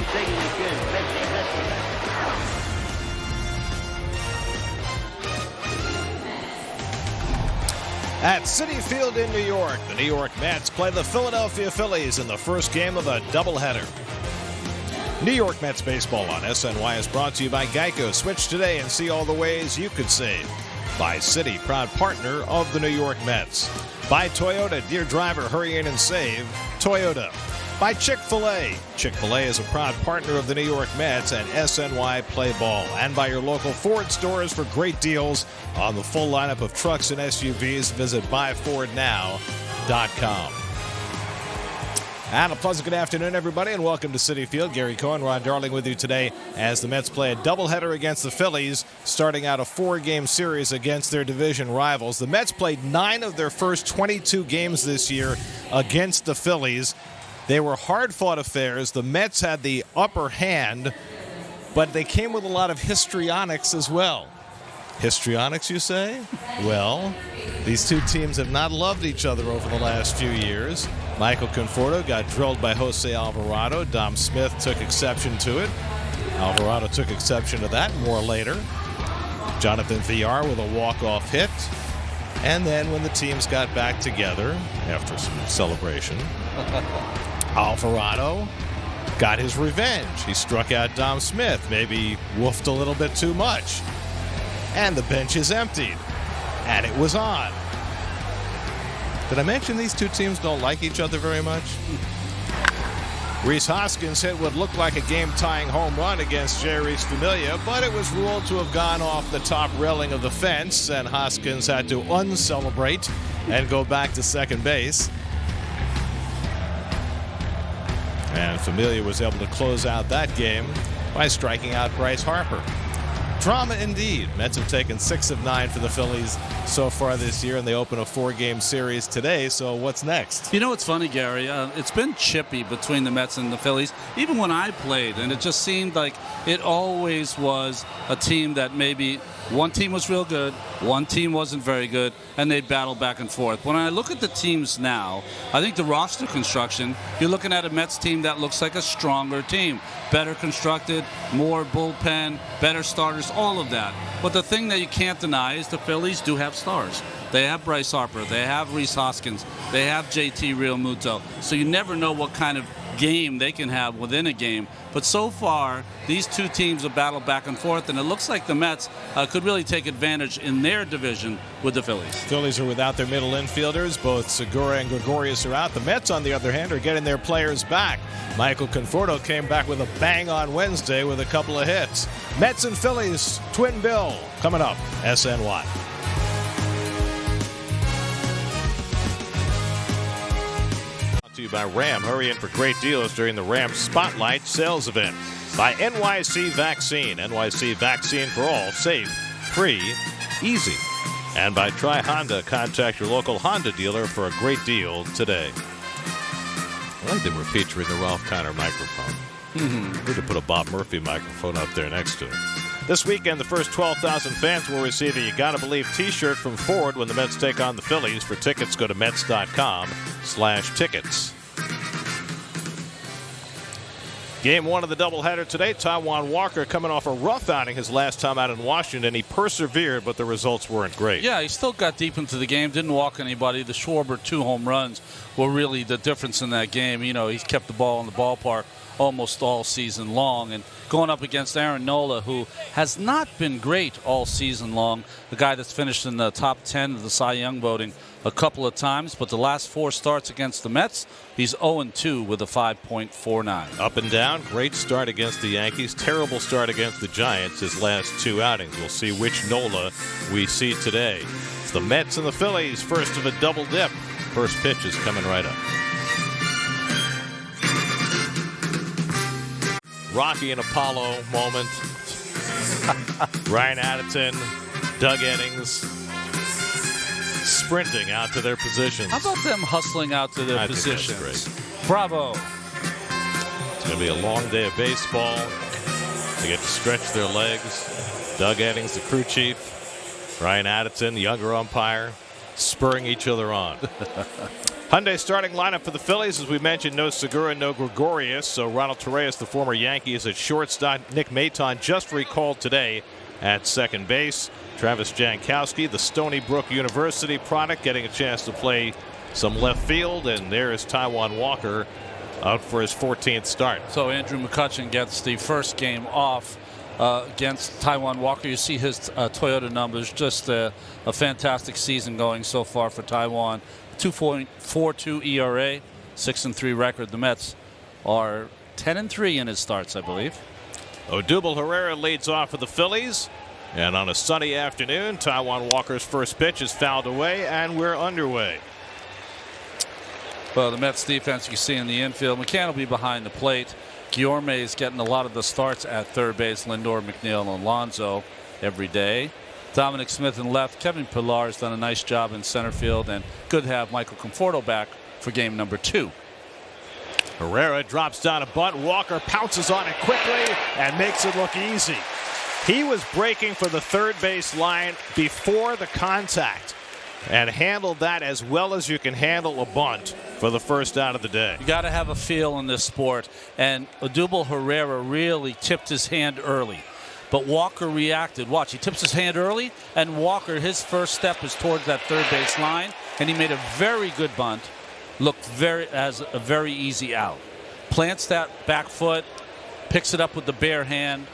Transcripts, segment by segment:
I'm taking the kid. At Citi Field in New York, the New York Mets play the Philadelphia Phillies in the first game of a doubleheader. New York Mets baseball on SNY is brought to you by Geico. Switch today and see all the ways you could save. By Citi, proud partner of the New York Mets. By Toyota, dear driver, hurry in and save. Toyota. By Chick-fil-A. Chick-fil-A is a proud partner of the New York Mets and SNY Play Ball. And by your local Ford stores for great deals on the full lineup of trucks and SUVs. Visit buyfordnow.com. And a pleasant good afternoon, everybody, and welcome to Citi Field. Gary Cohen, Ron Darling with you today as the Mets play a doubleheader against the Phillies, starting out a 4-game series against their division rivals. The Mets played 9 of their first 22 games this year against the Phillies. They were hard-fought affairs. The Mets had the upper hand, but they came with a lot of histrionics as well. Histrionics, you say? Well, these two teams have not loved each other over the last few years. Michael Conforto got drilled by Jose Alvarado. Dom Smith took exception to it. Alvarado took exception to that. More later. Jonathan Villar with a walk-off hit. And then when the teams got back together after some celebration, Alvarado got his revenge. He struck out Dom Smith, maybe woofed a little bit too much. And the bench is emptied. And it was on. Did I mention these two teams don't like each other very much? Rhys Hoskins hit what looked like a game-tying home run against Jeurys Familia, but it was ruled to have gone off the top railing of the fence, and Hoskins had to uncelebrate and go back to second base. And Familia was able to close out that game by striking out Bryce Harper. Drama indeed. Mets have taken 6 of 9 for the Phillies so far this year, and they open a 4-game series today. So what's next? You know what's funny, Gary? It's been chippy between the Mets and the Phillies, even when I played, and it just seemed like it always was a team that maybe one team was real good, one team wasn't very good, and they'd battle back and forth. When I look at the teams now, I think the roster construction, you're looking at a Mets team that looks like a stronger team. Better constructed, more bullpen, better starters, all of that. But the thing that you can't deny is the Phillies do have stars. They have Bryce Harper, they have Rhys Hoskins, they have JT Realmuto. So you never know what kind of game they can have within a game. But so far, these two teams have battled back and forth, and it looks like the Mets could really take advantage in their division with the Phillies. Phillies are without their middle infielders. Both Segura and Gregorius are out. The Mets, on the other hand, are getting their players back. Michael Conforto came back with a bang on Wednesday with a couple of hits. Mets and Phillies, twin bill, coming up, SNY. To you by Ram. Hurry in for great deals during the Ram Spotlight Sales Event. By NYC Vaccine. NYC Vaccine for all. Safe, free, easy. And by Try Honda. Contact your local Honda dealer for a great deal today. I like that we're featuring the Ralph Kiner microphone. Need to put a Bob Murphy microphone up there next to it. This weekend, the first 12,000 fans will receive a You Gotta Believe t-shirt from Ford when the Mets take on the Phillies. For tickets, go to Mets.com/tickets. Game 1 of the doubleheader today. Taijuan Walker coming off a rough outing his last time out in Washington. He persevered, but the results weren't great. Yeah, he still got deep into the game, didn't walk anybody. The Schwarber 2 home runs were really the difference in that game. You know, he kept the ball in the ballpark almost all season long, and going up against Aaron Nola, who has not been great all season long, the guy that's finished in the top 10 of the Cy Young voting a couple of times, but the last 4 starts against the Mets, he's 0-2 with a 5.49. Up and down, great start against the Yankees, terrible start against the Giants his last 2 outings. We'll see which Nola we see today. It's the Mets and the Phillies, first of a double dip. First pitch is coming right up. Rocky and Apollo moment. Ryan Addison, Doug Eddings sprinting out to their positions. How about them hustling out to their positions? Think that's great. Bravo. It's going to be a long day of baseball. They get to stretch their legs. Doug Eddings, the crew chief. Ryan Addison, the younger umpire, spurring each other on. Hyundai starting lineup for the Phillies, as we mentioned, no Segura, no Gregorius. So Ronald Torreyes, the former Yankee, is at shortstop. Nick Maton just recalled today at second base. Travis Jankowski, the Stony Brook University product, getting a chance to play some left field. And there is Taijuan Walker out for his 14th start. So Andrew McCutchen gets the first game off against Taijuan Walker. You see his Toyota numbers. Just a fantastic season going so far for Taijuan. 2.42 ERA, 6-3 record. The Mets are 10-3 in his starts, I believe. Odubel Herrera leads off for the Phillies. And on a sunny afternoon, Taijuan Walker's first pitch is fouled away, and we're underway. Well, the Mets defense you see in the infield. McCann will be behind the plate. Guillorme is getting a lot of the starts at third base. Lindor, McNeil, and Alonso every day. Dominic Smith in left. Kevin Pillar has done a nice job in center field, and good to have Michael Conforto back for game number 2. Herrera drops down a bunt. Walker pounces on it quickly and makes it look easy. He was breaking for the third base line before the contact and handled that as well as you can handle a bunt for the first out of the day. You got to have a feel in this sport, and Odubel Herrera really tipped his hand early. But Walker reacted. Watch, he tips his hand early, and Walker, his first step is towards that third base line, and he made a very good bunt. Looked as a very easy out. Plants that back foot, picks it up with the bare hand,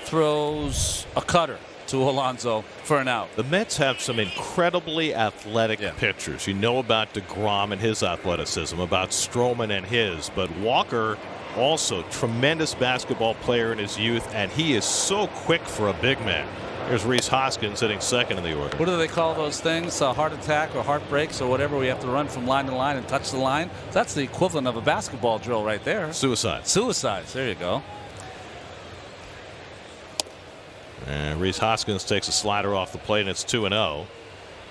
throws a cutter to Alonso for an out. The Mets have some incredibly athletic pitchers. You know about DeGrom and his athleticism, about Stroman and his, but Walker also tremendous basketball player in his youth, and he is so quick for a big man. Here's Rhys Hoskins hitting second in the order. What do they call those things? Heart attack or heart breaks or whatever. We have to run from line to line and touch the line. That's the equivalent of a basketball drill right there. Suicide. Suicides. There you go. And Rhys Hoskins takes a slider off the plate, and it's 2-0.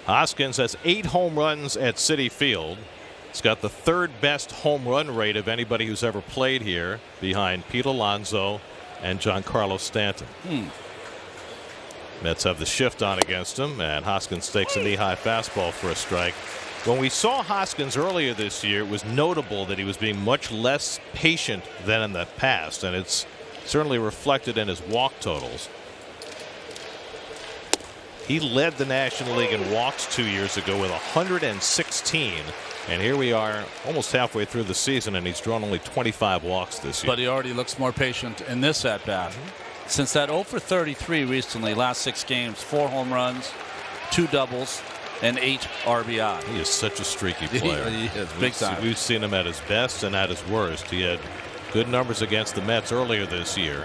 Hoskins has 8 home runs at Citi Field. He's got the third best home run rate of anybody who's ever played here, behind Pete Alonso and Giancarlo Stanton. Mets have the shift on against him, and Hoskins takes a knee-high fastball for a strike. When we saw Hoskins earlier this year, it was notable that he was being much less patient than in the past, and it's certainly reflected in his walk totals. He led the National League in walks 2 years ago with 116. And here we are almost halfway through the season, and he's drawn only 25 walks this year. But he already looks more patient in this at-bat. Since that 0 for 33 recently, last 6 games, 4 home runs, 2 doubles, and 8 RBI. He is such a streaky player. He is big time. We've seen him at his best and at his worst. He had good numbers against the Mets earlier this year.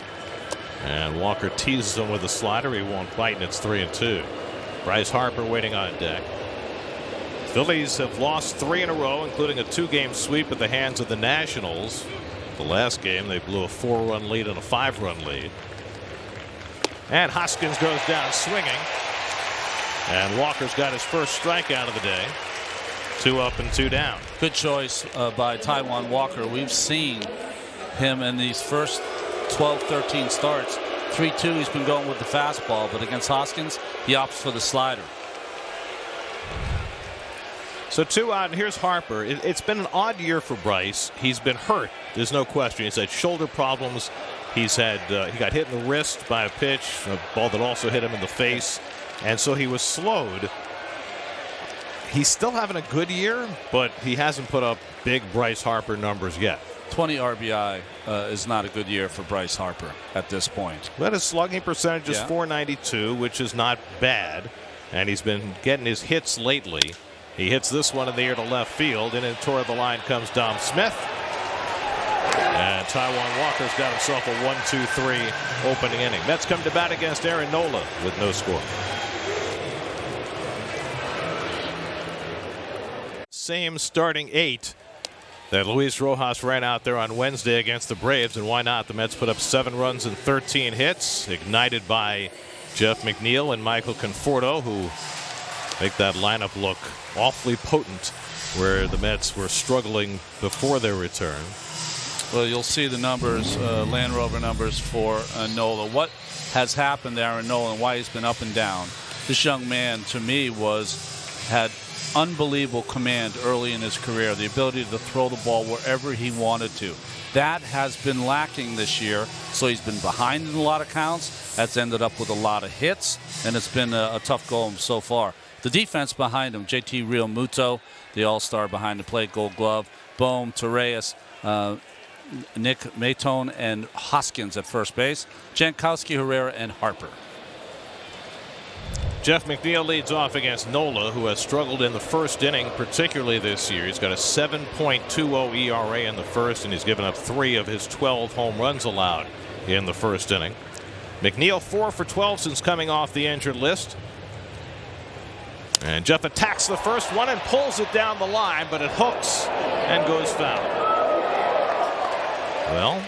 And Walker teases him with a slider. He won't bite, and it's 3-2. Bryce Harper waiting on deck. Phillies have lost 3 in a row, including a 2-game sweep at the hands of the Nationals. The last game, they blew a 4-run lead and a 5-run lead. And Hoskins goes down swinging. And Walker's got his first strikeout of the day. 2 up and 2 down. Good choice by Taijuan Walker. We've seen him in these first 12-13 starts. 3-2, he's been going with the fastball, but against Hoskins, he opts for the slider. So 2 out, and here's Harper. It's been an odd year for Bryce. He's been hurt. There's no question. He's had shoulder problems. He's had he got hit in the wrist by a pitch, a ball that also hit him in the face, and so he was slowed. He's still having a good year, but he hasn't put up big Bryce Harper numbers yet. 20 RBI is not a good year for Bryce Harper at this point. But his slugging percentage is .492, which is not bad, and he's been getting his hits lately. He hits this one in the air to left field, and in toward the line comes Dom Smith. And Taijuan Walker's got himself a 1-2-3 opening inning. Mets come to bat against Aaron Nola with no score. Same starting 8 that Luis Rojas ran out there on Wednesday against the Braves, and why not? The Mets put up 7 runs and 13 hits, ignited by Jeff McNeil and Michael Conforto, who make that lineup look awfully potent, where the Mets were struggling before their return. Well, you'll see the numbers, Land Rover numbers for Nola. What has happened to Aaron Nola and why he's been up and down? This young man, to me, had unbelievable command early in his career, the ability to throw the ball wherever he wanted to. That has been lacking this year, so he's been behind in a lot of counts. That's ended up with a lot of hits, and it's been a tough go so far. The defense behind him, JT Realmuto, the all-star behind the plate, Gold Glove, Bohm, Torreyes, Nick Maytone, and Hoskins at first base, Jankowski, Herrera, and Harper. Jeff McNeil leads off against Nola, who has struggled in the first inning, particularly this year. He's got a 7.20 ERA in the first, and he's given up 3 of his 12 home runs allowed in the first inning. McNeil 4 for 12 since coming off the injured list. And Jeff attacks the first one and pulls it down the line, but it hooks and goes foul. Well,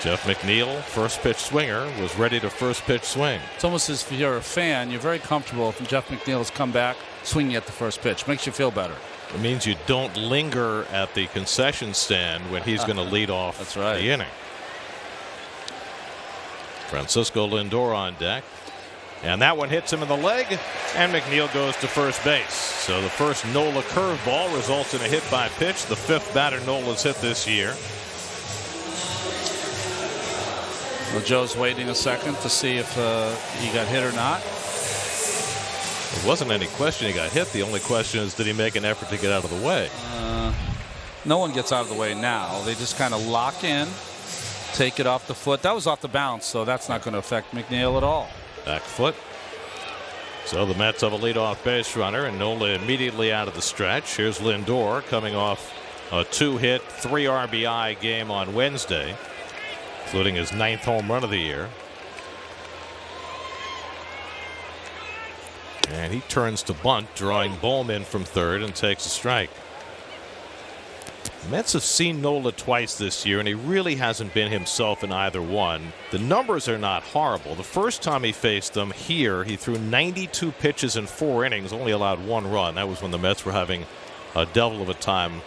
Jeff McNeil, first pitch swinger, was ready to first pitch swing. It's almost as if you're a fan, you're very comfortable if Jeff McNeil has come back swinging at the first pitch. Makes you feel better. It means you don't linger at the concession stand when he's going to lead off the inning. Francisco Lindor on deck. And that one hits him in the leg, and McNeil goes to first base. So the first Nola curveball results in a hit by pitch, the 5th batter Nola's hit this year. Well, Joe's waiting a second to see if he got hit or not. There wasn't any question he got hit. The only question is, did he make an effort to get out of the way? No one gets out of the way now. They just kind of lock in, take it off the foot. That was off the bounce, so that's not going to affect McNeil at all. Back foot. So the Mets have a leadoff base runner, and Nola immediately out of the stretch. Here's Lindor coming off a 2-hit, 3 RBI game on Wednesday, including his 9th home run of the year. And he turns to bunt, drawing Bohm in from third, and takes a strike. The Mets have seen Nola twice this year, and he really hasn't been himself in either one. The numbers are not horrible. The first time he faced them here, he threw 92 pitches in 4 innings, only allowed 1 run. That was when the Mets were having a devil of a time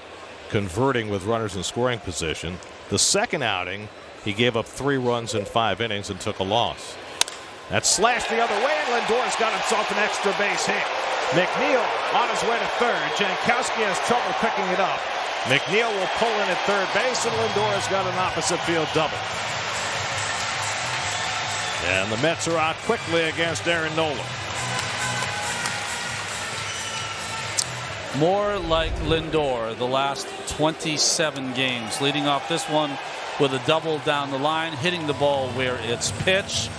converting with runners in scoring position. The second outing, he gave up 3 runs in 5 innings and took a loss. That slashed the other way, and Lindor's got himself an extra base hit. McNeil on his way to third. Jankowski has trouble picking it up. McNeil will pull in at third base, and Lindor's got an opposite field double. And the Mets are out quickly against Aaron Nola. More like Lindor the last 27 games, leading off this one with a double down the line, hitting the ball where it's pitched.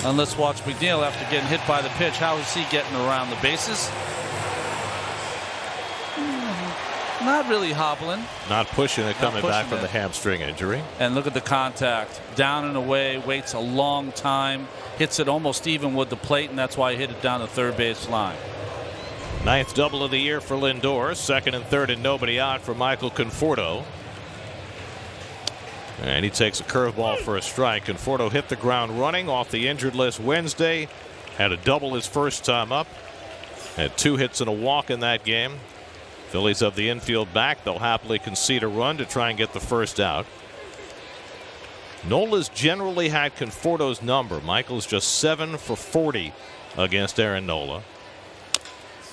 And let's watch McNeil after getting hit by the pitch. How is he getting around the bases? Not really hobbling. Not pushing it, coming back from the hamstring injury. And look at the contact. Down and away, waits a long time, hits it almost even with the plate, and that's why he hit it down the third base line. 9th double of the year for Lindor. 2nd and 3rd and nobody out for Michael Conforto. And he takes a curveball for a strike. Conforto hit the ground running off the injured list Wednesday. Had a double his first time up. Had 2 hits and a walk in that game. Phillies have the infield back. They'll happily concede a run to try and get the first out. Nola's generally had Conforto's number. Michael's just 7 for 40 against Aaron Nola.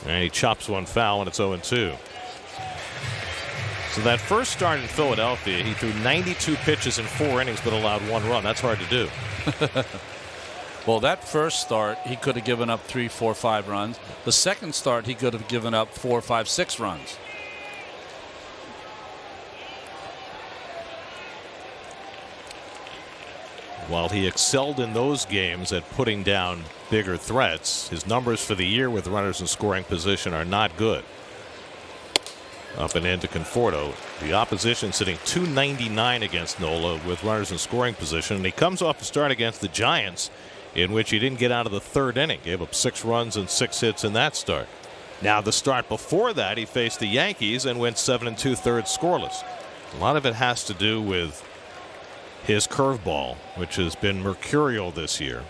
And he chops one foul, and it's 0-2. So that first start in Philadelphia, he threw 92 pitches in 4 innings but allowed 1 run. That's hard to do. Well, that first start, he could have given up 3, 4, 5 runs. The second start, he could have given up 4, 5, 6 runs. While he excelled in those games at putting down bigger threats, his numbers for the year with runners in scoring position are not good. Up and into Conforto. The opposition sitting .299 against Nola with runners in scoring position, and he comes off a start against the Giants in which he didn't get out of the 3rd inning. Gave up 6 runs and 6 hits in that start. Now the start before that, he faced the Yankees and went 7 2/3 scoreless. A lot of it has to do with his curveball, which has been mercurial this year.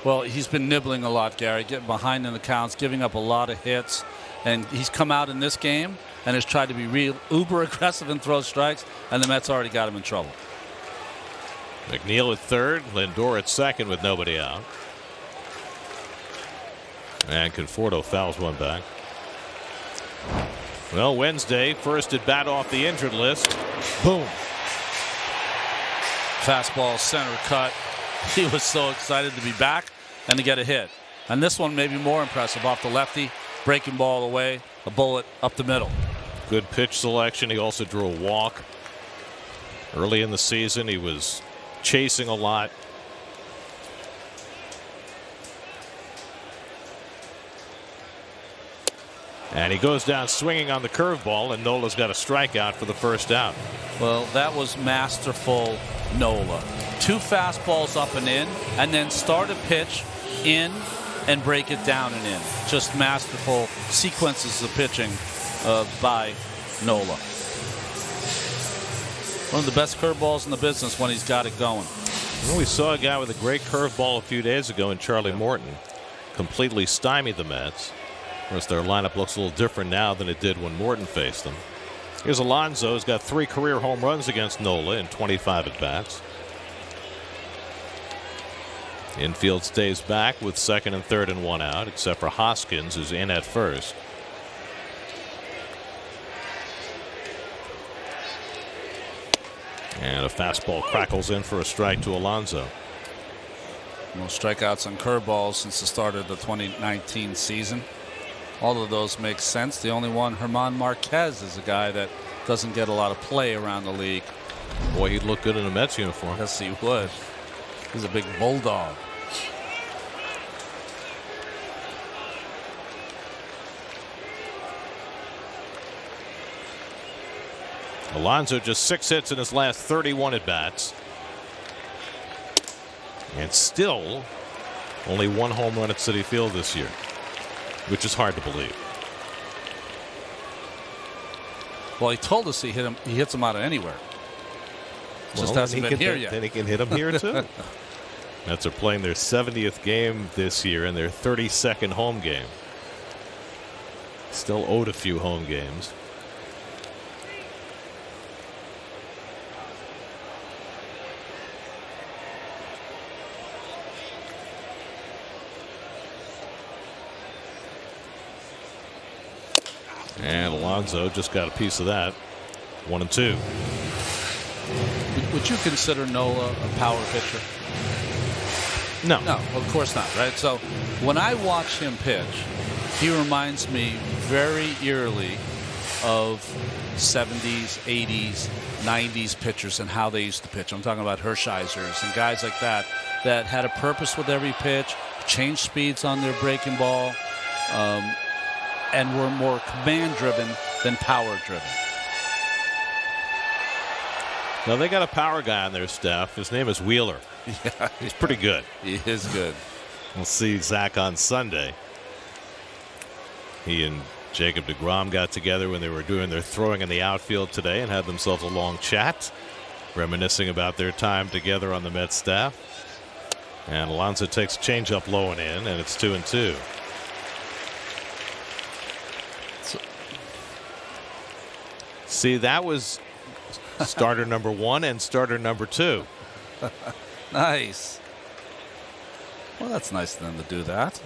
Well, he's been nibbling a lot, Gary, getting behind in the counts, giving up a lot of hits. And he's come out in this game and has tried to be real uber aggressive and throw strikes, and the Mets already got him in trouble. McNeil at third, Lindor at second with nobody out. And Conforto fouls one back. Well, Wednesday, first at bat off the injured list. Boom. Fastball center cut. He was so excited to be back and to get a hit. And this one may be more impressive off the lefty. Breaking ball away. A bullet up the middle. Good pitch selection. He also drew a walk. Early in the season, he was chasing a lot. And he goes down swinging on the curveball, and Nola's got a strikeout for the first out. Well, that was masterful, Nola. 2 fastballs up and in, and then start a pitch in and break it down and in. Just masterful sequences of pitching by Nola. One of the best curveballs in the business when he's got it going. Well, we saw a guy with a great curveball a few days ago in Charlie Morton. Completely stymied the Mets. Of course, their lineup looks a little different now than it did when Morton faced them. Here's Alonso. He's got 3 career home runs against Nola in 25 at-bats. Infield stays back with second and third and 1 out, except for Hoskins, who's in at first. And a fastball crackles in for a strike to Alonso. No strikeouts on curveballs since the start of the 2019 season. All of those make sense. The only one, Herman Marquez, is a guy that doesn't get a lot of play around the league. Boy, he'd look good in a Mets uniform. Yes, he would. He's a big bulldog. Alonso just 6 hits in his last 31 at-bats. And still only 1 home run at Citi Field this year, which is hard to believe. Well, he told us he hits him out of anywhere. Just hasn't been here yet. Then he can hit him here too. Mets are playing their 70th game this year and their 32nd home game. Still owed a few home games. And Alonso just got a piece of that. 1-2. Would you consider Nola a power pitcher? No. No, of course not, right? So when I watch him pitch, he reminds me very eerily of 70s, 80s, 90s pitchers and how they used to pitch. I'm talking about Hershiser's and guys like that that had a purpose with every pitch, changed speeds on their breaking ball, and were more command-driven than power-driven. Now, they got a power guy on their staff. His name is Wheeler. Yeah, he's pretty good. He is good. We'll see Zach on Sunday. He and Jacob deGrom got together when they were doing their throwing in the outfield today and had themselves a long chat, reminiscing about their time together on the Mets staff. And Alonso takes changeup low and in, and it's 2-2. See, that was starter number 1 and starter number 2. Nice. Well, that's nice of them to do that.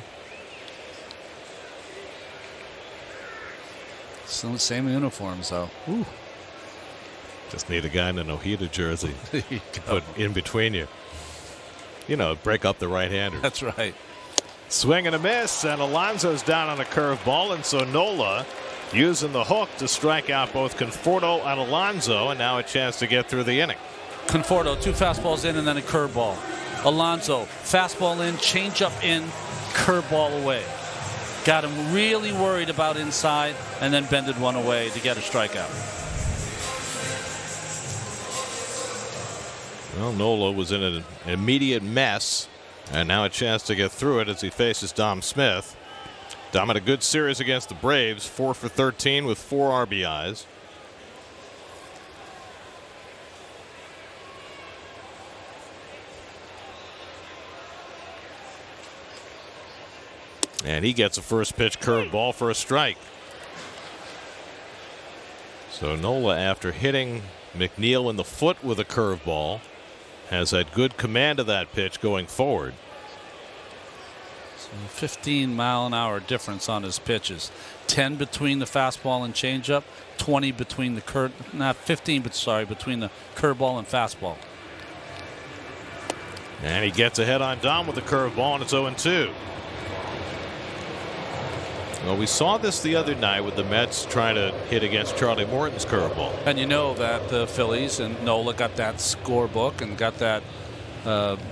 Same uniforms, though. Ooh. Just need a guy in an Ojeda jersey to put in between you. You know, break up the right-hander. That's right. Swing and a miss, and Alonso's down on a curveball, and so Nola using the hook to strike out both Conforto and Alonso, and now a chance to get through the inning. Conforto, 2 fastballs in and then a curveball. Alonso, fastball in, changeup in, curveball away. Got him really worried about inside and then bended one away to get a strikeout. Well, Nola was in an immediate mess, and now a chance to get through it as he faces Dom Smith. Dom had a good series against the Braves, 4 for 13 with 4 RBIs. And he gets a first pitch curveball for a strike. So Nola, after hitting McNeil in the foot with a curveball, has had good command of that pitch going forward. So 15-mile-an-hour difference on his pitches. 10 between the fastball and changeup. 20 between the not 15, but sorry, between the curveball and fastball. And he gets ahead on Dom with the curveball, and it's 0-2. Well, we saw this the other night with the Mets trying to hit against Charlie Morton's curveball. And you know that the Phillies and Nola got that scorebook and got that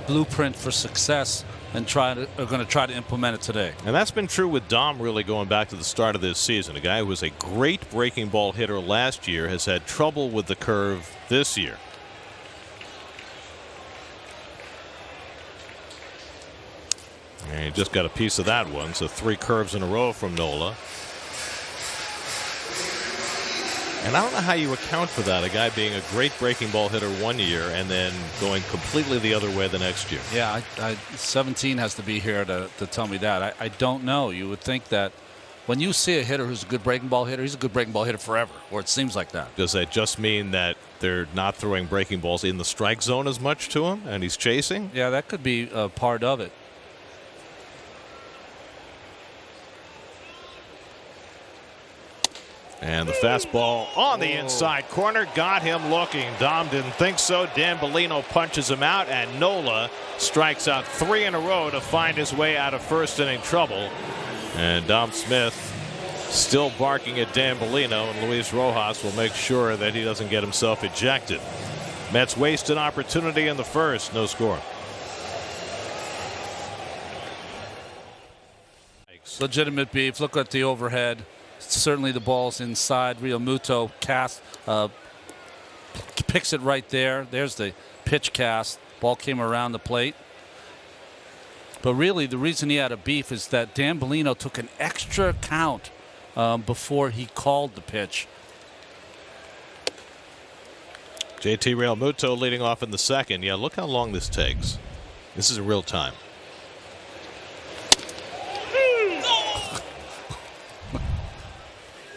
blueprint for success and are going to try to implement it today. And that's been true with Dom really going back to the start of this season. A guy who was a great breaking ball hitter last year has had trouble with the curve this year. And he just got a piece of that one, so 3 curves in a row from Nola. And I don't know how you account for that, a guy being a great breaking ball hitter one year and then going completely the other way the next year. Yeah, 17 has to be here to tell me that. I don't know. You would think that when you see a hitter who's a good breaking ball hitter, he's a good breaking ball hitter forever, or it seems like that. Does that just mean that they're not throwing breaking balls in the strike zone as much to him and he's chasing? Yeah, that could be a part of it. And the fastball on the inside corner got him looking. Dom didn't think so. Dan Bellino punches him out, and Nola strikes out 3 in a row to find his way out of first inning trouble. And Dom Smith still barking at Dan Bellino, and Luis Rojas will make sure that he doesn't get himself ejected. Mets waste an opportunity in the first. No score. Legitimate beef. Look at the overhead. Certainly the ball's inside. Real Muto picks it right there. There's the pitch cast. Ball came around the plate. But really the reason he had a beef is that Dan Bellino took an extra count before he called the pitch. JT Real Muto leading off in the second. Yeah, look how long this takes. This is real time.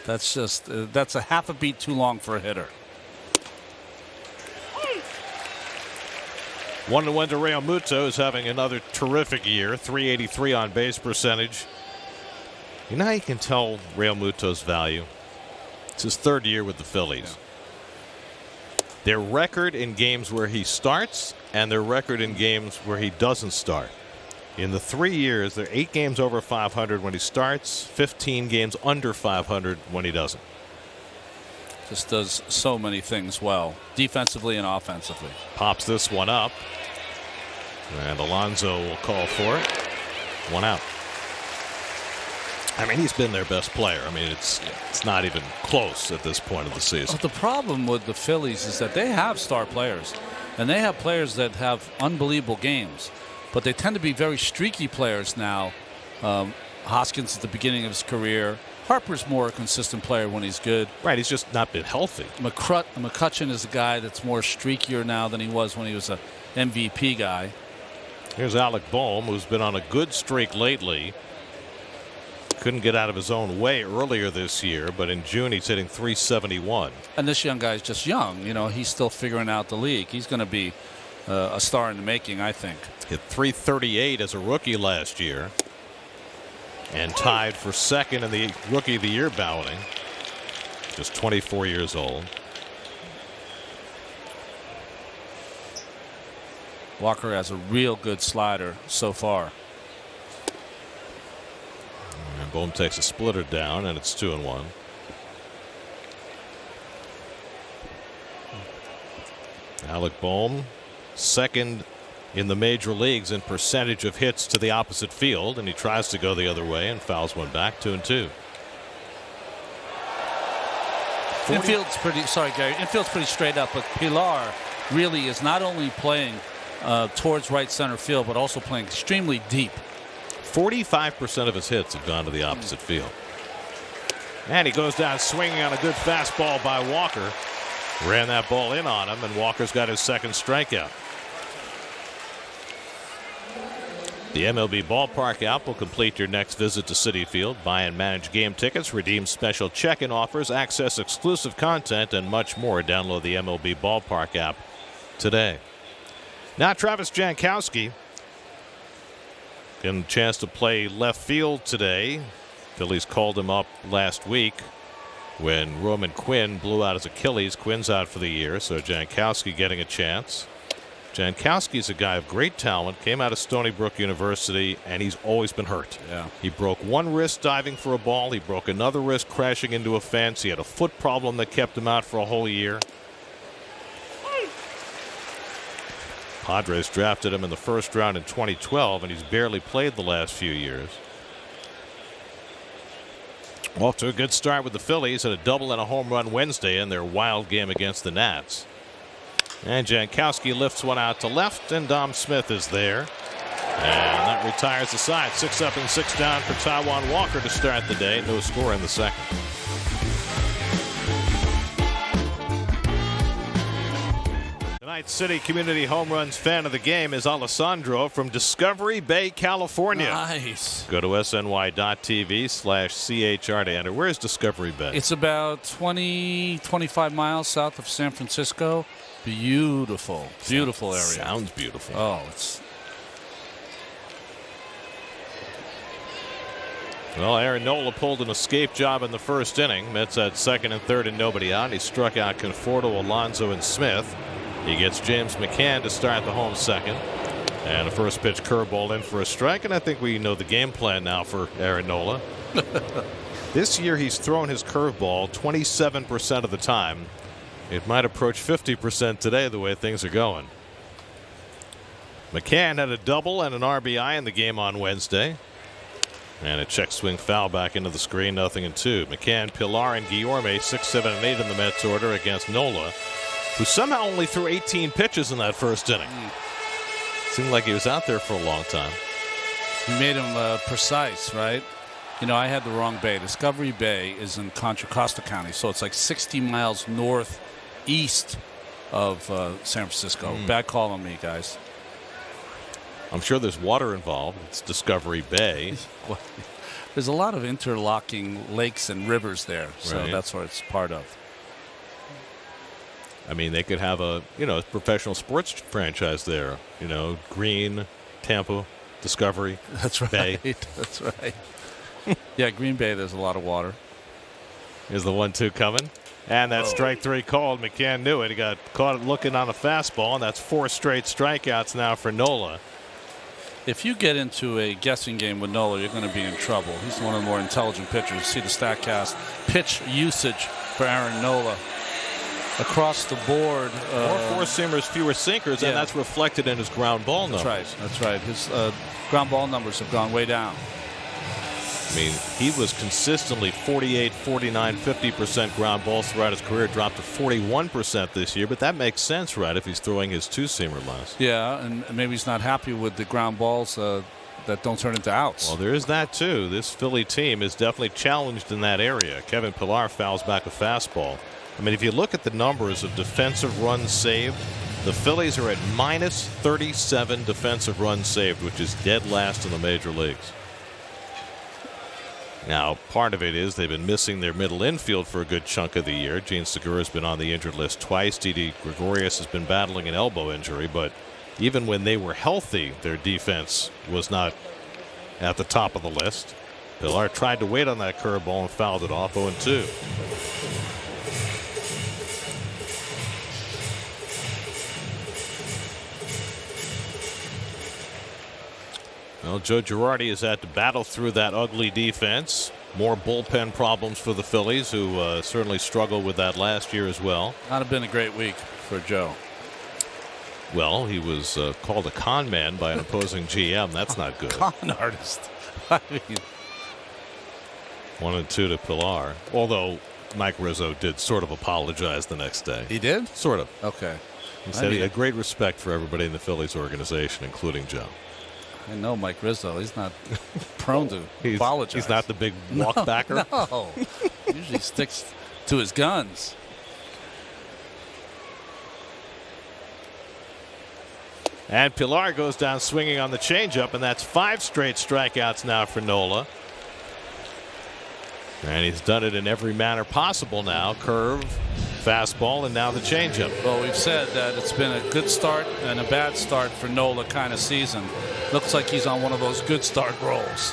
That's just that's a half a beat too long for a hitter. 1-1 to Real Muto, is having another terrific year. 383 on base percentage. You know how you can tell Real Muto's value? It's his 3rd year with the Phillies. Yeah. Their record in games where he starts and their record in games where he doesn't start. In the 3 years, they're 8 games over 500 when he starts, 15 games under 500 when he doesn't. Just does so many things well, defensively and offensively. Pops this one up, and Alonso will call for it. 1 out. I mean, he's been their best player. I mean, it's not even close at this point of the season. But the problem with the Phillies is that they have star players, and they have players that have unbelievable games. But they tend to be very streaky players now. Hoskins at the beginning of his career. Harper's more a consistent player when he's good. Right, he's just not been healthy. McCutchen is a guy that's more streakier now than he was when he was a MVP guy. Here's Alec Boehm, who's been on a good streak lately. Couldn't get out of his own way earlier this year, but in June he's hitting .371. And this young guy is just young. You know, he's still figuring out the league. He's going to be a star in the making, I think. Hit .338 as a rookie last year, and tied for 2nd in the Rookie of the Year balloting. Just 24 years old. Walker has a real good slider so far. And Boehm takes a splitter down, and it's 2-1. Alec Boehm, 2nd in the major leagues in percentage of hits to the opposite field, and he tries to go the other way and fouls one back. 2-2. Infield's pretty, sorry Gary, infield's pretty straight up, but Pilar really is not only playing towards right center field, but also playing extremely deep. 45% of his hits have gone to the opposite field. And he goes down swinging on a good fastball by Walker. Ran that ball in on him, and Walker's got his 2nd strikeout. The MLB Ballpark app will complete your next visit to Citi Field. Buy and manage game tickets, redeem special check-in offers, access exclusive content, and much more. Download the MLB Ballpark app today. Now Travis Jankowski getting a chance to play left field today. Phillies called him up last week when Roman Quinn blew out his Achilles. Quinn's out for the year, so Jankowski getting a chance. Jankowski's a guy of great talent, came out of Stony Brook University, and he's always been hurt. Yeah. He broke one wrist diving for a ball. He broke another wrist crashing into a fence. He had a foot problem that kept him out for a whole year. Padres drafted him in the first round in 2012, and he's barely played the last few years. Off to a good start with the Phillies, and a double and a home run Wednesday in their wild game against the Nats. And Jankowski lifts one out to left, and Dom Smith is there. And that retires the side. 6 up and 6 down for Taijuan Walker to start the day. No score in the second. Tonight's City Community Home Runs fan of the game is Alessandro from Discovery Bay, California. Nice. Go to sny.tv/CHR to enter. Where is Discovery Bay? It's about 25 miles south of San Francisco. Beautiful area. Sounds beautiful. Oh, it's. Well, Aaron Nola pulled an escape job in the first inning. Mets had second and third and nobody out. He struck out Conforto, Alonso, and Smith. He gets James McCann to start the home second. And a first pitch curveball in for a strike. And I think we know the game plan now for Aaron Nola. This year he's thrown his curveball 27% of the time. It might approach 50% today the way things are going. McCann had a double and an RBI in the game on Wednesday. And a check swing foul back into the screen, 0-2. McCann, Pilar, and Guillorme 6, 7, and 8 in the Mets order against Nola, who somehow only threw 18 pitches in that first inning. Seemed like he was out there for a long time. He made him precise, right? You know, I had the wrong bay. Discovery Bay is in Contra Costa County, so it's like 60 miles northeast of San Francisco. Bad call on me, guys. I'm sure there's water involved. It's Discovery Bay. Well, there's a lot of interlocking lakes and rivers there, so Right. that's what it's part of. I mean, they could have a professional sports franchise there. Green, Tampa, Discovery. That's right. Bay. That's right. Yeah, Green Bay, there's a lot of water. Is the 1-2 coming? And that strike three called. McCann knew it. He got caught looking on a fastball, and that's 4 straight strikeouts now for Nola. If you get into a guessing game with Nola, you're going to be in trouble. He's one of the more intelligent pitchers. See the StatCast pitch usage for Aaron Nola across the board. More four-seamers, fewer sinkers, and that's reflected in his ground ball numbers. That's right. His ground ball numbers have gone way down. I mean, he was consistently 48, 49, 50% ground balls throughout his career. Dropped to 41% this year, but that makes sense, right, if he's throwing his two-seamer less. Yeah, and maybe he's not happy with the ground balls that don't turn into outs. Well, there is that, too. This Philly team is definitely challenged in that area. Kevin Pillar fouls back a fastball. I mean, if you look at the numbers of defensive runs saved, the Phillies are at minus 37 defensive runs saved, which is dead last in the major leagues. Now, part of it is they've been missing their middle infield for a good chunk of the year. Gene Segura's been on the injured list twice. Didi Gregorius has been battling an elbow injury, but even when they were healthy, their defense was not at the top of the list. Pillar tried to wait on that curveball and fouled it off, 0-2. Well, Joe Girardi has had to battle through that ugly defense. More bullpen problems for the Phillies, who certainly struggled with that last year as well. Not have been a great week for Joe. Well, he was called a con man by an opposing GM. That's not good. Con artist. I mean, 1-2 to Pillar. Although Mike Rizzo did sort of apologize the next day. he did? Sort of. Okay. He said he had great respect for everybody in the Phillies organization, including Joe. I know Mike Rizzo. He's not prone to apologize. He's not the big walkbacker. No. Usually sticks to his guns. And Pillar goes down swinging on the changeup, and that's 5 straight strikeouts now for Nola. And he's done it in every manner possible now. Curve, fastball and now the changeup. Well, we've said that it's been a good start and a bad start for Nola kind of season. Looks like he's on one of those good start rolls.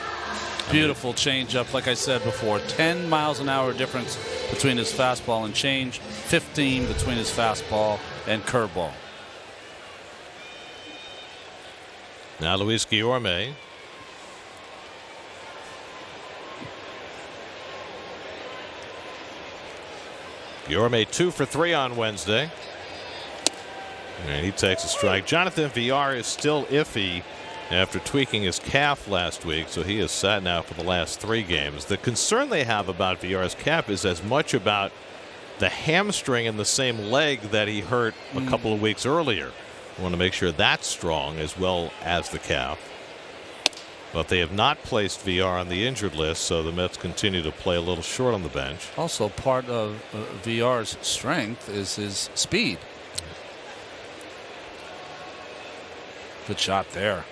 Beautiful changeup, like I said before. 10 miles an hour difference between his fastball and change. 15 between his fastball and curveball. Now Luis Guillorme. Guillorme 2 for 3 on Wednesday. And he takes a strike. Jonathan Villar is still iffy after tweaking his calf last week, so he has sat now for the last 3 games. The concern they have about Villar's calf is as much about the hamstring in the same leg that he hurt a couple of weeks earlier. We want to make sure that's strong as well as the calf. But they have not placed Villar on the injured list, so the Mets continue to play a little short on the bench. Also, part of Villar's strength is his speed. Good shot there.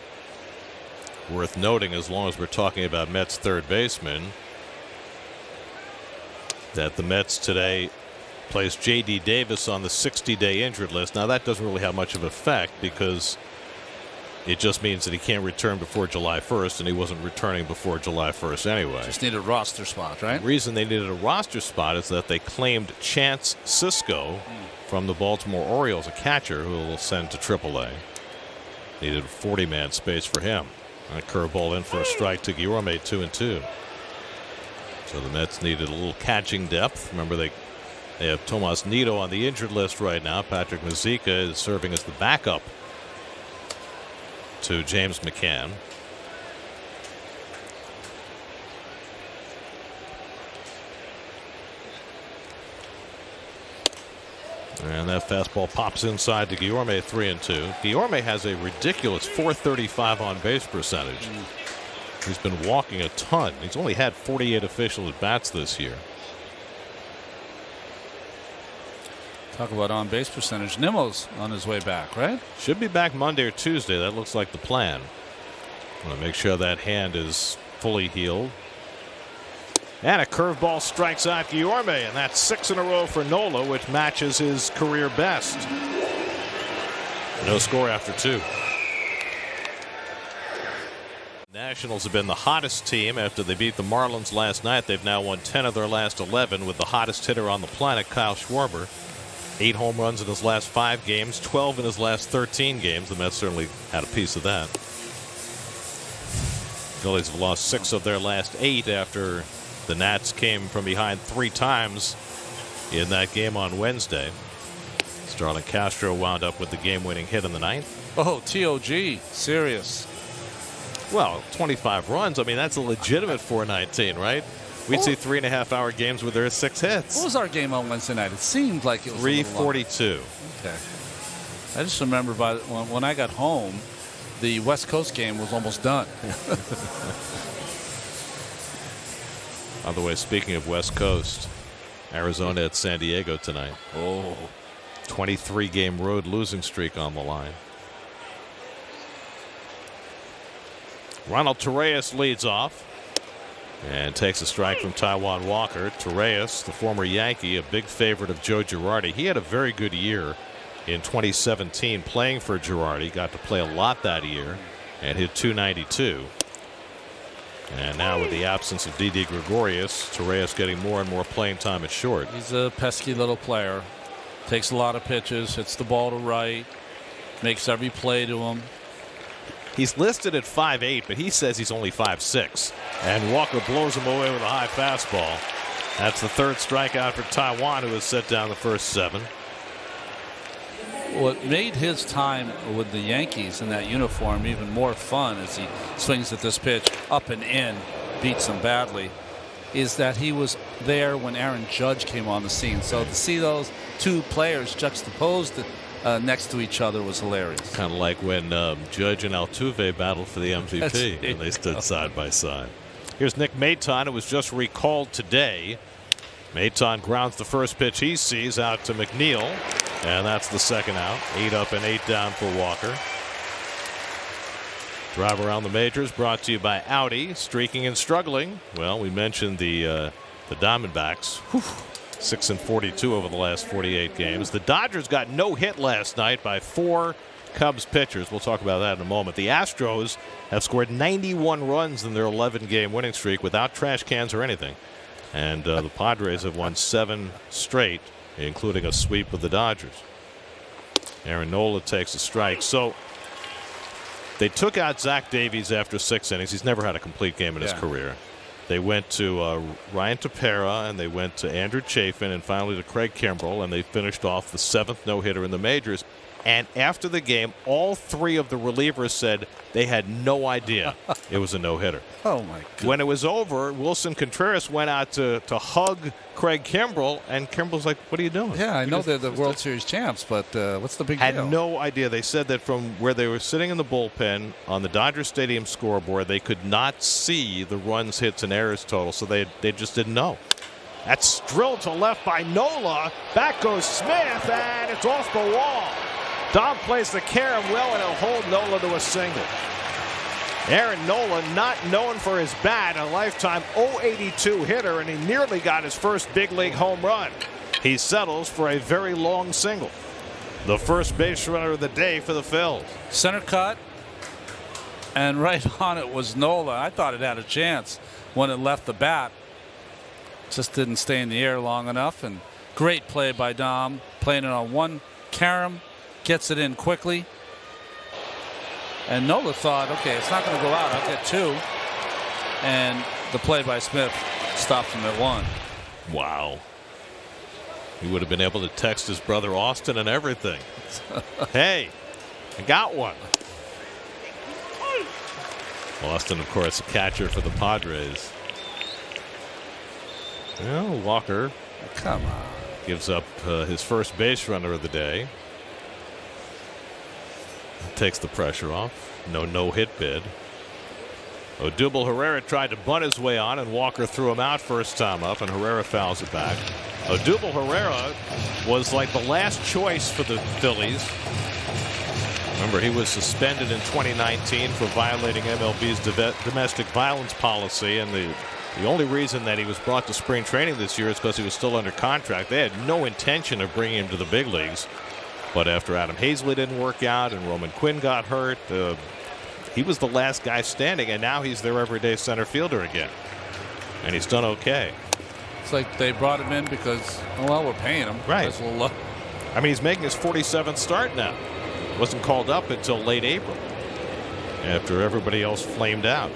Worth noting, as long as we're talking about Mets third baseman, that the Mets today placed J.D. Davis on the 60-day injured list. Now, that doesn't really have much of an effect because it just means that he can't return before July 1st, and he wasn't returning before July 1st anyway. Just need a roster spot, right? The reason they needed a roster spot is that they claimed Chance Sisco from the Baltimore Orioles, a catcher who will send to AAA. Needed a 40-man space for him. And a curveball in for a strike to Guillorme, 2-2. So the Mets needed a little catching depth. Remember, they have Tomas Nido on the injured list right now. Patrick Mazeika is serving as the backup to James McCann. And that fastball pops inside to Guillorme, 3-2. Guillorme has a ridiculous .435 on base percentage. He's been walking a ton. He's only had 48 official at bats this year. Talk about on base percentage. Nimmo's on his way back, right? Should be back Monday or Tuesday. That looks like the plan. Want to make sure that hand is fully healed. And a curveball strikes out Guillorme, and that's 6 in a row for Nola, which matches his career best. No score after 2. Nationals have been the hottest team after they beat the Marlins last night. They've now won 10 of their last 11 with the hottest hitter on the planet, Kyle Schwarber. 8 home runs in his last 5 games, 12 in his last 13 games. The Mets certainly had a piece of that. Phillies have lost 6 of their last 8 after the Nats came from behind 3 times in that game on Wednesday. Starlin Castro wound up with the game-winning hit in the 9th. Oh, TOG, serious. Well, 25 runs. I mean, that's a legitimate .419, right? We'd see 3.5-hour games with their 6 hits. What was our game on Wednesday night? It seemed like it was 3:42. Okay. I just remember when I got home, the West Coast game was almost done. By the way, speaking of West Coast, Arizona at San Diego tonight. Oh. 23-game road losing streak on the line. Ronald Torreyes leads off and takes a strike from Taijuan Walker. Torreyes, the former Yankee, a big favorite of Joe Girardi. He had a very good year in 2017 playing for Girardi. Got to play a lot that year and hit .292. And now with the absence of Didi Gregorius, Torreyes getting more and more playing time at short. He's a pesky little player. Takes a lot of pitches, hits the ball to right, makes every play to him. He's listed at 5'8", but he says he's only 5'6". And Walker blows him away with a high fastball. That's the 3rd strikeout for Taijuan, who has set down the first 7. What made his time with the Yankees in that uniform even more fun as he swings at this pitch up and in, beats him badly, is that he was there when Aaron Judge came on the scene. So to see those 2 players juxtaposed next to each other was hilarious. Kind of like when Judge and Altuve battled for the MVP and they stood side by side. Here's Nick Maton, who was just recalled today. Maton grounds the first pitch he sees out to McNeil, and that's the 2nd out. 8 up and 8 down for Walker. Drive around the majors brought to you by Audi. Streaking and struggling. Well, we mentioned the Diamondbacks. Whew. 6-42 over the last 48 games. The Dodgers got no hit last night by 4 Cubs pitchers. We'll talk about that in a moment. The Astros have scored 91 runs in their 11-game winning streak without trash cans or anything. And the Padres have won 7 straight, including a sweep of the Dodgers. Aaron Nola takes a strike. So they took out Zach Davies after 6 innings. He's never had a complete game in his career. They went to Ryan Tepera, and they went to Andrew Chafin, and finally to Craig Kimbrell, and they finished off the 7th no-hitter in the majors. And after the game, all 3 of the relievers said they had no idea it was a no-hitter. Oh, my God. When it was over, Wilson Contreras went out to hug Craig Kimbrell, and Kimbrell's like, what are you doing? Yeah, I know they're the World Series champs, but what's the big deal? Had no idea. They said that from where they were sitting in the bullpen on the Dodger Stadium scoreboard, they could not see the runs, hits, and errors total, so they just didn't know. That's drilled to left by Nola. Back goes Smith, and it's off the wall. Dom plays the carom well, and he'll hold Nola to a single. Aaron Nola, not known for his bat, a lifetime .082 hitter, and he nearly got his first big league home run. He settles for a very long single. The first base runner of the day for the Phils. Center cut, and right on it was Nola. I thought it had a chance when it left the bat. Just didn't stay in the air long enough, and great play by Dom, playing it on one carom. Gets it in quickly. And Nola thought, okay, it's not going to go out. I'll get 2. And the play by Smith stopped him at 1. Wow. He would have been able to text his brother Austin and everything. Hey, I got one. Austin, of course, a catcher for the Padres. Well, Walker. Come on. Gives up his first base runner of the day. Takes the pressure off. No hit bid. Odubel Herrera tried to bunt his way on, and Walker threw him out first time up, and Herrera fouls it back. Odubel Herrera was like the last choice for the Phillies. Remember, he was suspended in 2019 for violating MLB's domestic violence policy, and the only reason that he was brought to spring training this year is because he was still under contract. They had no intention of bringing him to the big leagues. But after Adam Hazley didn't work out and Roman Quinn got hurt, he was the last guy standing, and now he's their everyday center fielder again. And he's done okay. It's like they brought him in because, oh, well, we're paying him. Right. I mean, he's making his 47th start now. Wasn't called up until late April after everybody else flamed out.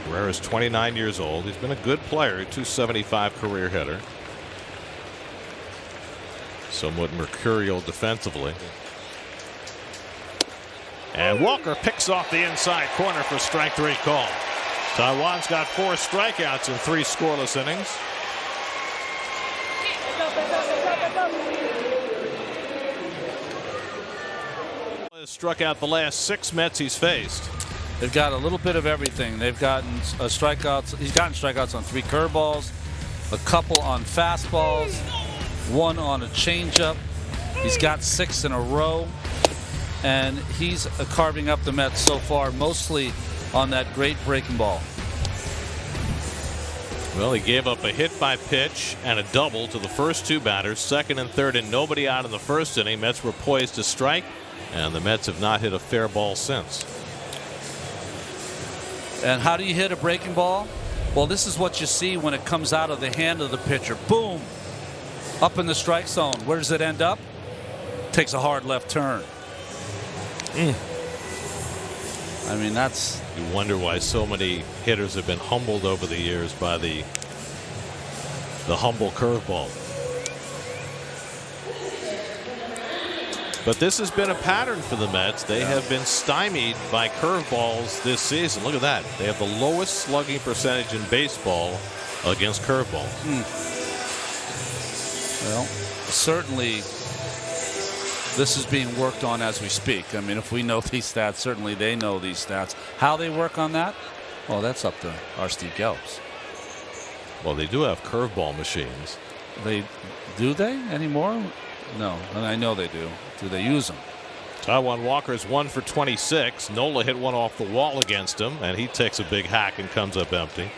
Herrera's 29 years old. He's been a good player, .275 career hitter. Somewhat mercurial defensively. And Walker picks off the inside corner for strike 3 call. Taiwan's got 4 strikeouts in 3 scoreless innings. Has struck out the last 6 Mets he's faced. They've got a little bit of everything. They've gotten strikeouts. He's gotten strikeouts on 3 curveballs, a couple on fastballs, 1 on a changeup. He's got 6 in a row, and he's carving up the Mets so far, mostly on that great breaking ball. Well, he gave up a hit by pitch and a double to the first 2 batters, second and third, and nobody out in the first inning. Mets were poised to strike, and the Mets have not hit a fair ball since. And how do you hit a breaking ball? Well, this is what you see when it comes out of the hand of the pitcher. Boom! Up in the strike zone. Where does it end up? Takes a hard left turn. I mean, that's... You wonder why so many hitters have been humbled over the years by the humble curveball. But this has been a pattern for the Mets. They have been stymied by curveballs this season. Look at that. They have the lowest slugging percentage in baseball against curveballs. Well, certainly this is being worked on as we speak. I mean, if we know these stats, certainly they know these stats. How they work on that? Well, that's up to our Steve Gelbs. Well, they do have curveball machines. Do they anymore? No, and I know they do. Do they use them? Taiwan Walker's 1 for 26. Nola hit one off the wall against him, and he takes a big hack and comes up empty.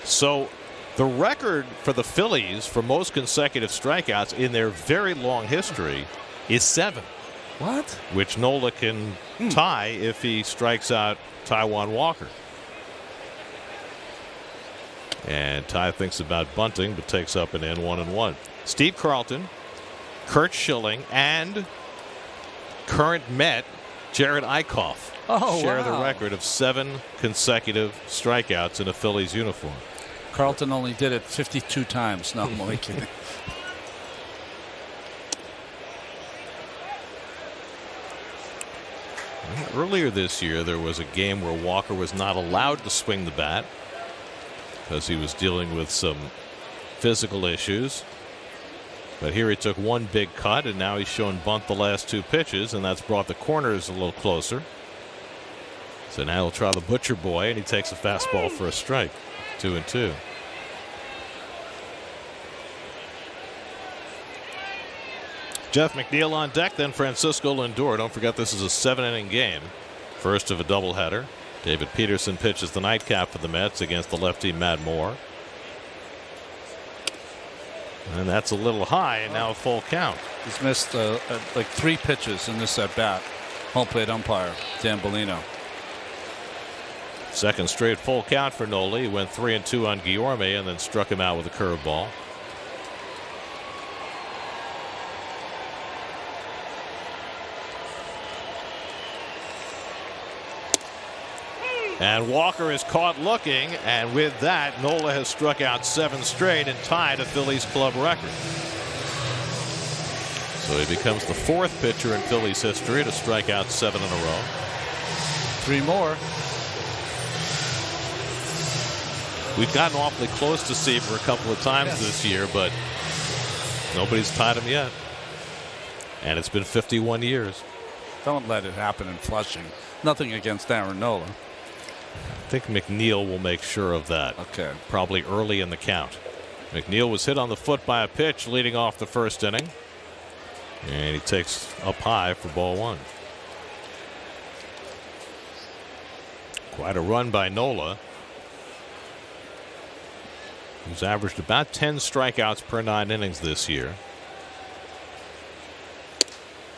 So The record for the Phillies for most consecutive strikeouts in their very long history is 7. What? Which Nola can tie if he strikes out Taijuan Walker. And Ty thinks about bunting, but takes up an end 1-1. Steve Carlton, Kurt Schilling, and current Met Jared Eichhoff share the record of 7 consecutive strikeouts in a Phillies uniform. Carlton only did it 52 times. No, I'm only kidding. Earlier this year, there was a game where Walker was not allowed to swing the bat because he was dealing with some physical issues. But here he took one big cut, and now he's shown bunt the last 2 pitches, and that's brought the corners a little closer. So now he'll try the butcher boy, and he takes a fastball for a strike. 2-2. Jeff McNeil on deck, then Francisco Lindor. Don't forget this is a 7-inning game. First of a doubleheader. David Peterson pitches the nightcap for the Mets against the lefty Matt Moore. And that's a little high, and now a full count. He's missed like 3 pitches in this at bat. Home plate umpire Dan Bellino. Second straight full count for Nola. He went 3-2 on Guillorme and then struck him out with a curveball. And Walker is caught looking, and with that, Nola has struck out 7 straight and tied a Phillies club record. So he becomes the 4th pitcher in Phillies history to strike out 7 in a row. 3 more. We've gotten awfully close to Seaver a couple of times this year, but nobody's tied him yet. And it's been 51 years. Don't let it happen in Flushing. Nothing against Aaron Nola. I think McNeil will make sure of that. Okay. Probably early in the count. McNeil was hit on the foot by a pitch leading off the first inning. And he takes up high for ball 1. Quite a run by Nola, who's averaged about 10 strikeouts per 9 innings this year.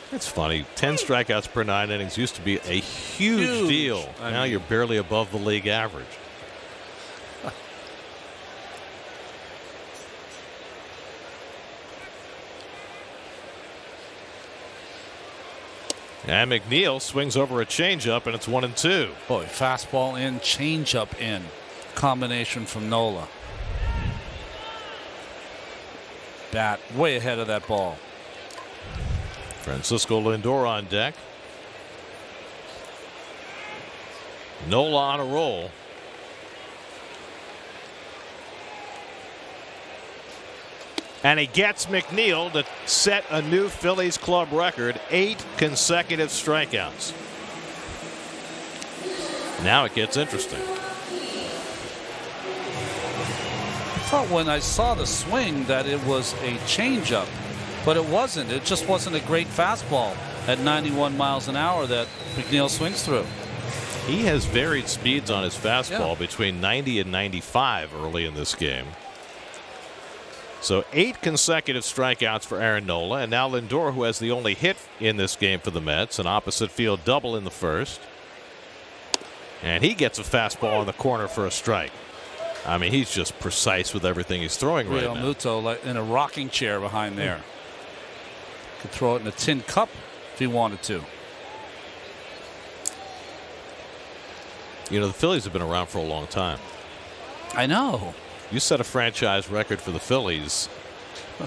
It's funny. 10 strikeouts per 9 innings used to be a huge deal. Now you're barely above the league average. And McNeil swings over a changeup, and it's 1-2. Boy, fastball in, changeup in. Combination from Nola. Bat way ahead of that ball. Francisco Lindor on deck. Nola on a roll. And he gets McNeil to set a new Phillies club record, 8 consecutive strikeouts. Now it gets interesting. I thought when I saw the swing that it was a changeup, but it wasn't. It just wasn't a great fastball at 91 miles an hour that McNeil swings through. He has varied speeds on his fastball between 90 and 95 early in this game. So 8 consecutive strikeouts for Aaron Nola, and now Lindor, who has the only hit in this game for the Mets, an opposite field double in the first. And he gets a fastball in the corner for a strike. I mean, he's just precise with everything he's throwing right now. Muto, like in a rocking chair behind there. Could throw it in a tin cup if he wanted to. You know, the Phillies have been around for a long time. I know. You set a franchise record for the Phillies.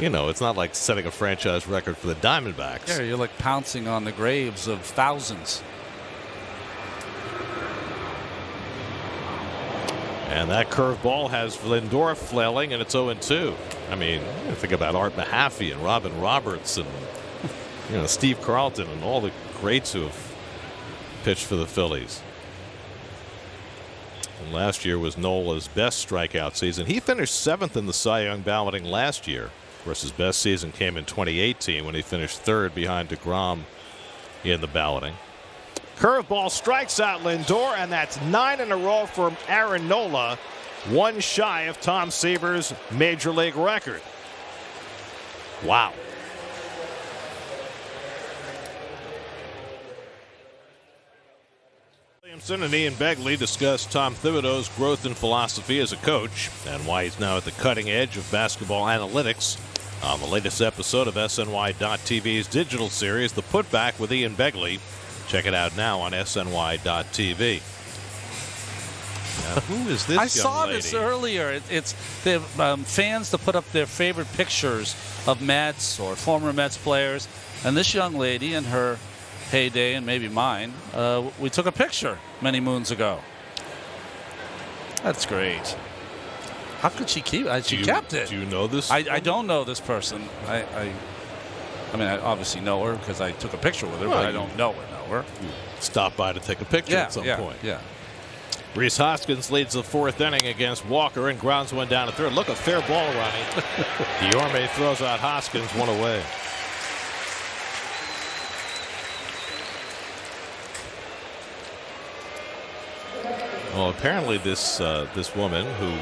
You know, it's not like setting a franchise record for the Diamondbacks. Yeah, you're like pouncing on the graves of thousands. And that curveball has Lindor flailing, and it's 0-2. I mean, think about Art Mahaffey and Robin Roberts and Steve Carlton and all the greats who have pitched for the Phillies. And last year was Nola's best strikeout season. He finished 7th in the Cy Young balloting last year. Of course, his best season came in 2018 when he finished 3rd behind DeGrom in the balloting. Curveball strikes out Lindor, and that's 9 in a row for Aaron Nola. one shy of Tom Seaver's major league record. Wow. Williamson and Ian Begley discussed Tom Thibodeau's growth and philosophy as a coach and why he's now at the cutting edge of basketball analytics on the latest episode of SNY.TV's digital series, The Putback with Ian Begley. Check it out now on SNY.TV. Now, who is this I young saw lady? this earlier. It's the fans to put up their favorite pictures of Mets or former Mets players. And this young lady in her heyday, and maybe mine, we took a picture many moons ago. That's great. How could she keep it? She kept it. Do you know this? I don't know this person. I mean, I obviously know her because I took a picture with her, Well, but I don't know her. Stop by to take a picture at some point. Yeah. Rhys Hoskins leads the fourth inning against Walker and grounds one down to third. Look, a fair ball, Ronnie. Guillorme throws out Hoskins, one away. Well, apparently this woman who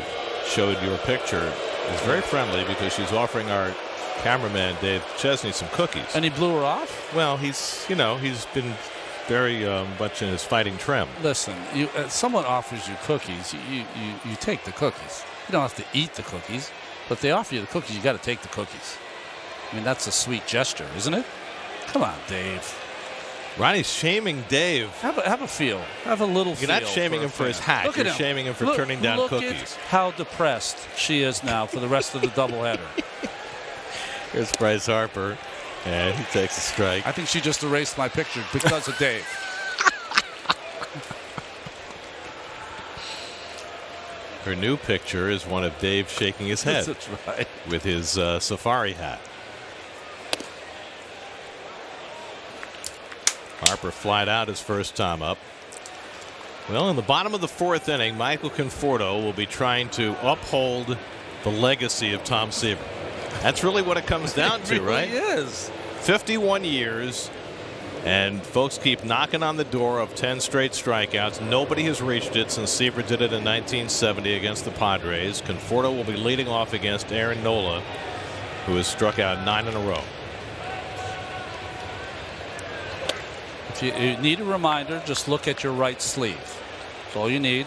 showed your picture is very friendly because she's offering our cameraman Dave Chesney some cookies. And he blew her off? Well, he's been very much in his fighting trim. Listen, someone offers you cookies, you take the cookies. You don't have to eat the cookies, but if they offer you the cookies, you got to take the cookies. I mean, that's a sweet gesture, isn't it? Come on, Dave. Ronnie's shaming Dave. Have a feel. Have a little feel. You're not shaming him for his hat. Look You're shaming him for turning down cookies. Look at how depressed she is now for the rest of the doubleheader. Here's Bryce Harper, and he takes a strike. I think she just erased my picture because of Dave. Her new picture is one of Dave shaking his head. That's right. With his safari hat. Harper flied out his first time up. Well, in the bottom of the fourth inning, Michael Conforto will be trying to uphold the legacy of Tom Seaver. That's really what it comes down to, right? It really is. 51 years, and folks keep knocking on the door of 10 straight strikeouts. Nobody has reached it since Seaver did it in 1970 against the Padres. Conforto will be leading off against Aaron Nola, who has struck out 9 in a row. If you need a reminder, just look at your right sleeve. That's all you need.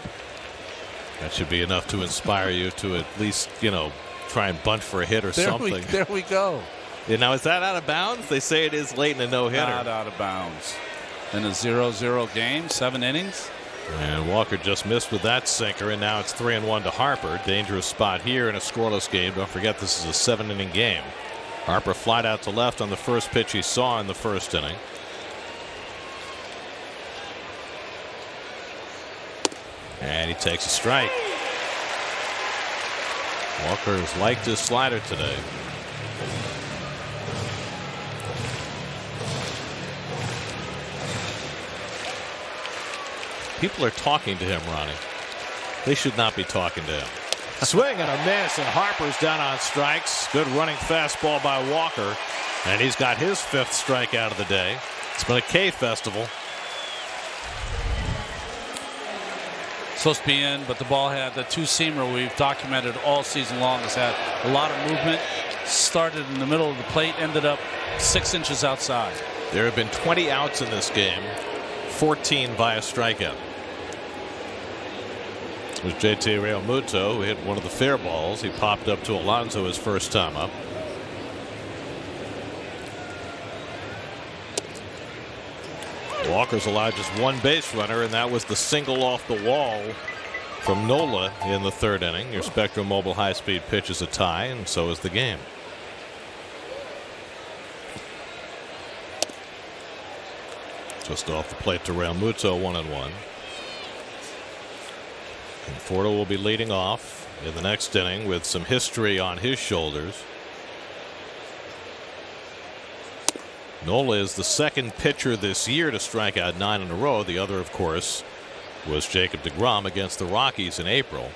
That should be enough to inspire you to at least, try and bunt for a hit or something. There we go. Yeah, now, is that out of bounds? They say it is late in a no-hitter. Not out of bounds. In a 0-0 game, 7 innings. And Walker just missed with that sinker, and now it's 3-1 to Harper. Dangerous spot here in a scoreless game. Don't forget, this is a 7-inning game. Harper flied out to left on the first pitch he saw in the first inning. And he takes a strike. Walker has liked his slider today. People are talking to him, Ronnie. They should not be talking to him. Swing and a miss, and Harper's down on strikes. Good running fastball by Walker. And he's got his 5th strikeout of the day. It's been a K festival. Supposed to be in, but the ball had the two-seamer we've documented all season long. Has had a lot of movement. Started in the middle of the plate, ended up 6 inches outside. There have been 20 outs in this game, 14 via strikeout. It was JT Realmuto who hit one of the fair balls. He popped up to Alonso his first time up. Walker's allowed just 1 base runner, and that was the single off the wall from Nola in the 3rd inning. Your Spectrum Mobile high-speed pitch is a tie, and so is the game. Just off the plate to Realmuto, 1-1. Conforto will be leading off in the next inning with some history on his shoulders. Nola is the 2nd pitcher this year to strike out 9 in a row. The other, of course, was Jacob deGrom against the Rockies in April.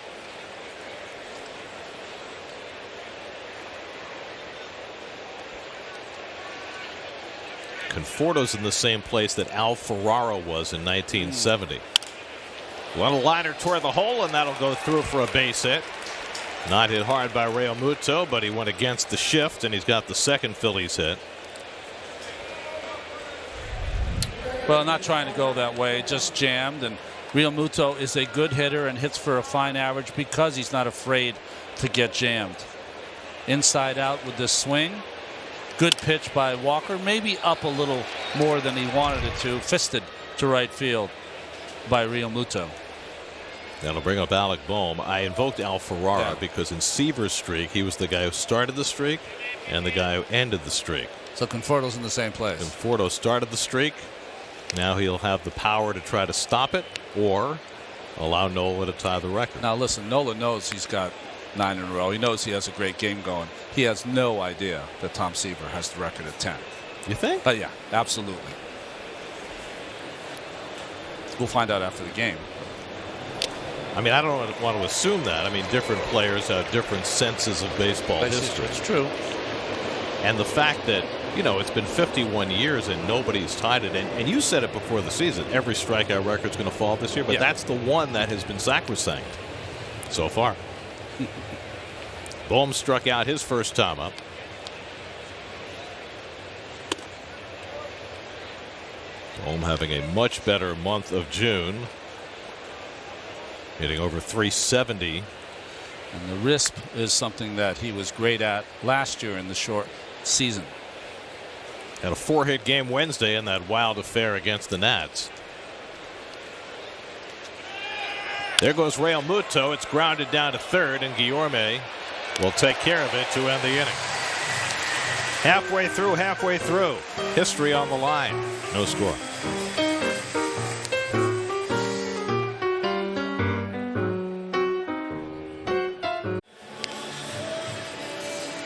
Conforto's in the same place that Al Ferraro was in 1970. Well, a liner toward the hole, and that'll go through for a base hit. Not hit hard by Real Muto, but he went against the shift, and he's got the second Phillies hit. Well, not trying to go that way, just jammed. And Real Muto is a good hitter and hits for a fine average because he's not afraid to get jammed. Inside out with this swing. Good pitch by Walker, maybe up a little more than he wanted it to. Fisted to right field by Real Muto. That'll bring up Alec Boehm. I invoked Al Ferrara because in Seaver's streak, he was the guy who started the streak and the guy who ended the streak. So Conforto's in the same place. Conforto started the streak. Now he'll have the power to try to stop it or allow Nola to tie the record. Now listen, Nola knows he's got 9 in a row. He knows he has a great game going. He has no idea that Tom Seaver has the record at 10. You think? Yeah, absolutely. We'll find out after the game. I mean, I don't want to assume that. I mean, different players have different senses of baseball history. It's true. And the fact that, you know, it's been 51 years and nobody's tied it. And you said it before the season, every strikeout record's going to fall this year. But that's the one that has been sacrosanct so far. Boehm struck out his first time up. Boehm having a much better month of June. Hitting over 370. And the RISP is something that he was great at last year in the short season. Had a 4-hit game Wednesday in that wild affair against the Nats. There goes Real Muto. It's grounded down to third, and Guillorme will take care of it to end the inning. Halfway through. History on the line. No score.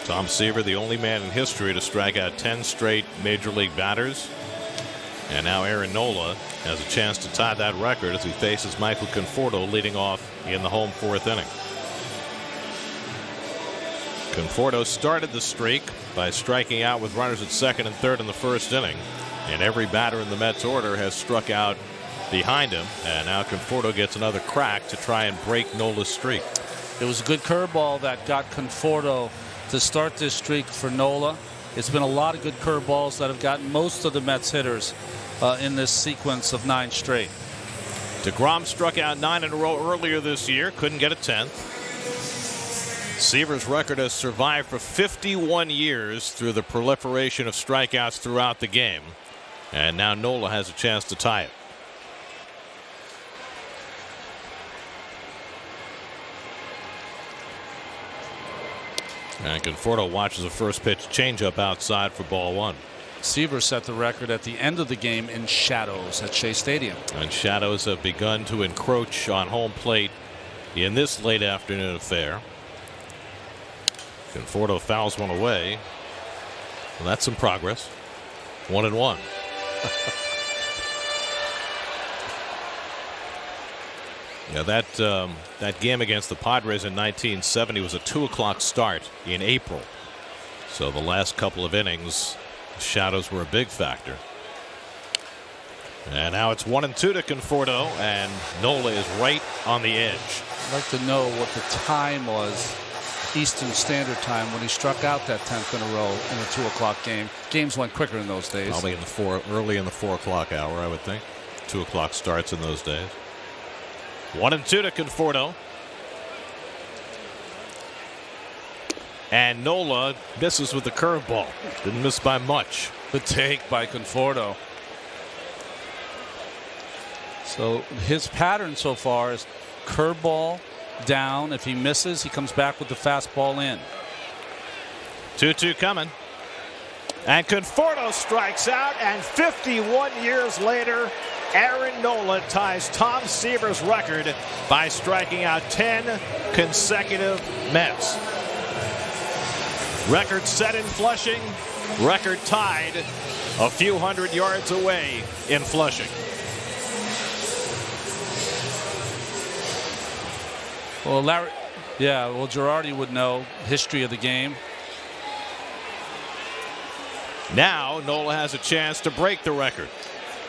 Tom Seaver, the only man in history to strike out 10 straight major league batters. And now Aaron Nola has a chance to tie that record as he faces Michael Conforto leading off in the home 4th inning. Conforto started the streak by striking out with runners at second and third in the first inning. And every batter in the Mets order has struck out behind him. And now Conforto gets another crack to try and break Nola's streak. It was a good curveball that got Conforto to start this streak for Nola. It's been a lot of good curveballs that have gotten most of the Mets hitters in this sequence of 9 straight. DeGrom struck out 9 in a row earlier this year. Couldn't get a 10th. Seaver's record has survived for 51 years through the proliferation of strikeouts throughout the game. And now Nola has a chance to tie it. And Conforto watches the first pitch changeup outside for ball 1. Seaver set the record at the end of the game in shadows at Shea Stadium. And shadows have begun to encroach on home plate in this late afternoon affair. Conforto fouls one away. Well, that's some progress. 1-1. Yeah, that game against the Padres in 1970 was a 2 o'clock start in April. So the last couple of innings, the shadows were a big factor. And now it's 1-2 to Conforto, and Nola is right on the edge. I'd like to know what the time was, Eastern Standard Time, when he struck out that 10th in a row in a 2 o'clock game. Games went quicker in those days. Probably early in the 4 o'clock hour, I would think. 2 o'clock starts in those days. 1-2 to Conforto. And Nola misses with the curveball. Didn't miss by much. Good take by Conforto. So his pattern so far is curveball down. If he misses, he comes back with the fastball in. 2-2 coming. And Conforto strikes out, and 51 years later, Aaron Nola ties Tom Seaver's record by striking out 10 consecutive Mets. Record set in Flushing, record tied a few hundred yards away in Flushing. Well, Girardi would know history of the game. Now Nola has a chance to break the record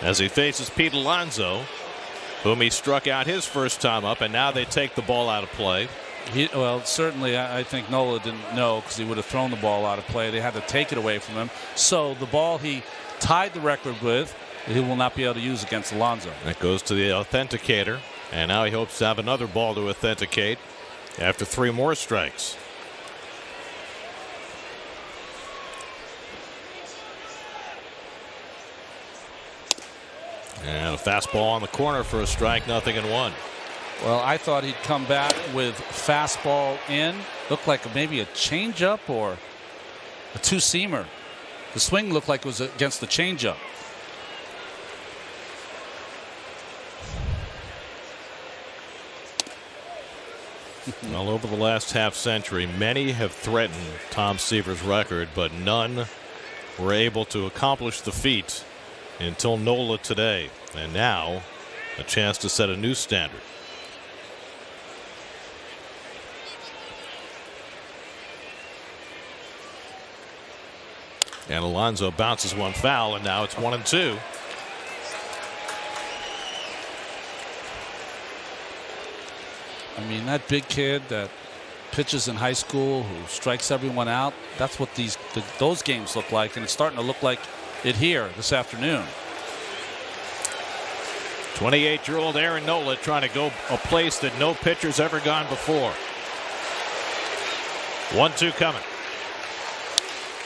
as he faces Pete Alonso whom he struck out his first time up, and now they take the ball out of play. Well, certainly I think Nola didn't know, because he would have thrown the ball out of play. They had to take it away from him. So the ball he tied the record with, he will not be able to use against Alonso. That goes to the authenticator, and now he hopes to have another ball to authenticate after 3 more strikes. And a fastball on the corner for a strike, 0-1. Well, I thought he'd come back with fastball in. Looked like maybe a changeup or a two-seamer. The swing looked like it was against the changeup. Well, over the last half century, many have threatened Tom Seaver's record, but none were able to accomplish the feat until Nola today. And now, a chance to set a new standard. And Alonso bounces one foul, and now it's 1-2. I mean, that big kid that pitches in high school, who strikes everyone out, that's what those games look like, and it's starting to look like it here this afternoon. 28-year-old Aaron Nola trying to go a place that no pitcher's ever gone before. 1-2 coming.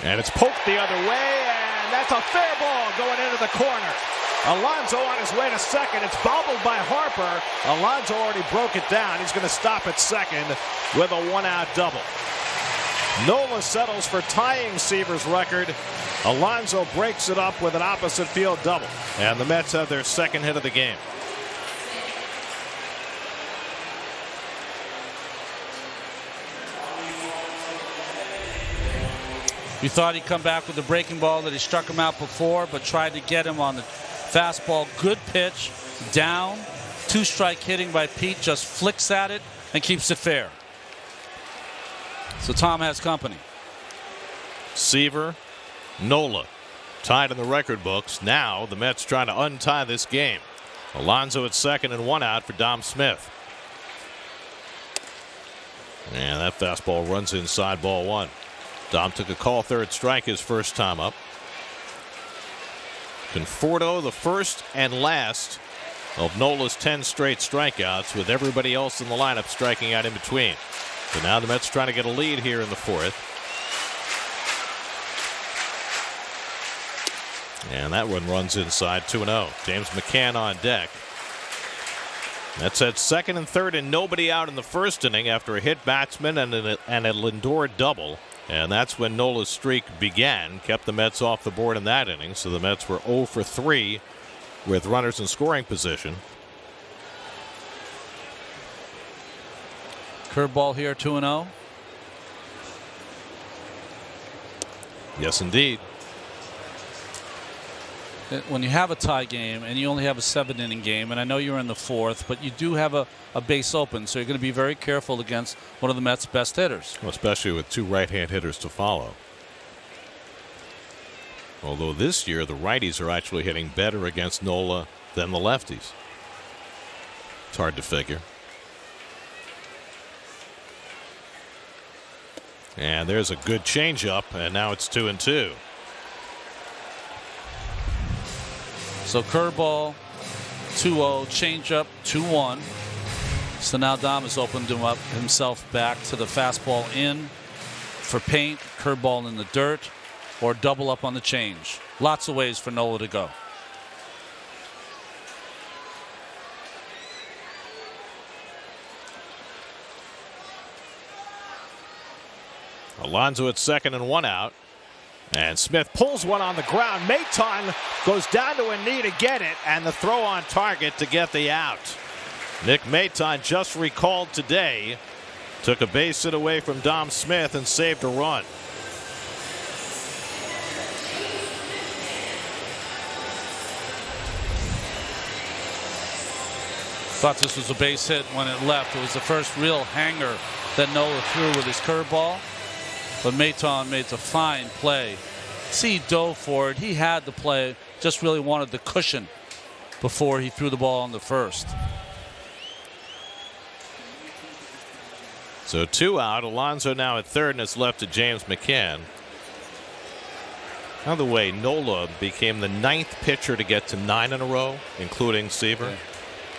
And it's poked the other way, and that's a fair ball going into the corner. Alonso on his way to second. It's bobbled by Harper. Alonso already broke it down. He's going to stop at second with a 1-out double. Nola settles for tying Seaver's record. Alonso breaks it up with an opposite field double. And the Mets have their second hit of the game. You thought he'd come back with the breaking ball that he struck him out before, but tried to get him on the fastball. Good pitch, down, 2-strike hitting by Pete, just flicks at it and keeps it fair. So Tom has company. Seaver, Nola tied in the record books. Now the Mets trying to untie this game. Alonso at second and 1 out for Dom Smith. And that fastball runs inside, ball 1. Dom took a call, third strike his first time up. Conforto the first and last of Nola's 10 straight strikeouts, with everybody else in the lineup striking out in between. So now the Mets trying to get a lead here in the 4th. And that one runs inside, 2-0. James McCann on deck. Mets had second and third and nobody out in the first inning after a hit batsman and a Lindor double. And that's when Nola's streak began, kept the Mets off the board in that inning. So the Mets were 0 for 3 with runners in scoring position. Curveball here, 2-0. Yes, indeed. When you have a tie game and you only have a 7-inning game, and I know you're in the 4th, but you do have a base open, so you're going to be very careful against one of the Mets' best hitters. Well, especially with 2 right-hand hitters to follow. Although this year the righties are actually hitting better against Nola than the lefties. It's hard to figure. And there's a good changeup, and now it's 2-2. So curveball, 2-0, changeup, 2-1. So now Dom has opened himself back to the fastball in for paint, curveball in the dirt, or double up on the change. Lots of ways for Nola to go. Alonso at second and 1 out. And Smith pulls one on the ground. Maton goes down to a knee to get it, and the throw on target to get the out. Nick Maton, just recalled today, took a base hit away from Dom Smith and saved a run. Thought this was a base hit when it left. It was the first real hanger that Nola threw with his curveball. But Maton made a fine play. See, he dove for it. He had the play, just really wanted the cushion before he threw the ball on the first. So 2 out. Alonso now at third, and it's left to James McCann. By the way, Nola became the 9th pitcher to get to 9 in a row, including Seaver,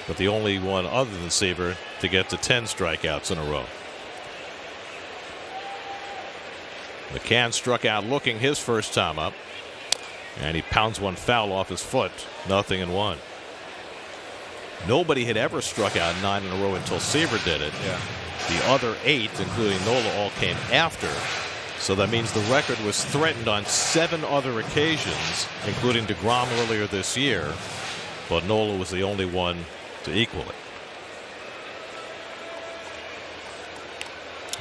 but the only one other than Seaver to get to 10 strikeouts in a row. McCann struck out looking his first time up, and he pounds one foul off his foot. 0-1. Nobody had ever struck out 9 in a row until Seaver did it. Yeah. The other 8, including Nola, all came after. So that means the record was threatened on 7 other occasions, including DeGrom earlier this year, but Nola was the only one to equal it.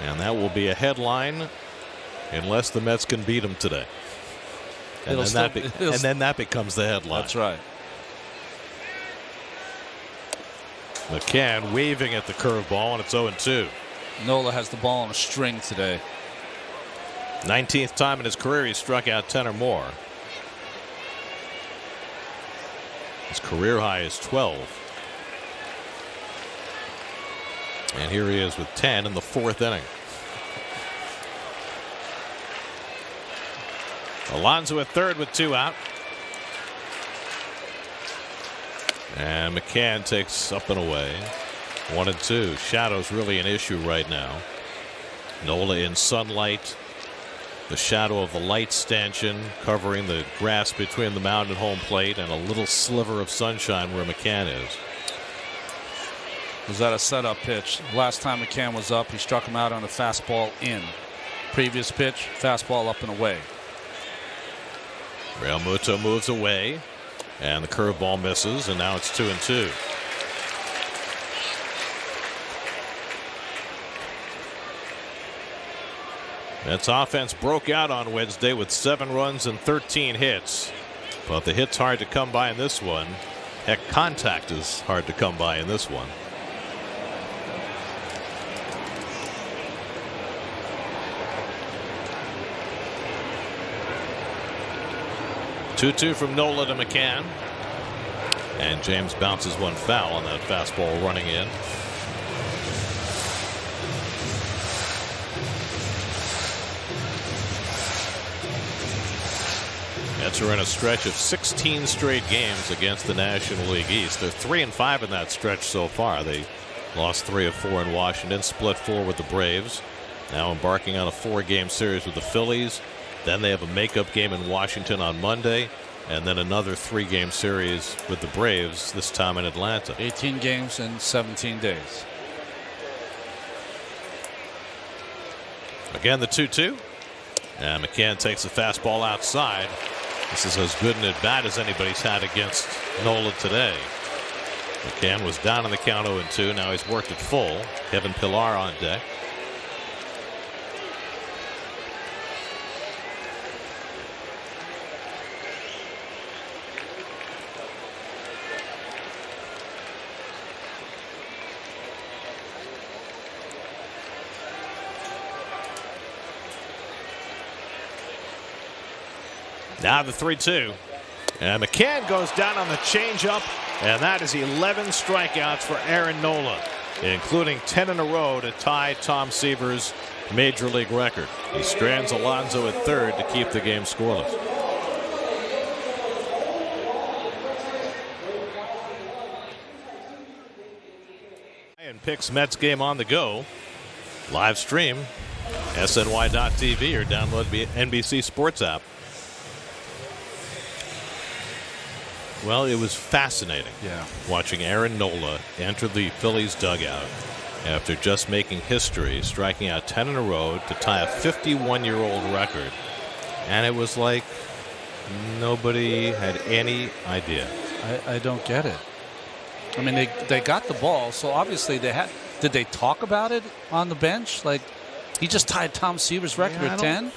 And that will be a headline unless the Mets can beat them today. And then that becomes the headline. That's right. McCann waving at the curveball, and it's 0-2. Nola has the ball on a string today. 19th time in his career he's struck out 10 or more. His career high is 12. And here he is with 10 in the 4th inning. Alonso at third with 2 out. And McCann takes up and away. 1-2. Shadow's really an issue right now. Nola in sunlight. The shadow of the light stanchion covering the grass between the mound and home plate, and a little sliver of sunshine where McCann is. Was that a setup pitch? Last time McCann was up, he struck him out on a fastball in. Previous pitch, fastball up and away. Realmuto moves away, and the curveball misses, and now it's 2-2. Mets offense broke out on Wednesday with 7 runs and 13 hits. But the hit's hard to come by in this one. Heck, contact is hard to come by in this one. Two from Nola to McCann. And James bounces one foul on that fastball running in. Mets are in a stretch of 16 straight games against the National League East. They're 3-5 in that stretch so far. They lost 3 of 4 in Washington, split 4 with the Braves. Now embarking on a 4-game series with the Phillies. Then they have a makeup game in Washington on Monday, and then another 3-game series with the Braves, this time in Atlanta. 18 games in 17 days. Again, the 2-2. And McCann takes the fastball outside. This is as good an at bat as anybody's had against Nola today. McCann was down on the count 0-2. Now he's worked it full. Kevin Pillar on deck. Now the 3-2. And McCann goes down on the changeup, and that is 11 strikeouts for Aaron Nola, including 10 in a row to tie Tom Seaver's major league record. He strands Alonso at third to keep the game scoreless. And picks Mets game on the go. Live stream, SNY.TV, or download the NBC Sports app. Well, it was fascinating watching Aaron Nola enter the Phillies dugout after just making history, striking out 10 in a row to tie a 51-year-old record. And it was like nobody had any idea. I don't get it. I mean, they got the ball, so obviously they had. Did they talk about it on the bench? Like, he just tied Tom Seaver's record at 10?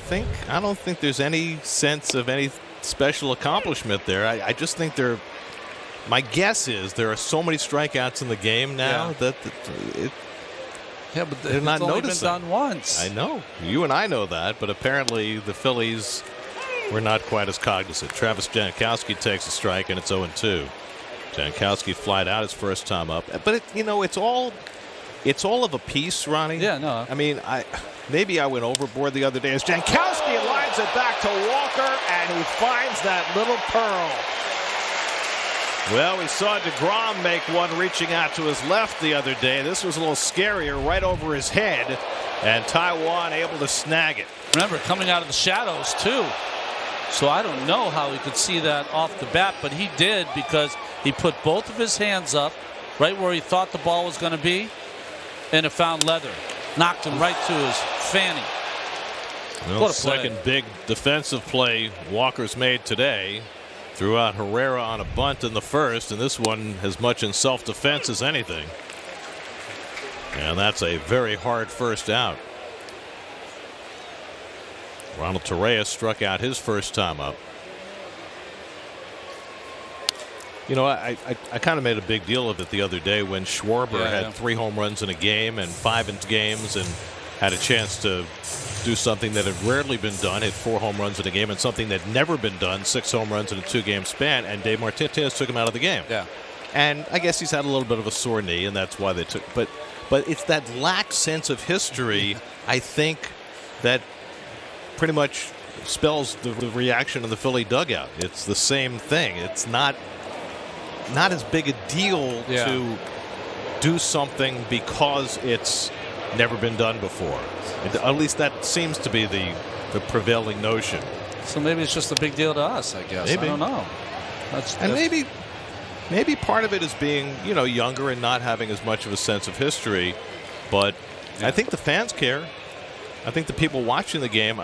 I don't think there's any sense of any special accomplishment there. I just think my guess is there are so many strikeouts in the game now that but they're not only noticing. Been done once. I know. You and I know that, but apparently the Phillies were not quite as cognizant. Travis Jankowski takes a strike, and it's 0-2. Jankowski flied out his first time up, but it's all of a piece, Ronnie. Yeah, no. I mean, maybe I went overboard the other day as Jankowski lines it back to Walker, and he finds that little pearl. Well, we saw DeGrom make one reaching out to his left the other day. This was a little scarier, right over his head, and Taiwan able to snag it. Remember, coming out of the shadows, too. So I don't know how he could see that off the bat, but he did because he put both of his hands up right where he thought the ball was going to be, and it found leather. Knocked him right to his fanny. Well, What a play. second big defensive play Walker's made today. Threw out Herrera on a bunt in the first, and this one as much in self-defense as anything. And that's a very hard first out. Ronald Torreyes struck out his first time up. You know, I kind of made a big deal of it the other day when Schwarber had 3 home runs in a game and 5 in games and had a chance to do something that had rarely been done, hit 4 home runs in a game, and something that had never been done, 6 home runs in a 2-game span, and Dave Martinez took him out of the game. Yeah. And I guess he's had a little bit of a sore knee, and that's why they took. But it's that lack sense of history, I think, that pretty much spells the reaction in the Philly dugout. It's the same thing. It's not as big a deal to do something because it's never been done before. At least that seems to be the prevailing notion. So maybe it's just a big deal to us, I guess. Maybe. I don't know. And maybe part of it is being, younger and not having as much of a sense of history. But I think the fans care. I think the people watching the game,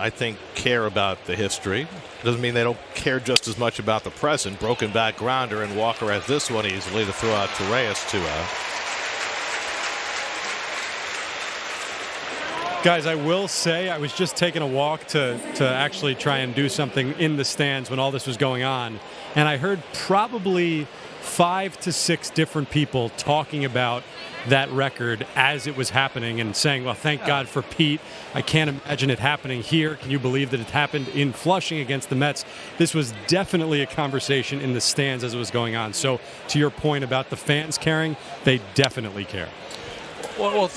care about the history. Doesn't mean they don't care just as much about the present. Broken back grounder, and Walker has this one easily to throw out Torreyes 2 out. Guys, I will say I was just taking a walk to actually try and do something in the stands when all this was going on, and I heard probably 5 to 6 different people talking about that record as it was happening and saying, well, thank God for Pete. I can't imagine it happening here. Can you believe that it happened in Flushing against the Mets? This was definitely a conversation in the stands as it was going on. So to your point about the fans caring, they definitely care. Well,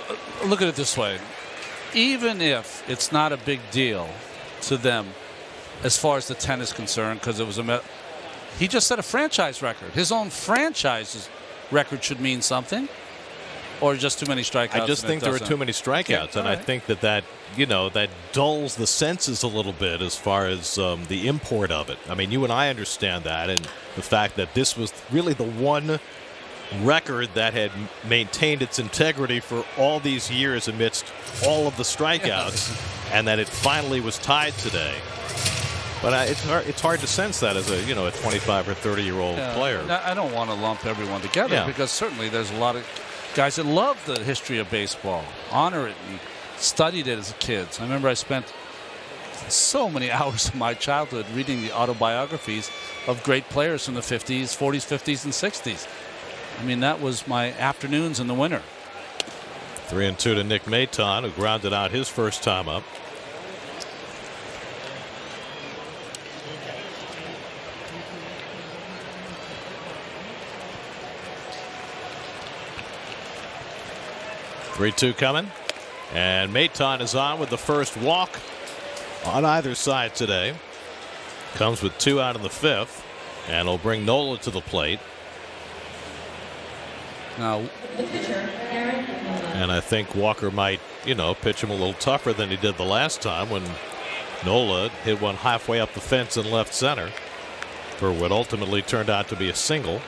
look at it this way. Even if it's not a big deal to them as far as the 10 is concerned, because it was he just set a franchise record. His own franchise's record should mean something, or just too many strikeouts. I just think there are too many strikeouts, and I think that dulls the senses a little bit as far as the import of it. I mean, you and I understand that, and the fact that this was really the one record that had maintained its integrity for all these years amidst all of the strikeouts, and that it finally was tied today. But it's hard to sense that as a 25 or 30-year-old player. I don't want to lump everyone together because certainly there's a lot of guys that love the history of baseball, honor it, and studied it as kids. I remember I spent so many hours of my childhood reading the autobiographies of great players from the 50s, 40s, 50s, and 60s. I mean, that was my afternoons in the winter. 3-2 to Nick Maton, who grounded out his first time up. Three-two coming, and Maton is on with the first walk on either side today. Comes with 2 out in the 5th, and will bring Nola to the plate. Now, and I think Walker might, pitch him a little tougher than he did the last time when Nola hit one halfway up the fence in left center for what ultimately turned out to be a single.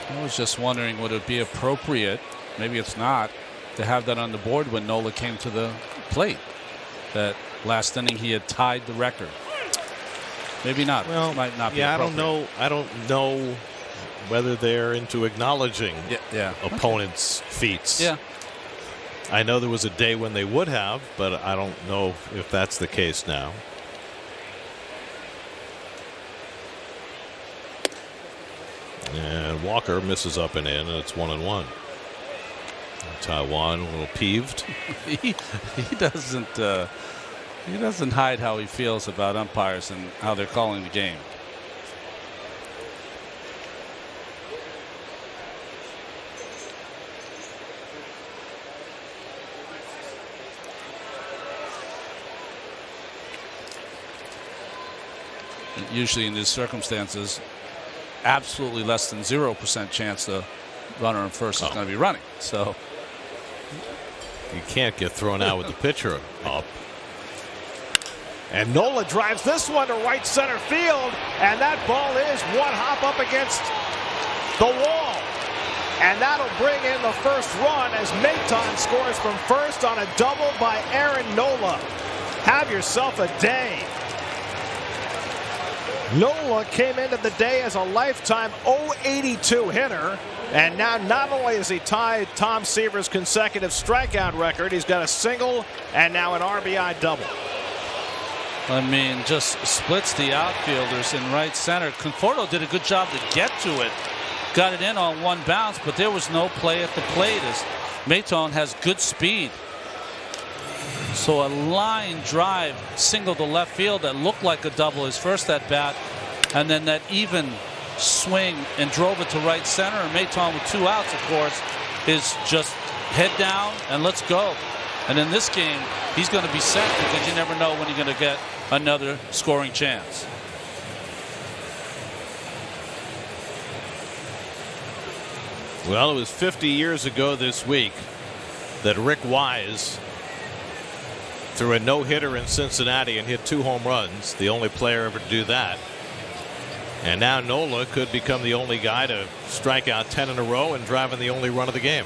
I was just wondering, would it be appropriate, maybe it's not, to have that on the board when Nola came to the plate? That last inning he had tied the record. Maybe not. Well, it might not be I appropriate. don't know whether they're into acknowledging opponents' feats. Yeah. I know there was a day when they would have, but I don't know if that's the case now. And Walker misses up and in, and it's 1-1. Taiwan a little peeved. he doesn't hide how he feels about umpires and how they're calling the game. usually in these circumstances, absolutely less than 0% chance the runner on first is going to be running. So you can't get thrown out with the pitcher up. And Nola drives this one to right center field, and that ball is one hop up against the wall. And that'll bring in the first run as Maton scores from first on a double by Aaron Nola. Have yourself a day. Nola came into the day as a lifetime .082 hitter, and now not only has he tied Tom Seaver's consecutive strikeout record, he's got a single and now an RBI double. I mean, just splits the outfielders in right center. Conforto did a good job to get to it. Got it in on one bounce, but there was no play at the plate as Maton has good speed. So a line drive single to left field that looked like a double his first at bat, and then that even swing and drove it to right center. And Maton with 2 outs, of course, is just head down and let's go. And in this game, he's going to be set because you never know when you're going to get another scoring chance. Well, it was 50 years ago this week that Rick Wise threw a no-hitter in Cincinnati and hit 2 home runs, the only player ever to do that. And now Nola could become the only guy to strike out 10 in a row and drive in the only run of the game.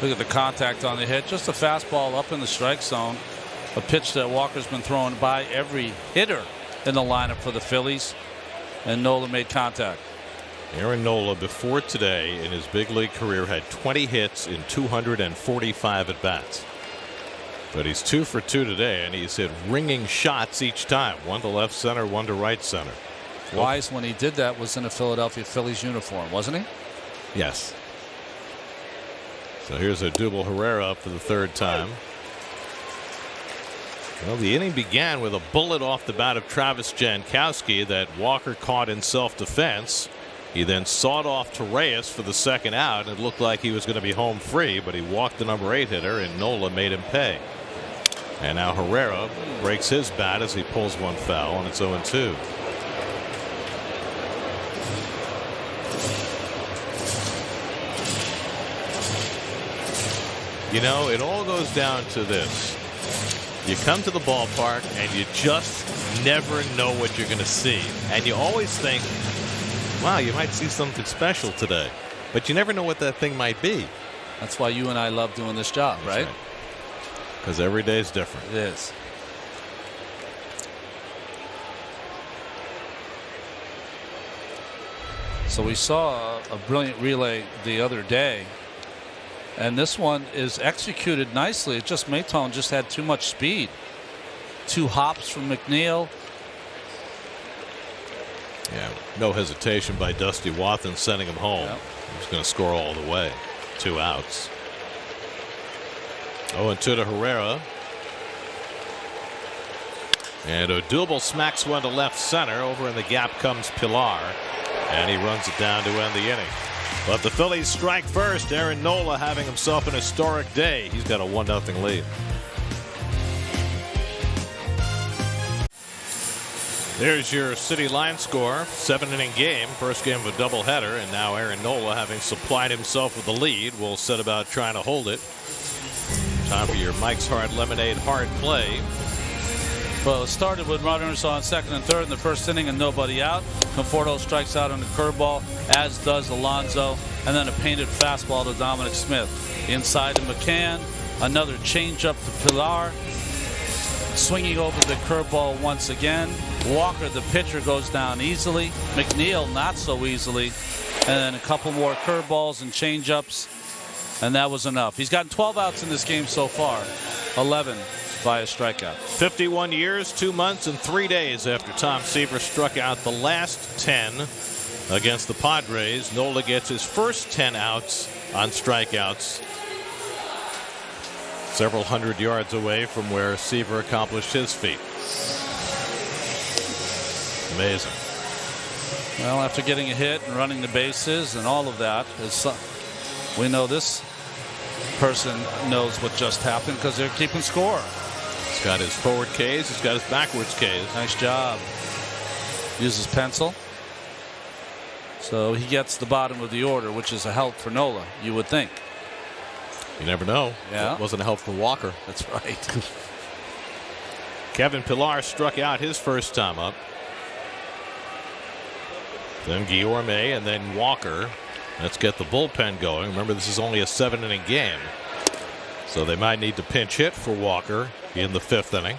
Look at the contact on the hit. Just a fastball up in the strike zone. A pitch that Walker's been throwing by every hitter in the lineup for the Phillies. And Nola made contact. Aaron Nola, before today in his big league career, had 20 hits in 245 at-bats. But he's 2 for 2 today, and he's hit ringing shots each time. 1 to left center, 1 to right center. Wise, when he did that, was in a Philadelphia Phillies uniform, wasn't he? Yes. So here's Odubel Herrera up for the 3rd time. Well, the inning began with a bullet off the bat of Travis Jankowski that Walker caught in self-defense. He then sawed off to Reyes for the 2nd out. It looked like he was going to be home free, but he walked the number 8 hitter, and Nola made him pay. And now Herrera breaks his bat as he pulls one foul, and it's 0-2. You know, it all goes down to this. You come to the ballpark and you just never know what you're going to see. And you always think, wow, you might see something special today. But you never know what that thing might be. That's why you and I love doing this job, right? Because every day is different. It is. So we saw a brilliant relay the other day. And this one is executed nicely. It just Maton just had too much speed. 2 hops from McNeil. Yeah, no hesitation by Dusty Wathan sending him home. Yep. He's going to score all the way. 2 outs. 0-2 to Herrera. And Odubel smacks one to left center. Over in the gap comes Pilar. And he runs it down to end the inning. But the Phillies strike first. Aaron Nola having himself an historic day. He's got a 1-0 lead. There's your city line score. 7-inning game. First game of a doubleheader. And now Aaron Nola, having supplied himself with the lead, will set about trying to hold it. Time for your Mike's Hard Lemonade hard play. Well, it started with runners on 2nd and 3rd in the first inning and nobody out. Conforto strikes out on the curveball, as does Alonso, and then a painted fastball to Dominic Smith. Inside to McCann, another changeup to Pilar, swinging over the curveball once again. Walker, the pitcher, goes down easily. McNeil, not so easily. And then a couple more curveballs and changeups, and that was enough. He's gotten 12 outs in this game so far, 11 by a strikeout. 51 years, 2 months, and 3 days after Tom Seaver struck out the last 10 against the Padres, Nola gets his first 10 outs on strikeouts. Several hundred yards away from where Seaver accomplished his feat. Amazing. Well, after getting a hit and running the bases and all of that, we know this person knows what just happened because they're keeping score. He's got his forward Ks. He's got his backwards Ks. Nice job. Uses pencil. So he gets the bottom of the order, which is a help for Nola, you would think. You never know. Yeah. It wasn't a help for Walker. That's right. Kevin Pillar struck out his first time up. Then Guillorme and then Walker. Let's get the bullpen going. Remember, this is only a 7-inning game. So they might need to pinch hit for Walker in the 5th inning.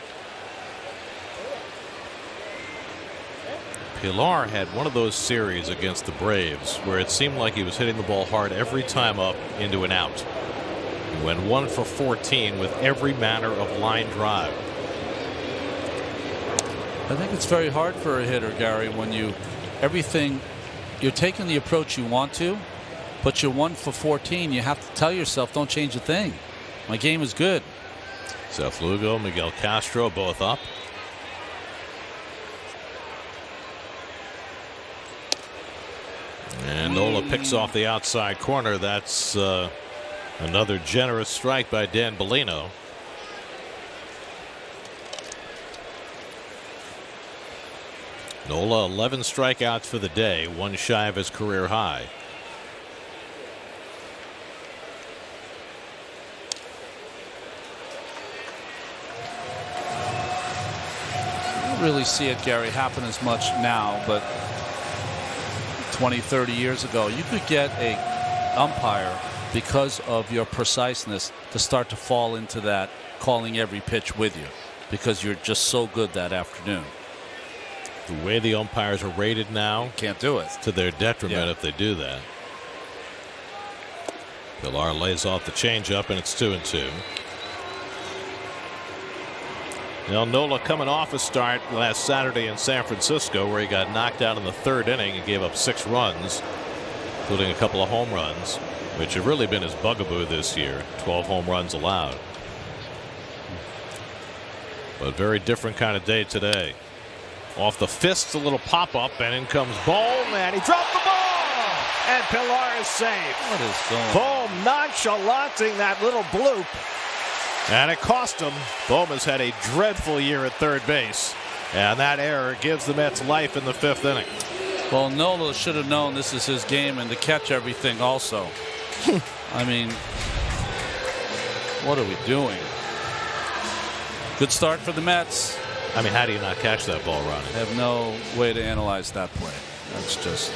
Pillar had one of those series against the Braves where it seemed like he was hitting the ball hard every time up into an out. He went 1 for 14 with every manner of line drive. I think it's very hard for a hitter, Gary, when you're taking the approach you want to, but you're 1 for 14. You have to tell yourself, don't change a thing. My game is good. Seth Lugo, Miguel Castro, both up. And Nola picks off the outside corner. That's another generous strike by Dan Bellino. Nola 11 strikeouts for the day, 1 shy of his career high. I don't really see it, Gary, happen as much now, but 20, 30 years ago, you could get a umpire because of your preciseness to start to fall into that calling every pitch with you because you're just so good that afternoon. The way the umpires are rated now, can't do it. To their detriment if they do that. Pillar lays off the changeup, and it's 2-2. Now Nola coming off a start last Saturday in San Francisco where he got knocked out in the 3rd inning and gave up 6 runs, including a couple of home runs, which have really been his bugaboo this year. 12 home runs allowed. But very different kind of day today. Off the fist, a little pop-up, and in comes Bohm, and he dropped the ball! And Pillar is safe. What is going on? Bohm nonchalanting that little bloop. And it cost him. Bohm has had a dreadful year at third base. And that error gives the Mets life in the 5th inning. Well, Nola should have known this is his game and to catch everything also. I mean, what are we doing? Good start for the Mets. I mean, how do you not catch that ball, Ronnie? I have no way to analyze that play. That's just,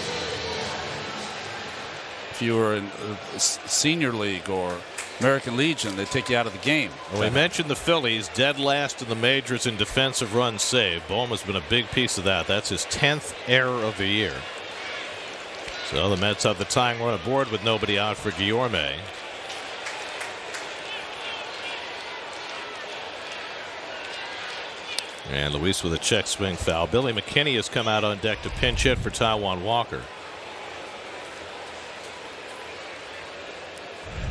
if you were in Senior League or American Legion, they take you out of the game. Well, we mentioned the Phillies dead last in the majors in defensive runs saved. Bohm has been a big piece of that. That's his 10th error of the year. So the Mets have the tying run aboard with nobody out for Guillorme. And Luis with a check swing foul. Billy McKinney has come out on deck to pinch hit for Taijuan Walker.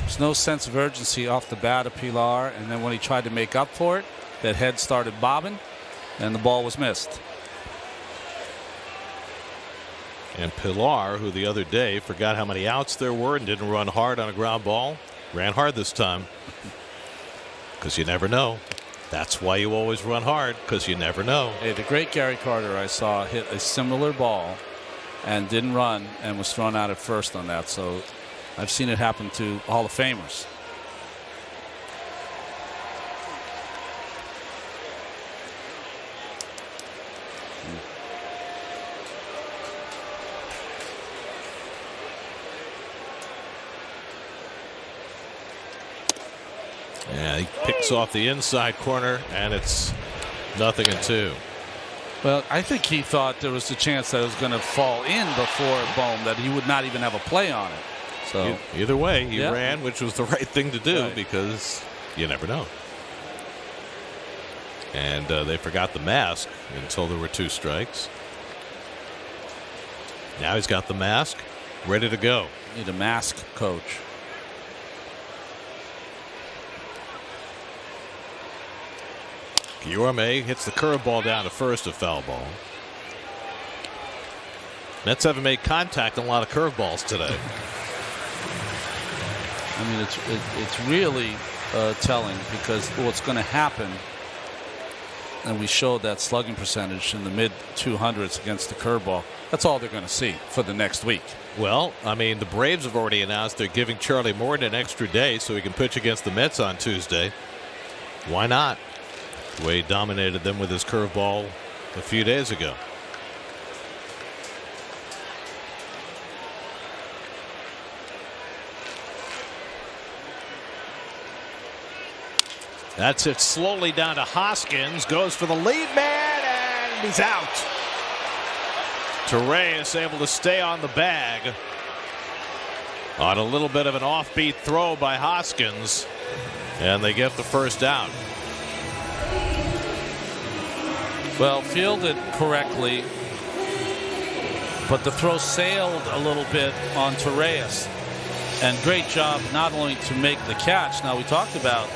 There's no sense of urgency off the bat of Pillar, and then when he tried to make up for it, that head started bobbing, and the ball was missed. And Pillar, who the other day forgot how many outs there were and didn't run hard on a ground ball, ran hard this time. Because you never know. That's why you always run hard, because you never know. Hey, the great Gary Carter I saw hit a similar ball and didn't run and was thrown out at first on that. So I've seen it happen to Hall of Famers. Yeah, he picks off the inside corner, and it's 0-2. Well, I think he thought there was a chance that it was going to fall in before Bohm, that he would not even have a play on it. So either way, he ran, which was the right thing to do, because you never know. And they forgot the mask until there were 2 strikes. Now he's got the mask, ready to go. Need a mask coach. Guillorme hits the curveball down to first, a foul ball. Mets haven't made contact on a lot of curveballs today. I mean, it's really telling, because what's going to happen, and we showed that slugging percentage in the mid 200s against the curveball. That's all they're going to see for the next week. Well, I mean, the Braves have already announced they're giving Charlie Morton an extra day so he can pitch against the Mets on Tuesday. Why not? The way he dominated them with his curveball a few days ago. That's it slowly down to Hoskins. Goes for the lead man, and he's out. Torreyes able to stay on the bag on a little bit of an offbeat throw by Hoskins, and they get the first out. Well, fielded correctly, but the throw sailed a little bit on Torreyes, and great job not only to make the catch. Now, we talked about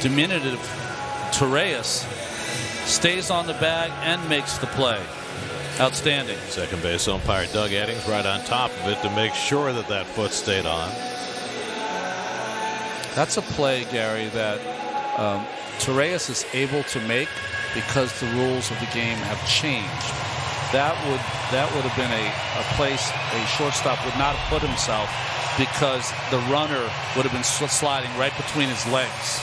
diminutive Torreyes, stays on the bag and makes the play. Outstanding. Second base umpire Doug Eddings right on top of it to make sure that that foot stayed on. That's a play, Gary, that Torreyes is able to make because the rules of the game have changed. That would have been a place a shortstop would not have put himself, because the runner would have been sliding right between his legs.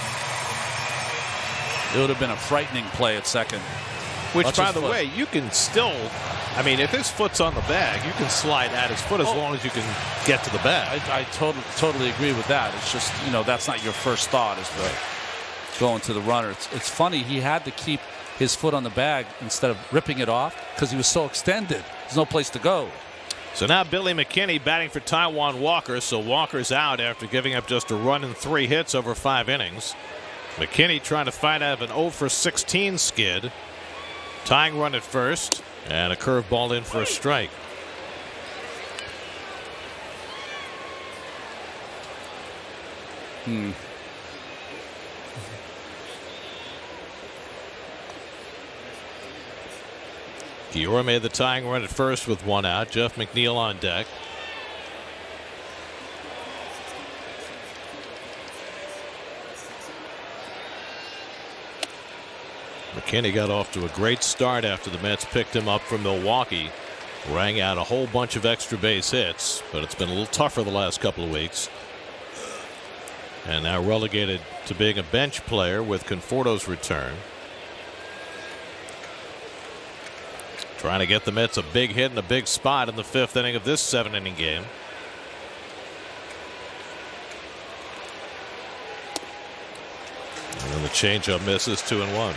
It would have been a frightening play at second. Which, by the way, you can still, I mean, if his foot's on the bag, you can slide at his foot as long as you can get to the bag. I totally agree with that. It's just, that's not your first thought, is going to the runner. It's funny, he had to keep his foot on the bag instead of ripping it off because he was so extended. There's no place to go. So now Billy McKinney batting for Taijuan Walker. So Walker's out after giving up just a run and 3 hits over 5 innings. McKinney trying to fight out of an 0 for 16 skid. Tying run at first, and a curveball in for a strike. Giora made the tying run at first with 1 out. Jeff McNeil on deck. McKinney got off to a great start after the Mets picked him up from Milwaukee. Rang out a whole bunch of extra base hits, but it's been a little tougher the last couple of weeks. And now relegated to being a bench player with Conforto's return. Trying to get the Mets a big hit in a big spot in the 5th inning of this 7-inning game. And then the changeup misses, 2-1.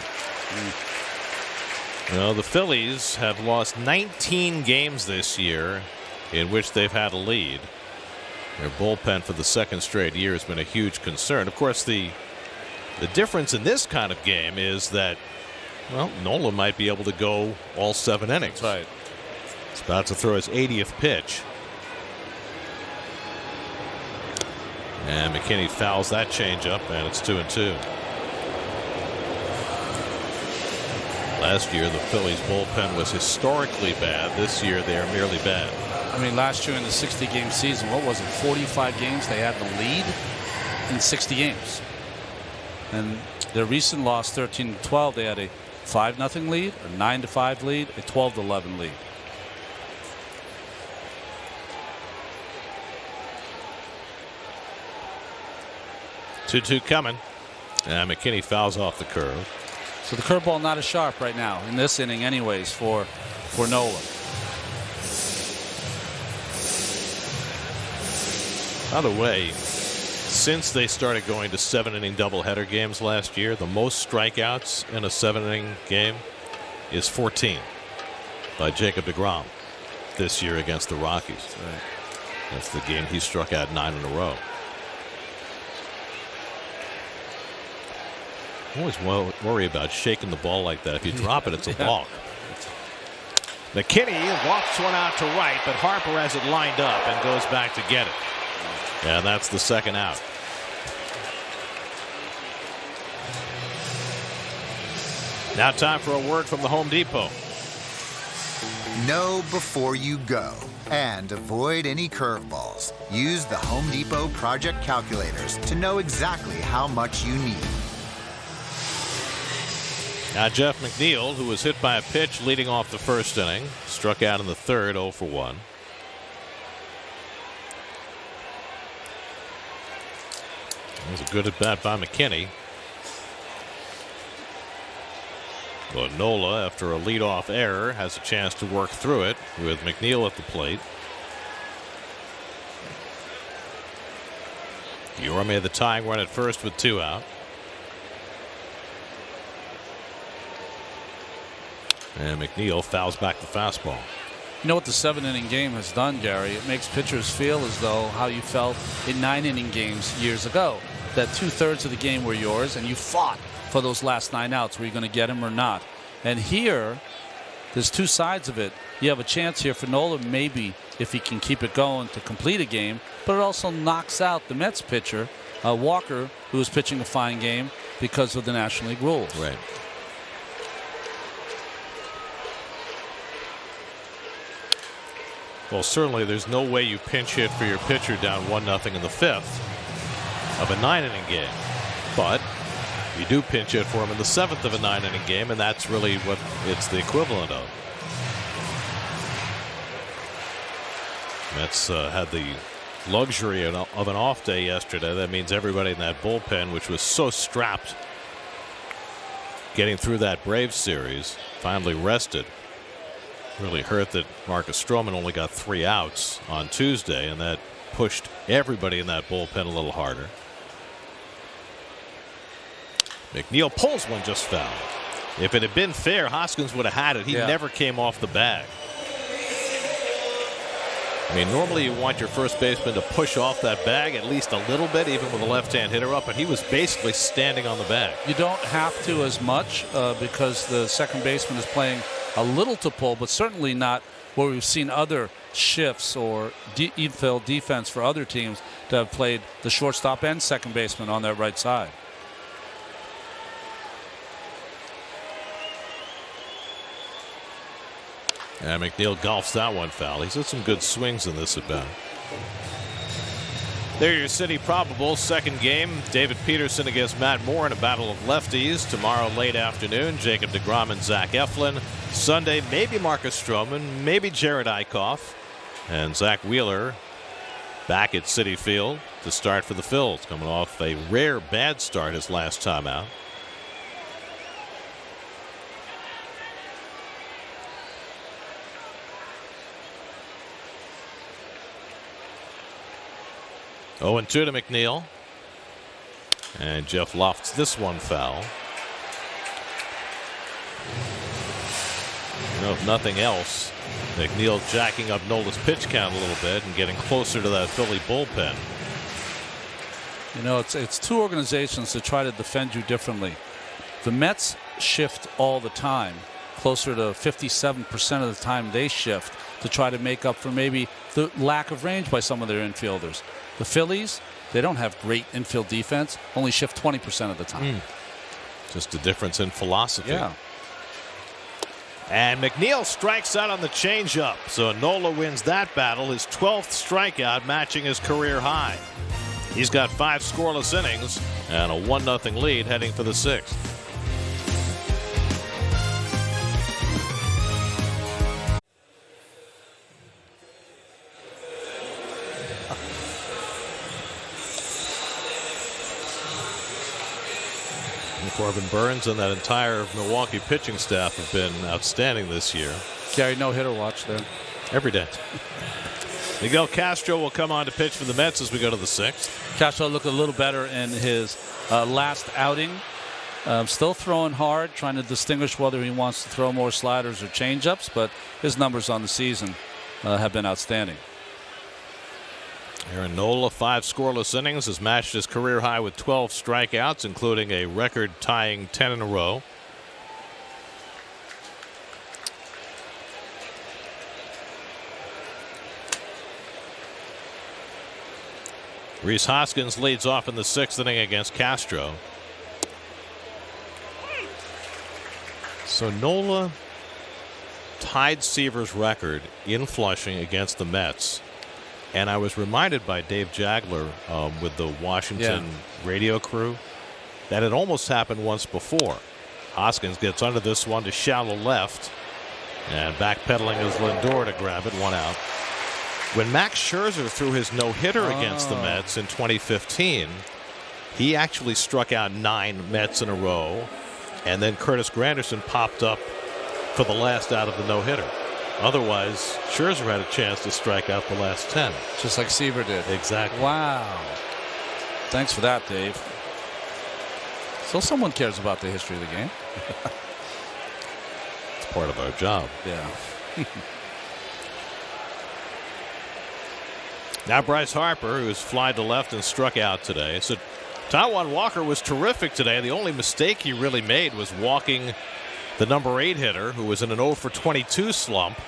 Well, the Phillies have lost 19 games this year in which they've had a lead. Their bullpen for the 2nd straight year has been a huge concern. Of course, the difference in this kind of game is that, well, Nola might be able to go all 7 innings. That's right. He's about to throw his 80th pitch. And McKinney fouls that changeup, and it's 2-2. Last year, the Phillies bullpen was historically bad. This year, they are merely bad. I mean, last year in the 60-game season, what was it, 45 games? They had the lead in 60 games. And their recent loss, 13-12, they had a 5-0 lead, a 9-5 lead, a 12-11 lead. Two coming. And McKinney fouls off the curve. So the curveball not as sharp right now in this inning anyways for Nola. By the way, since they started going to 7-inning doubleheader games last year, the most strikeouts in a 7-inning game is 14 by Jacob deGrom this year against the Rockies. Right. That's the game he struck out 9 in a row. I always worry about shaking the ball like that. If you drop it, it's a balk. McKinney walks one out to right, but Harper has it lined up and goes back to get it. And that's the 2nd out. Now time for a word from the Home Depot. Know before you go and avoid any curveballs. Use the Home Depot project calculators to know exactly how much you need. Now Jeff McNeil, who was hit by a pitch leading off the first inning, struck out in the third, 0 for 1. That was a good at bat by McKinney. But Nola, after a leadoff error, has a chance to work through it with McNeil at the plate. Dior made the tying run at first with 2 out. And McNeil fouls back the fastball. You know what the 7-inning game has done, Gary? It makes pitchers feel as though how you felt in 9-inning games years ago. That 2/3 of the game were yours, and you fought for those last 9 outs. Were you going to get him or not? And here, there's 2 sides of it. You have a chance here for Nola, maybe, if he can keep it going, to complete a game. But it also knocks out the Mets pitcher, Walker, who was pitching a fine game because of the National League rules. Right. Well, certainly there's no way you pinch hit for your pitcher down 1-0 in the 5th of a 9-inning game. But you do pinch hit for him in the 7th of a 9-inning game, and that's really what it's the equivalent of. Mets had the luxury of an off day yesterday. That means everybody in that bullpen, which was so strapped getting through that Braves series, finally rested. Really hurt that Marcus Stroman only got 3 outs on Tuesday, and that pushed everybody in that bullpen a little harder. McNeil pulls one just foul. If it had been fair, Hoskins would have had it. He never came off the bag. I mean, normally you want your first baseman to push off that bag at least a little bit, even with a left-hand hitter up, but he was basically standing on the bag. You don't have to as much because the second baseman is playing a little to pull, but certainly not where we've seen other shifts or infield defense for other teams that have played the shortstop and second baseman on that right side. And McNeil golfs that one foul. He's had some good swings in this at bat. There are your City probables. Second game, David Peterson against Matt Moore in a battle of lefties. Tomorrow late afternoon, Jacob deGrom and Zach Eflin. Sunday, maybe Marcus Stroman, maybe Jared Eichhoff. And Zach Wheeler back at Citi Field to start for the Phils, coming off a rare bad start his last time out. Oh, 0-2 to McNeil. And Jeff lofts this one foul. You know, if nothing else, McNeil jacking up Nola's pitch count a little bit and getting closer to that Philly bullpen. You know, it's 2 organizations that try to defend you differently. The Mets shift all the time. Closer to 57% of the time they shift to try to make up for maybe the lack of range by some of their infielders. The Phillies, they don't have great infield defense, only shift 20% of the time. Just a difference in philosophy. Yeah. And McNeil strikes out on the changeup. So Nola wins that battle, his 12th strikeout, matching his career high. He's got 5 scoreless innings and a 1-0 lead heading for the 6th. Corbin Burns and that entire Milwaukee pitching staff have been outstanding this year. Gary, no hitter watch there. Every day. Miguel Castro will come on to pitch for the Mets as we go to the 6th. Castro looked a little better in his last outing. Still throwing hard, trying to distinguish whether he wants to throw more sliders or changeups, but his numbers on the season have been outstanding. Aaron Nola, 5 scoreless innings, has matched his career high with 12 strikeouts, including a record-tying 10 in a row. Rhys Hoskins leads off in the 6th inning against Castro. So Nola tied Seaver's record in Flushing against the Mets. And I was reminded by Dave Jagler with the Washington radio crew that it almost happened once before. Hoskins gets under this one to shallow left, and backpedaling is Lindor to grab it, 1 out. When Max Scherzer threw his no-hitter against the Mets in 2015, he actually struck out 9 Mets in a row, and then Curtis Granderson popped up for the last out of the no-hitter. Otherwise, Scherzer had a chance to strike out the last 10. Just like Seaver did. Exactly. Wow. Thanks for that, Dave. So someone cares about the history of the game. It's part of our job. Yeah. Now Bryce Harper, who's flied to left and struck out today. So Taijuan Walker was terrific today. The only mistake he really made was walking the number 8 hitter, who was in an 0 for 22 slump,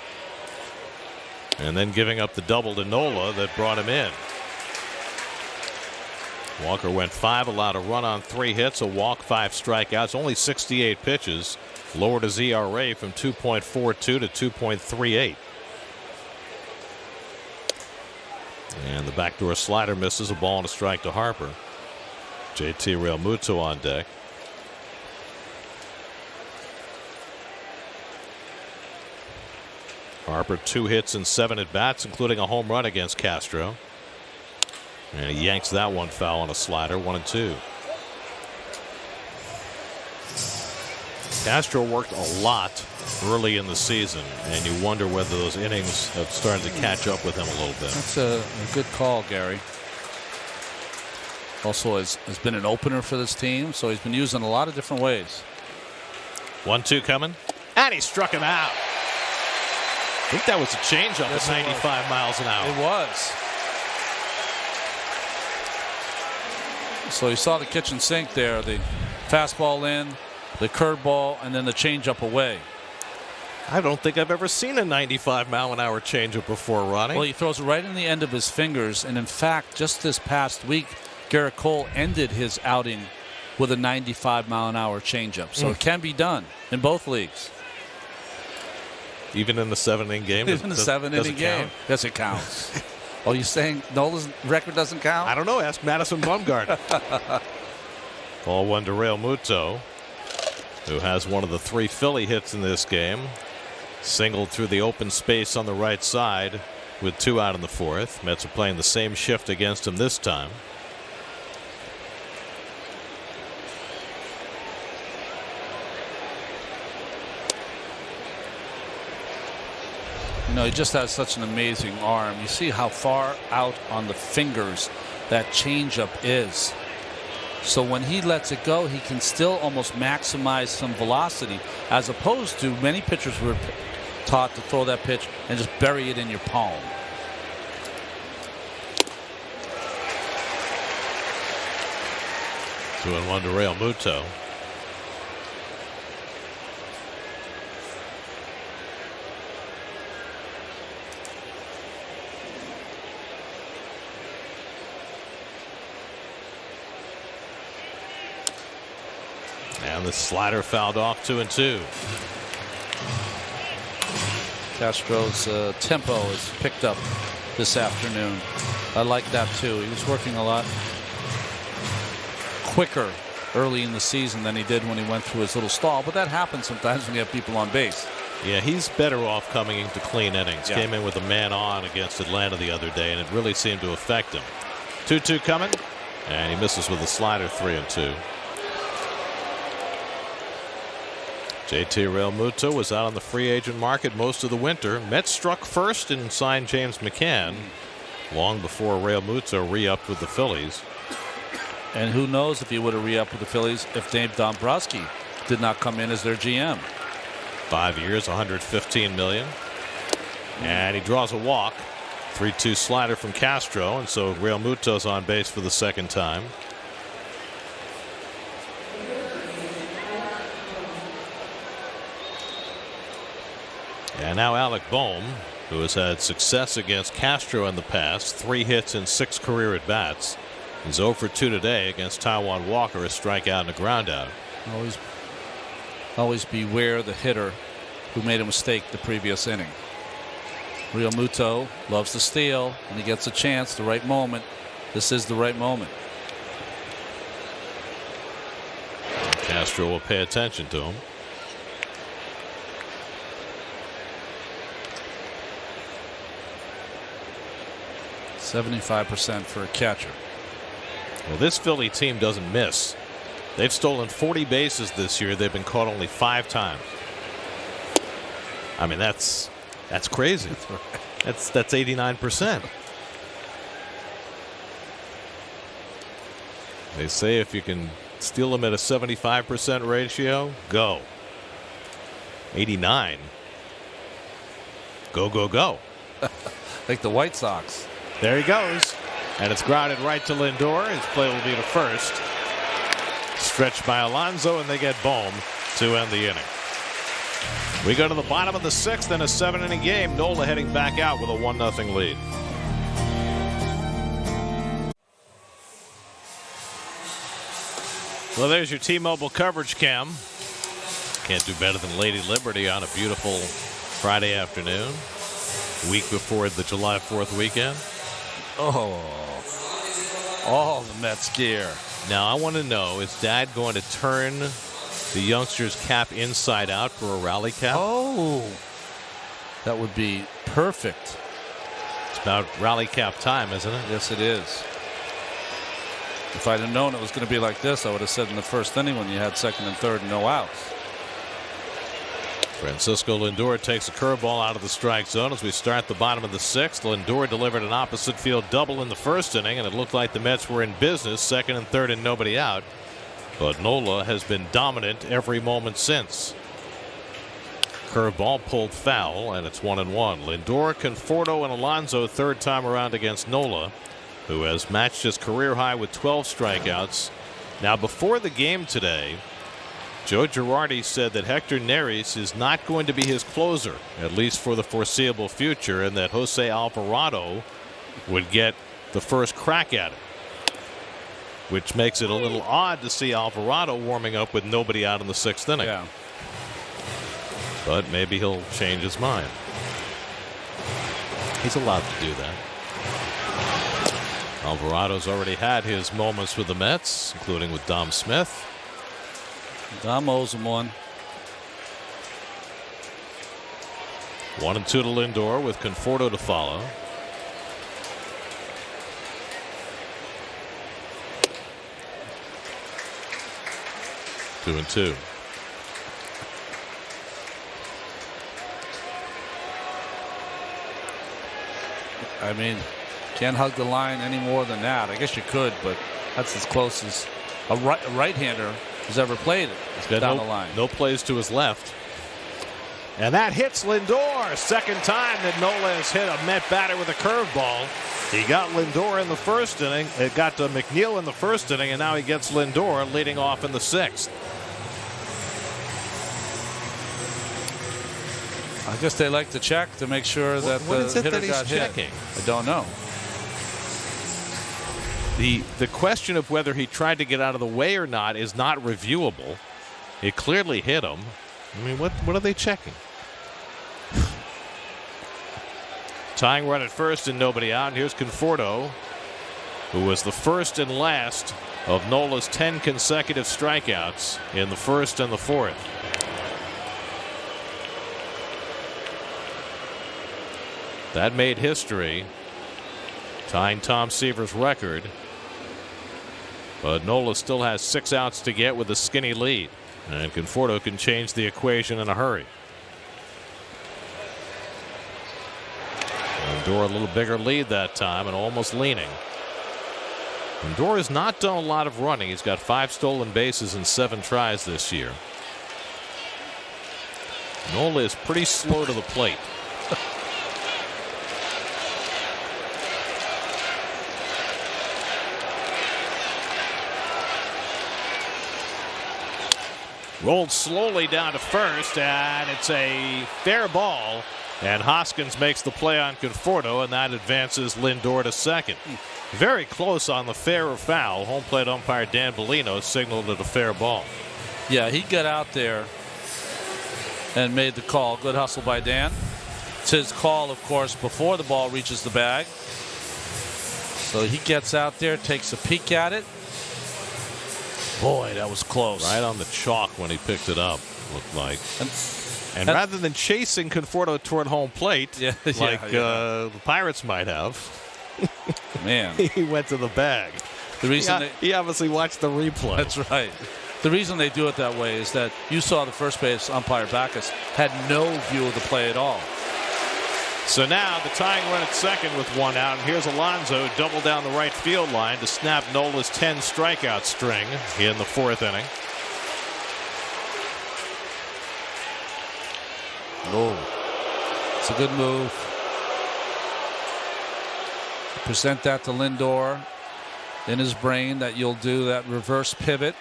and then giving up the double to Nola that brought him in. Walker went 5, allowed a run on 3 hits, a walk, 5 strikeouts, only 68 pitches, lowered his ERA from 2.42 to 2.38. And the backdoor slider misses, a ball and a strike to Harper. JT Realmuto on deck. Harper 2 hits and 7 at bats, including a home run against Castro. And he yanks that one foul on a slider, 1-2. Castro worked a lot early in the season, and you wonder whether those innings have started to catch up with him a little bit. That's a good call, Gary. Also has been an opener for this team, so he's been used in a lot of different ways. 1-2 coming, and he struck him out. I think that was a changeup at 95 miles an hour. It was. So you saw the kitchen sink there, the fastball in, the curveball, and then the changeup away. I don't think I've ever seen a 95-mile-an-hour changeup before, Ronnie. Well, he throws it right in the end of his fingers, and in fact, just this past week, Garrett Cole ended his outing with a 95-mile-an-hour changeup. So it can be done in both leagues. Even in the 7-inning game? Even the 7-inning game. Yes, it counts. Oh, you saying Nola's record doesn't count? I don't know. Ask Madison Bumgarner. Ball 1 to Realmuto, who has one of the 3 Philly hits in this game. Singled through the open space on the right side with 2 out in the 4th. Mets are playing the same shift against him this time. No, he just has such an amazing arm. You see how far out on the fingers that changeup is. So when he lets it go, he can still almost maximize some velocity, as opposed to many pitchers were taught to throw that pitch and just bury it in your palm. Two and 1 to Realmuto. And the slider fouled off, 2-2. Castro's tempo is picked up this afternoon. I like that too. He was working a lot quicker early in the season than he did when he went through his little stall. But that happens sometimes when you have people on base. Yeah, he's better off coming into clean innings. Yeah. Came in with a man on against Atlanta the other day, and it really seemed to affect him. 2-2 coming, and he misses with a slider, 3-2. JT Realmuto was out on the free agent market most of the winter. Mets struck first and signed James McCann long before Realmuto re-upped with the Phillies. And who knows if he would have re-upped with the Phillies if Dave Dombrowski did not come in as their GM. 5 years, $115 million. And he draws a walk. 3-2 slider from Castro, and so Realmuto's on base for the second time. And now Alec Bohm, who has had success against Castro in the past, 3 hits and 6 career at bats. He's 0 for 2 today against Taijuan Walker, a strikeout and a ground out. Always beware the hitter who made a mistake the previous inning. Real Muto loves to steal, and he gets a chance, the right moment. This is the right moment. Castro will pay attention to him. .75% for a catcher. Well, this Philly team doesn't miss. They've stolen 40 bases this year. They've been caught only 5 times. I mean, that's crazy. That's 89%. They say if you can steal them at a 75% ratio, go. 89. Go, go, go. Like the White Sox. There he goes. And it's grounded right to Lindor. His play will be to first. Stretched by Alonso, and they get Bohm to end the inning. We go to the bottom of the 6th in a 7-inning game. Nola heading back out with a 1-0 lead. Well, there's your T-Mobile coverage cam. Can't do better than Lady Liberty on a beautiful Friday afternoon, week before the July 4th weekend. Oh, all the Mets gear. Now, I want to know, is Dad going to turn the youngster's cap inside out for a rally cap? Oh, that would be perfect. It's about rally cap time, isn't it? Yes, it is. If I'd have known it was going to be like this, I would have said in the first inning when you had second and third and no outs. Francisco Lindor takes a curveball out of the strike zone as we start the bottom of the 6th. Lindor delivered an opposite field double in the first inning, and it looked like the Mets were in business, second and third and nobody out. But Nola has been dominant every moment since. Curveball pulled foul, and it's 1-1. Lindor, Conforto, and Alonso third time around against Nola, who has matched his career high with 12 strikeouts. Now, before the game today, Joe Girardi said that Hector Neris is not going to be his closer, at least for the foreseeable future, and that Jose Alvarado would get the first crack at it, which makes it a little odd to see Alvarado warming up with nobody out in the 6th inning. Yeah. But maybe he'll change his mind. He's allowed to do that. Alvarado's already had his moments with the Mets, including with Dom Smith. Dom owes him one. 1-2 to Lindor with Conforto to follow. Two and two. I mean, can't hug the line any more than that. I guess you could, but that's as close as a right-hander has ever played it. He's got down the line. No plays to his left. And that hits Lindor. Second time that Nola has hit a Met batter with a curveball. He got Lindor in the first inning. It got to McNeil in the first inning, and now he gets Lindor leading off in the 6th. I guess they like to check to make sure that what is the it hitter that he's got checking? hit. I don't know. The question of whether he tried to get out of the way or not is not reviewable. It clearly hit him. I mean, what are they checking? Tying run at first and nobody out. And here's Conforto, who was the first and last of Nola's 10 consecutive strikeouts in the first and the fourth. That made history, tying Tom Seaver's record. But Nola still has 6 outs to get with a skinny lead, and Conforto can change the equation in a hurry. Lindor a little bigger lead that time and almost leaning. Lindor has not done a lot of running. He's got 5 stolen bases in 7 tries this year. Nola is pretty slow to the plate. Rolled slowly down to first, and it's a fair ball. And Hoskins makes the play on Conforto, and that advances Lindor to second. Very close on the fair or foul. Home plate umpire Dan Bellino signaled it a fair ball. Yeah, he got out there and made the call. Good hustle by Dan. It's his call, of course, before the ball reaches the bag. So he gets out there, takes a peek at it. Boy, that was close. Right on the chalk when he picked it up, looked like. And rather than chasing Conforto toward home plate, the Pirates might have, man, he went to the bag. The reason he obviously watched the replay. That's right. The reason they do it that way is that you saw the first base umpire Backus had no view of the play at all. So now the tying run at second with one out. And here's Alonso double down the right field line to snap Nola's 10 strikeout string in the 4th inning. Oh, it's a good move. Present that to Lindor in his brain that you'll do that reverse pivot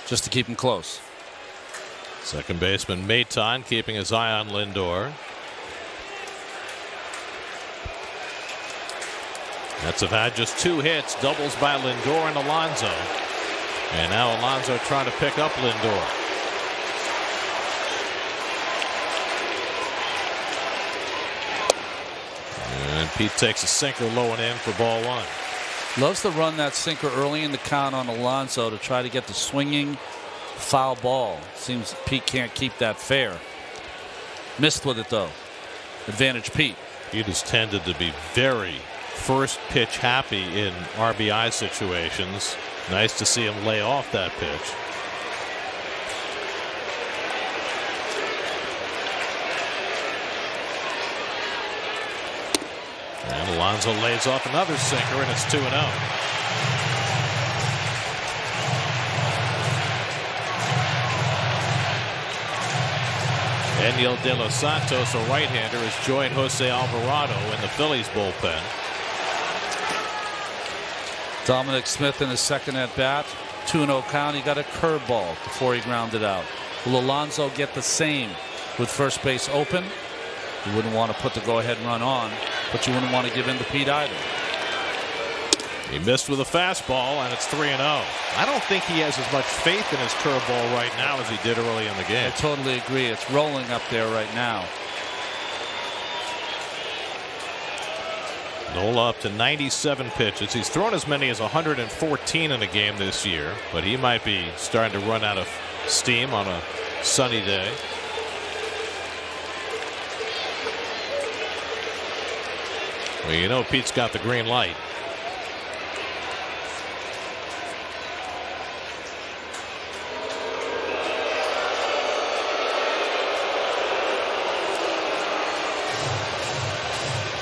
just to keep him close. Second baseman Maton keeping his eye on Lindor. Mets have had just 2 hits, doubles by Lindor and Alonso. And now Alonso trying to pick up Lindor. And Pete takes a sinker low and in for ball 1. Loves to run that sinker early in the count on Alonso to try to get the swinging foul ball. Seems Pete can't keep that fair. Missed with it though. Advantage Pete. Pete has tended to be very first pitch happy in RBI situations. Nice to see him lay off that pitch. And Alonso lays off another sinker, and it's 2-0. Daniel De Los Santos, a right-hander, has joined Jose Alvarado in the Phillies bullpen. Dominic Smith in his second at bat. 2-0 count. He got a curveball before he grounded out. Will Alonso get the same with first base open? You wouldn't want to put the go-ahead run on, but you wouldn't want to give in to Pete either. He missed with a fastball, and it's 3-0. I don't think he has as much faith in his curveball right now as he did early in the game. I totally agree. It's rolling up there right now. Nola up to 97 pitches. He's thrown as many as 114 in a game this year, but he might be starting to run out of steam on a sunny day. Well, you know Pete's got the green light.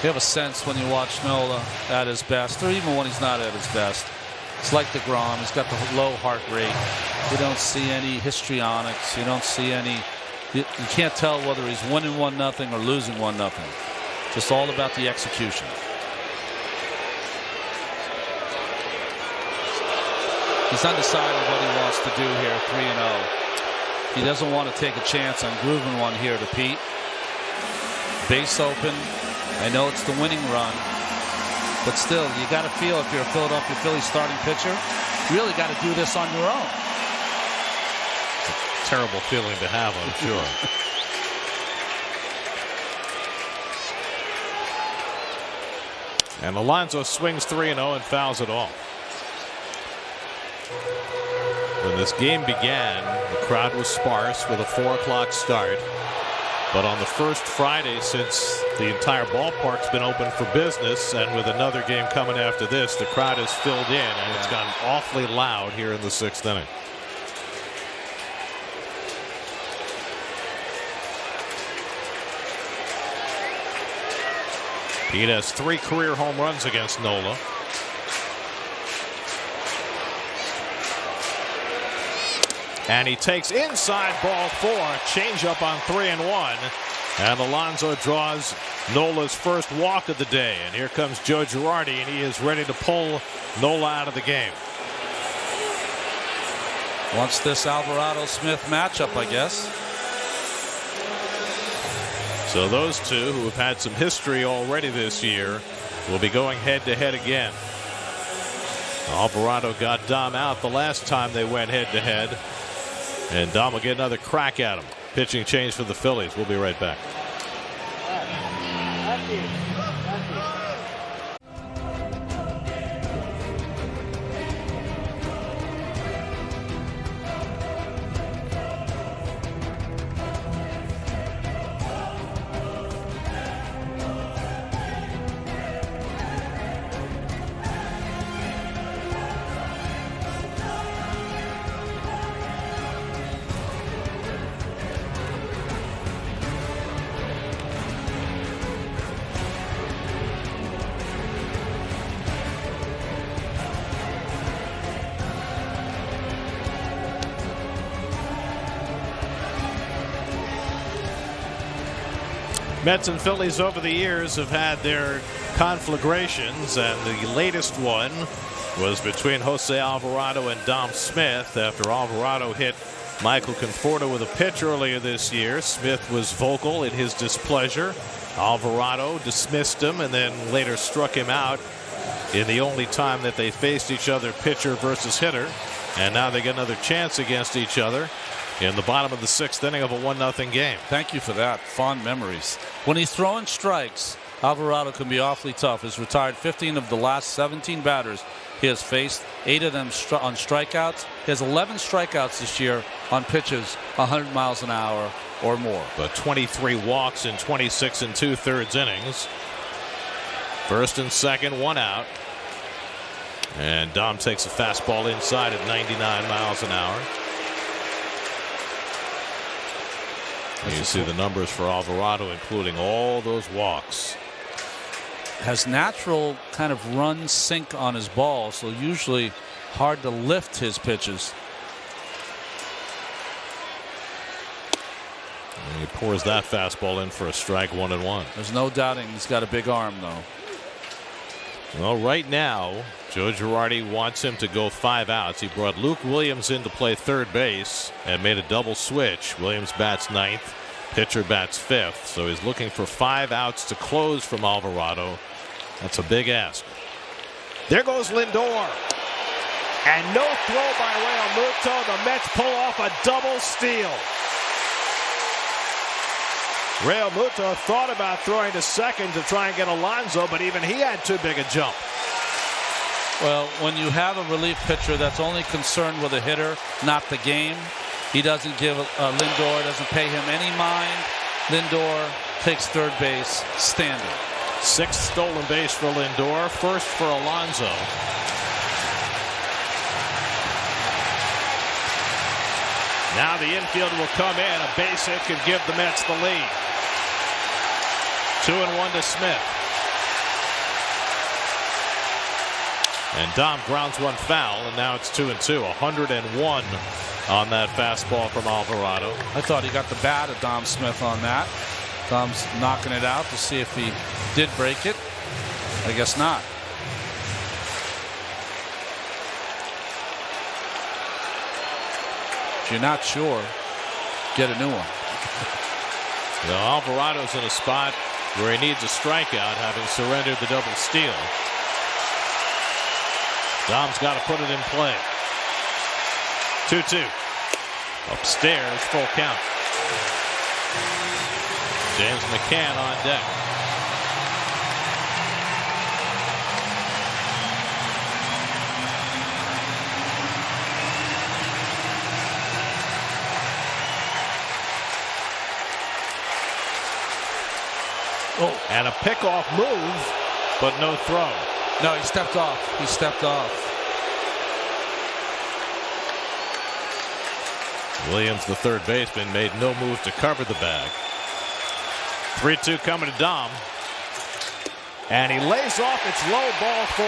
You have a sense when you watch Nola at his best, or even when he's not at his best. It's like DeGrom. He's got the low heart rate. You don't see any histrionics. You don't see any. You can't tell whether he's winning 1-0 or losing 1-0. Just all about the execution. He's undecided what he wants to do here. 3-0. He doesn't want to take a chance on grooving one here to Pete. Base open. I know it's the winning run, but still, you got to feel if you're a Philadelphia Phillies starting pitcher, you really got to do this on your own. It's a terrible feeling to have, I'm sure. And Alonso swings 3-0 and fouls it off. When this game began, the crowd was sparse with a 4 o'clock start. But on the first Friday since the entire ballpark's been open for business, and with another game coming after this, the crowd has filled in, and it's gotten awfully loud here in the 6th inning. Pete has 3 career home runs against Nola. And he takes inside ball 4, changeup on 3-1. And Alonso draws Nola's first walk of the day. And here comes Joe Girardi, and he is ready to pull Nola out of the game. Wants this Alvarado-Smith matchup, I guess. So those two, who have had some history already this year, will be going head-to-head again. Alvarado got Dom out the last time they went head-to-head. And Dom will get another crack at him. Pitching change for the Phillies. We'll be right back. Mets and Phillies over the years have had their conflagrations, and the latest one was between Jose Alvarado and Dom Smith after Alvarado hit Michael Conforto with a pitch earlier this year. Smith was vocal in his displeasure. Alvarado dismissed him and then later struck him out in the only time that they faced each other, pitcher versus hitter. And now they get another chance against each other in the bottom of the 6th inning of a 1-0 game. Thank you for that. Fond memories. When he's throwing strikes, Alvarado can be awfully tough. He's retired 15 of the last 17 batters he has faced, 8 of them on strikeouts. He has 11 strikeouts this year on pitches 100 miles an hour or more. But 23 walks in 26 2/3 innings. First and second, 1 out. And Dom takes a fastball inside at 99 miles an hour. You see the numbers for Alvarado, including all those walks. Has natural kind of run sink on his ball, so usually hard to lift his pitches. And he pours that fastball in for a strike, 1-1. There's no doubting he's got a big arm, though. Well, right now, Joe Girardi wants him to go 5 outs. He brought Luke Williams in to play third base and made a double switch. Williams bats 9th, pitcher bats 5th. So he's looking for 5 outs to close from Alvarado. That's a big ask. There goes Lindor. And no throw by Realmuto. The Mets pull off a double steal. Realmuto thought about throwing to second to try and get Alonso, but even he had too big a jump. Well, when you have a relief pitcher that's only concerned with a hitter, not the game, he doesn't give Lindor, doesn't pay him any mind. Lindor takes third base standing. 6th stolen base for Lindor, 1st for Alonso. Now the infield will come in. A base hit could give the Mets the lead. 2-1 to Smith. And Dom grounds one foul, and now it's 2-2. 101 on that fastball from Alvarado. I thought he got the bat of Dom Smith on that. Dom's knocking it out to see if he did break it. I guess not. If you're not sure, get a new one. Well, Alvarado's in a spot where he needs a strikeout, having surrendered the double steal. Dom's got to put it in play. 2-2. Upstairs, full count. James McCann on deck. Oh, and a pickoff move, but no throw. No, he stepped off. He stepped off. Williams, the third baseman, made no move to cover the bag. 3-2 coming to Dom. And he lays off. It's low, ball 4.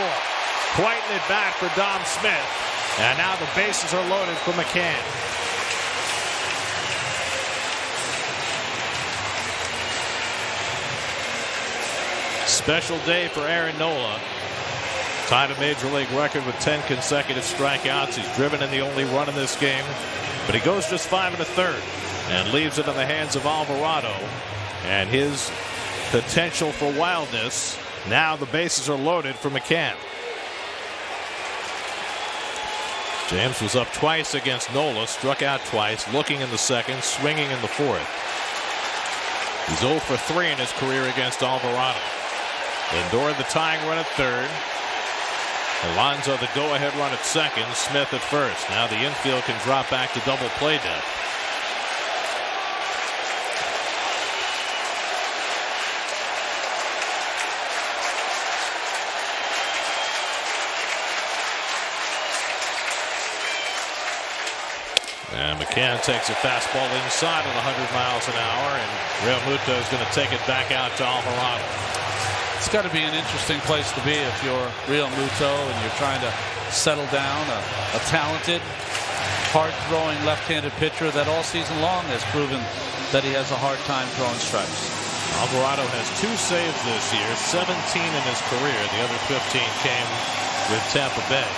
Quite an at bat for Dom Smith. And now the bases are loaded for McCann. Special day for Aaron Nola. Tied a major league record with 10 consecutive strikeouts. He's driven in the only run in this game, but he goes just 5 1/3 and leaves it in the hands of Alvarado and his potential for wildness. Now the bases are loaded for McCann. James was up twice against Nola, struck out twice, looking in the second, swinging in the fourth. He's 0 for 3 in his career against Alvarado. Lindor the tying run at third. Alonso the go-ahead run at second. Smith at first. Now the infield can drop back to double play depth. And McCann takes a fastball inside at 100 miles an hour, and Real Muto is going to take it back out to Alvarado. It's got to be an interesting place to be if you're Real Muto and you're trying to settle down a talented, hard-throwing left-handed pitcher that all season long has proven that he has a hard time throwing strikes. Alvarado has 2 saves this year, 17 in his career. The other 15 came with Tampa Bay.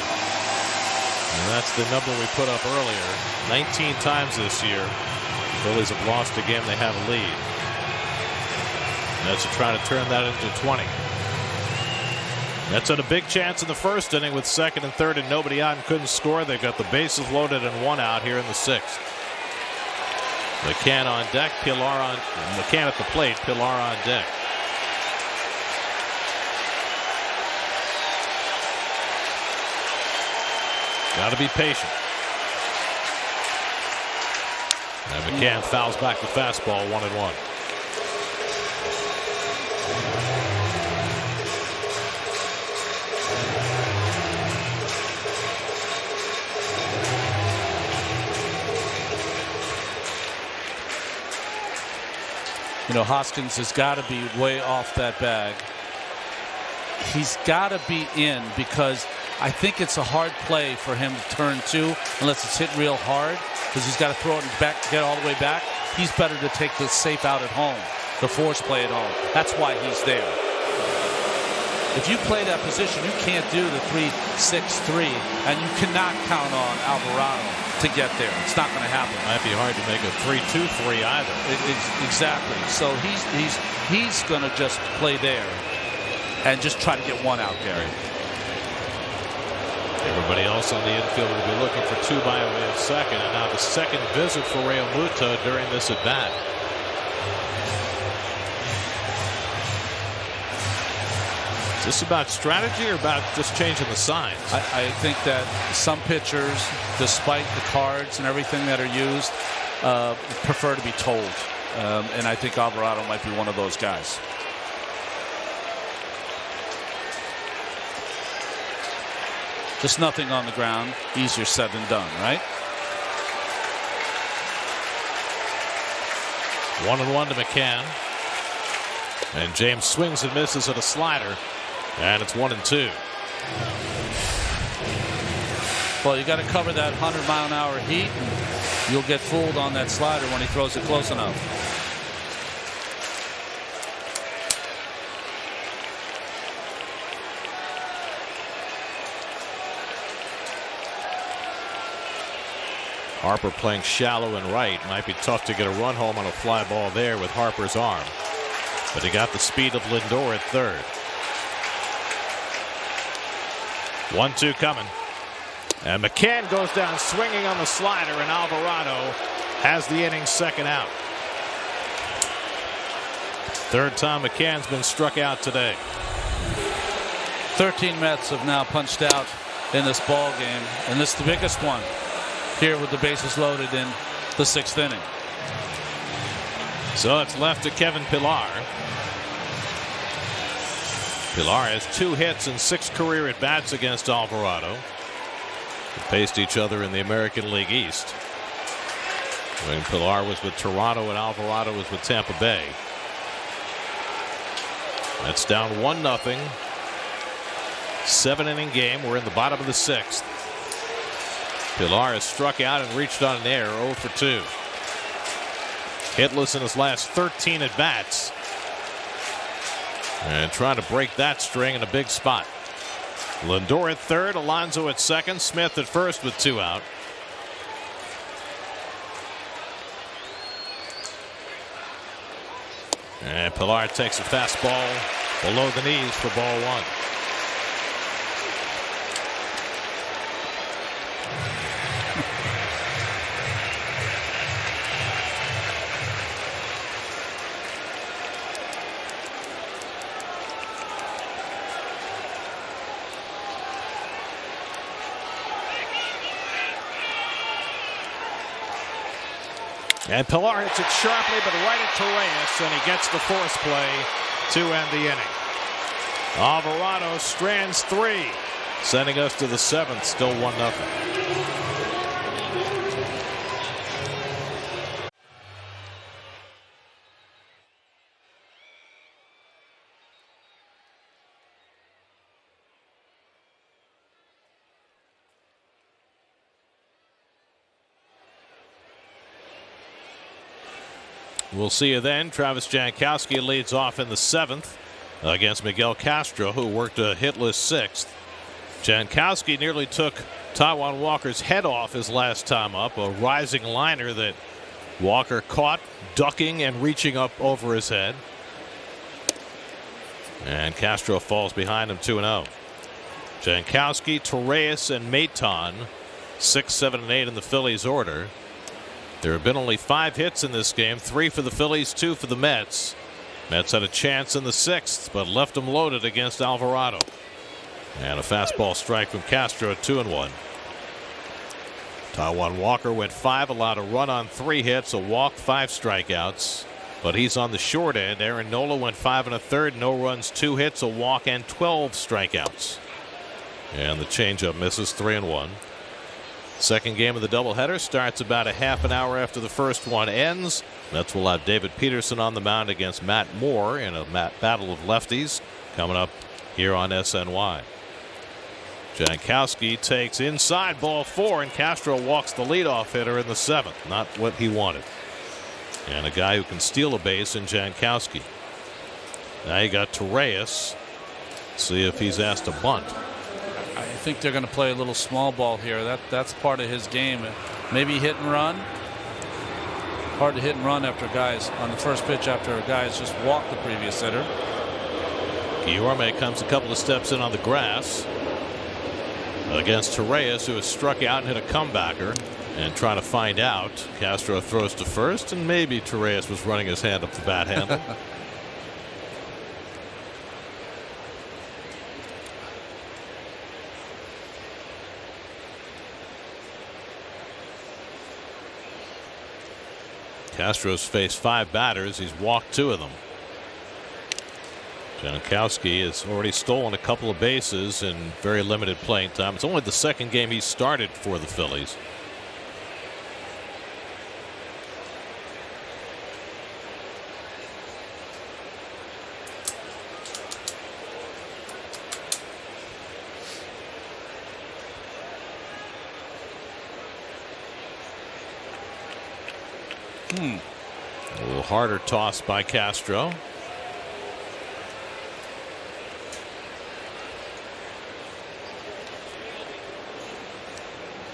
And that's the number we put up earlier. 19 times this year, the Phillies have lost a game they have a lead. Mets are trying to turn that into 20. Mets had a big chance in the first inning with second and third and nobody out and couldn't score. They've got the bases loaded and 1 out here in the 6th. McCann on deck, McCann at the plate, Pilar on deck. Got to be patient. And McCann fouls back the fastball, 1-1. You know, Hoskins has got to be way off that bag. He's got to be in because I think it's a hard play for him to turn to unless it's hit real hard because he's got to throw it back, get all the way back. He's better to take the safe out at home, the force play at home. That's why he's there. If you play that position, you can't do the 3-6-3, and you cannot count on Alvarado to get there. It's not going to happen. Might be hard to make a 3-2-3 either. Exactly. So he's going to just play there and just try to get 1 out, Gary. Everybody else on the infield will be looking for 2 by way of second, and now the second visit for Real Muto during this at bat. Is this about strategy or about just changing the signs? I think that some pitchers, despite the cards and everything that are used, prefer to be told. And I think Alvarado might be one of those guys. Just nothing on the ground. Easier said than done, right? 1-1 to McCann. And James swings and misses at a slider. And it's 1-2. Well, you got to cover that 100-mile-an-hour heat. And you'll get fooled on that slider when he throws it close enough. Harper playing shallow and right. Might be tough to get a run home on a fly ball there with Harper's arm. But he got the speed of Lindor at third. 1-2 coming. And McCann goes down swinging on the slider, and Alvarado has the inning's second out. Third time McCann's been struck out today. 13 Mets have now punched out in this ball game, and this is the biggest one here with the bases loaded in the 6th inning. So it's left to Kevin Pilar. Pilar has 2 hits and 6 career at-bats against Alvarado. They faced each other in the American League East when Pilar was with Toronto and Alvarado was with Tampa Bay. That's down 1-0. 7-inning game. We're in the bottom of the 6th. Pilar has struck out and reached on an error, 0 for 2. Hitless in his last 13 at-bats. And trying to break that string in a big spot. Lindor at third, Alonso at second, Smith at first with 2 out. And Pilar takes a fastball below the knees for ball 1. And Pilar hits it sharply, but right at Torres, and he gets the force play to end the inning. Alvarado strands 3, sending us to the 7th, still 1-0. We'll see you then. Travis Jankowski leads off in the 7th against Miguel Castro, who worked a hitless 6th. Jankowski nearly took Taijuan Walker's head off his last time up, a rising liner that Walker caught, ducking and reaching up over his head. And Castro falls behind him 2-0. Jankowski, Torres, and Maton, 6, 7, and 8 in the Phillies order. There have been only 5 hits in this game, 3 for the Phillies, 2 for the Mets. Mets had a chance in the 6th, but left them loaded against Alvarado. And a fastball strike from Castro at 2-1. Taijuan Walker went 5, allowed a run on 3 hits, a walk, 5 strikeouts. But he's on the short end. Aaron Nola went 5 1/3, no runs, 2 hits, a walk, and 12 strikeouts. And the changeup misses, 3-1. Second game of the doubleheader starts about a half an hour after the first one ends. Mets will have David Peterson on the mound against Matt Moore in a battle of lefties coming up here on SNY. Jankowski takes inside, ball 4, and Castro walks the leadoff hitter in the 7th. Not what he wanted. And a guy who can steal a base in Jankowski. Now you got Torres. See if he's asked to bunt. I think they're going to play a little small ball here. That's part of his game. Maybe hit and run. Hard to hit and run after guys on the first pitch after guys just walked the previous hitter. Guillorme comes a couple of steps in on the grass against Torres, who has struck out and hit a comebacker. And trying to find out, Castro throws to first, and maybe Torres was running his hand up the bat handle. Castro's faced 5 batters. He's walked 2 of them. Jankowski has already stolen a couple of bases in very limited playing time. It's only the second game he started for the Phillies. A little harder toss by Castro.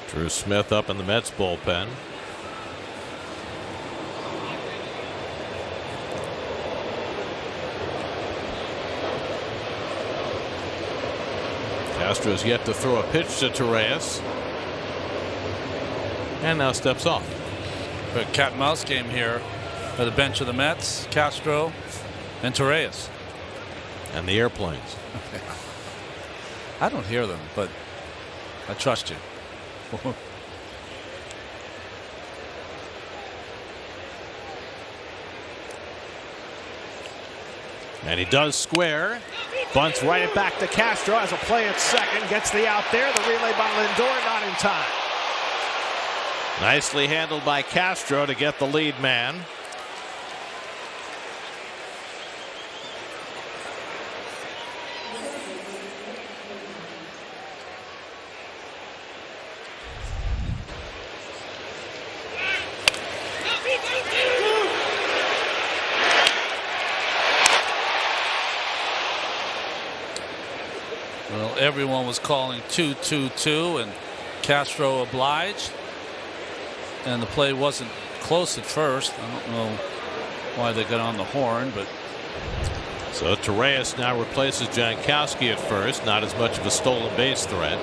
Drew Smith up in the Mets bullpen. Castro's yet to throw a pitch to Torres. And now steps off. A cat and mouse game here at the bench of the Mets. Castro and Torres. And the airplanes. I don't hear them, but I trust you. And he does square. Bunts right it back to Castro. Has a play at second. Gets the out there. The relay by Lindor not in time. Nicely handled by Castro to get the lead man. Well, everyone was calling 2-2-2, and Castro obliged. And the play wasn't close at first. I don't know why they got on the horn, but. So Torres now replaces Jankowski at first. Not as much of a stolen base threat.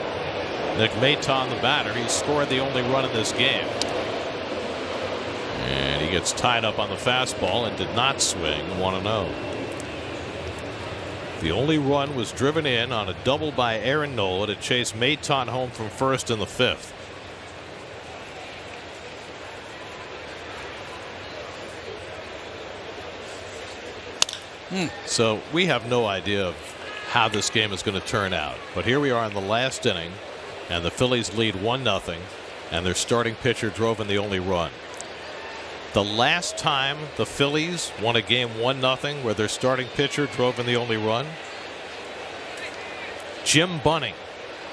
Nick Maton, the batter, he scored the only run in this game. And he gets tied up on the fastball and did not swing. 1-0. The only run was driven in on a double by Aaron Nola to chase Maton home from first in the 5th. So we have no idea of how this game is going to turn out. But here we are in the last inning, and the Phillies lead 1-0, and their starting pitcher drove in the only run. The last time the Phillies won a game 1-0 where their starting pitcher drove in the only run, Jim Bunning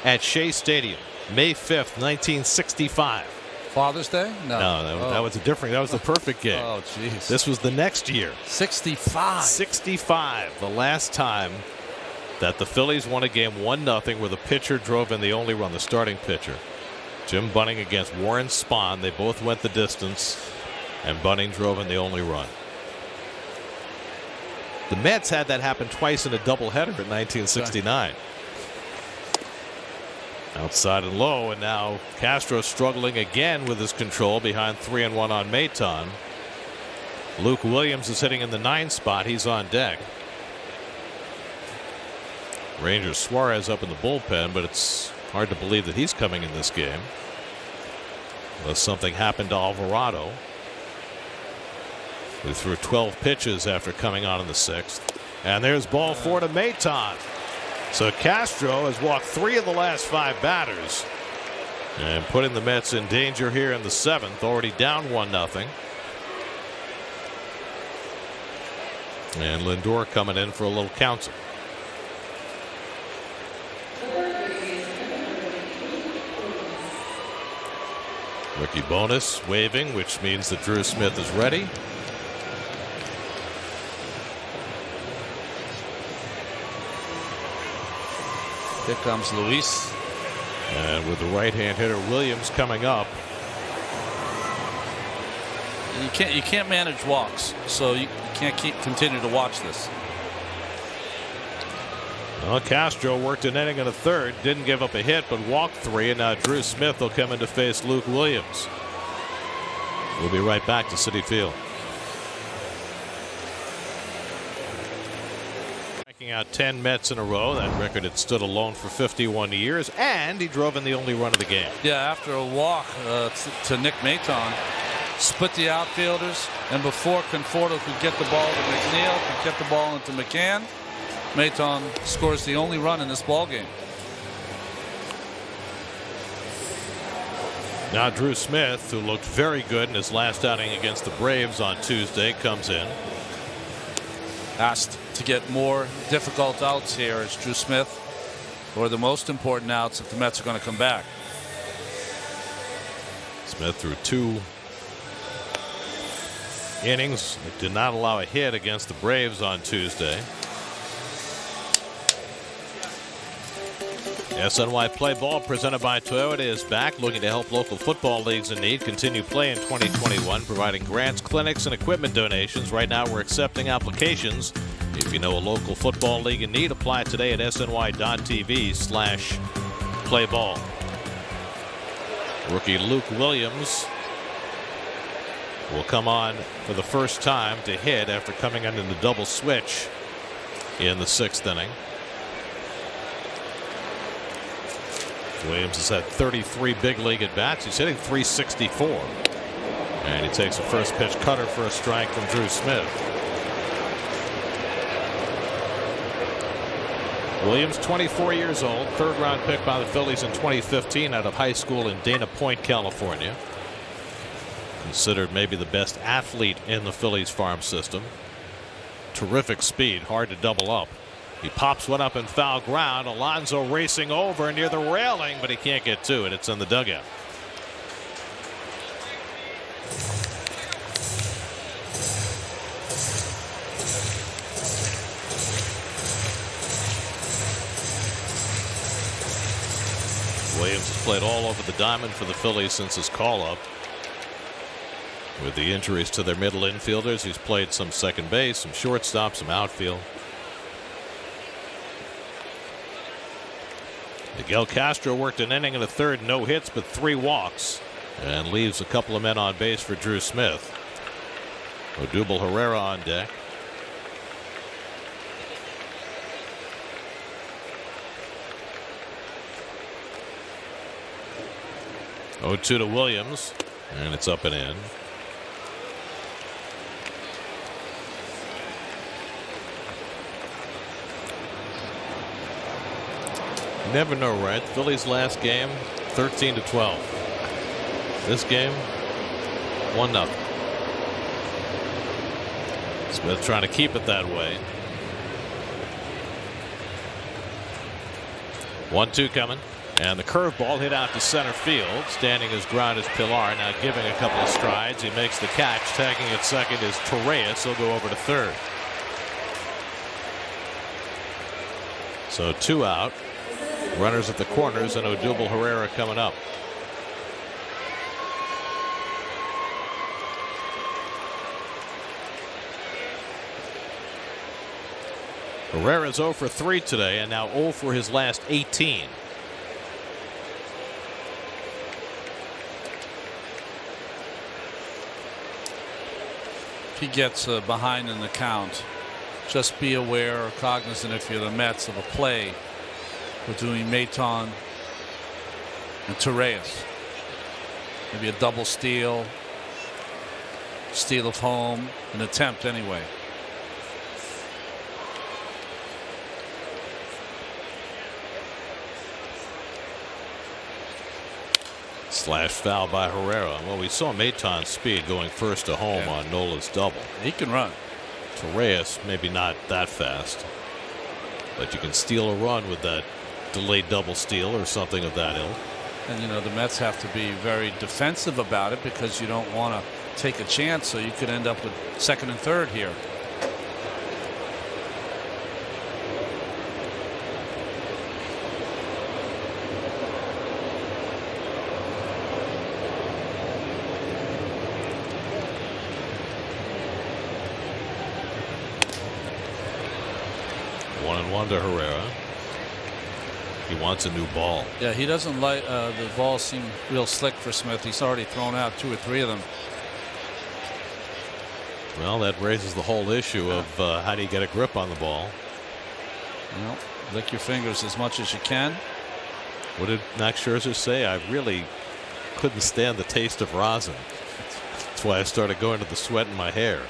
at Shea Stadium, May 5th, 1965. Father's Day? No. That was a different. That was the perfect game. Oh, jeez. This was the next year. 65. 65. The last time that the Phillies won a game 1-0 where the pitcher drove in the only run, the starting pitcher. Jim Bunning against Warren Spahn. They both went the distance, and Bunning drove in the only run. The Mets had that happen twice in a doubleheader in 1969. Outside and low, and now Castro struggling again with his control behind 3-1 on Maton. Luke Williams is hitting in the 9 spot. He's on deck. Rangers Suarez up in the bullpen, but it's hard to believe that he's coming in this game unless something happened to Alvarado, who threw 12 pitches after coming on in the 6th. And there's ball 4 to Maton. So Castro has walked 3 of the last 5 batters and putting the Mets in danger here in the 7th, already down 1-0. And Lindor coming in for a little counsel. Rookie bonus waving, which means that Drew Smith is ready. Here comes Luis. And with the right-hand hitter Williams coming up. You can't manage walks, so you can't continue to watch this. Well, Castro worked an inning and a third, didn't give up a hit, but walked 3, and now Drew Smith will come in to face Luke Williams. We'll be right back to Citi Field. Striking out 10 Mets in a row. That record had stood alone for 51 years, and he drove in the only run of the game. Yeah, after a walk to Nick Maton, split the outfielders, and before Conforto could get the ball to McNeil, could get the ball into McCann, Maton scores the only run in this ball game. Now Drew Smith, who looked very good in his last outing against the Braves on Tuesday, comes in. Asked to get more difficult outs here as Drew Smith, or the most important outs if the Mets are going to come back. Smith threw 2 innings, did not allow a hit against the Braves on Tuesday. SNY Play Ball presented by Toyota is back, looking to help local football leagues in need continue play in 2021, providing grants, clinics, and equipment donations. Right now we're accepting applications. If you know a local football league in need, apply today at sny.tv/playball. Rookie Luke Williams will come on for the first time to hit after coming in the double switch in the 6th inning. Williams has had 33 big league at bats. He's hitting .364, and he takes a first pitch cutter for a strike from Drew Smith. Williams, 24 years old, 3rd round pick by the Phillies in 2015 out of high school in Dana Point, California. Considered maybe the best athlete in the Phillies farm system. Terrific speed, hard to double up. He pops one up in foul ground. Alonso racing over near the railing, but he can't get to it. It's in the dugout. Williams has played all over the diamond for the Phillies since his call-up. With the injuries to their middle infielders, he's played some second base, some shortstop, some outfield. Miguel Castro worked an inning and a third, no hits but 3 walks, and leaves a couple of men on base for Drew Smith. Odubel Herrera on deck. Oh, 2 to Williams, and it's up and in. Never know, right? Phillies last game 13-12. This game 1-0. Smith trying to keep it that way. 1-2 coming. And the curveball hit out to center field. Standing his ground is Pilar. Now giving a couple of strides. He makes the catch. Tagging at second is Torreyes. He'll go over to third. So 2 out. Runners at the corners and Odubel Herrera coming up. Herrera's 0 for 3 today and now 0 for his last 18. If he gets behind in the count, just be aware or cognizant if you're the Mets of a play between Maton and Torreyes. Maybe a double steal of home, an attempt anyway. Slash foul by Herrera. Well, we saw Maton's speed going first to home on Nola's double. He can run. Torreyes maybe not that fast, but you can steal a run with that delayed double steal or something of that ilk. And you know the Mets have to be very defensive about it because you don't want to take a chance, so you could end up with second and third here. To Herrera. He wants a new ball. Yeah, he doesn't like the balls seem real slick for Smith. He's already thrown out 2 or 3 of them. Well, that raises the whole issue of how do you get a grip on the ball. Well, lick your fingers as much as you can. What did Max Scherzer say? I really couldn't stand the taste of rosin. That's why I started going to the sweat in my hair.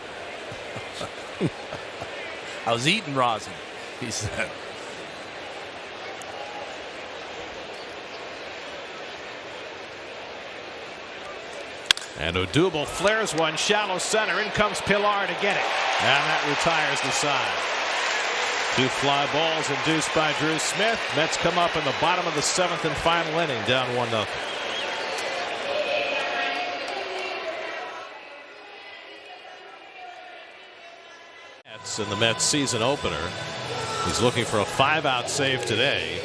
I was eating rosin, he said. And Odubel flares one shallow center. In comes Pilar to get it. And that retires the side. 2 fly balls induced by Drew Smith. Mets come up in the bottom of the 7th and final inning, down 1-0. In the Mets season opener. He's looking for a 5-out save today.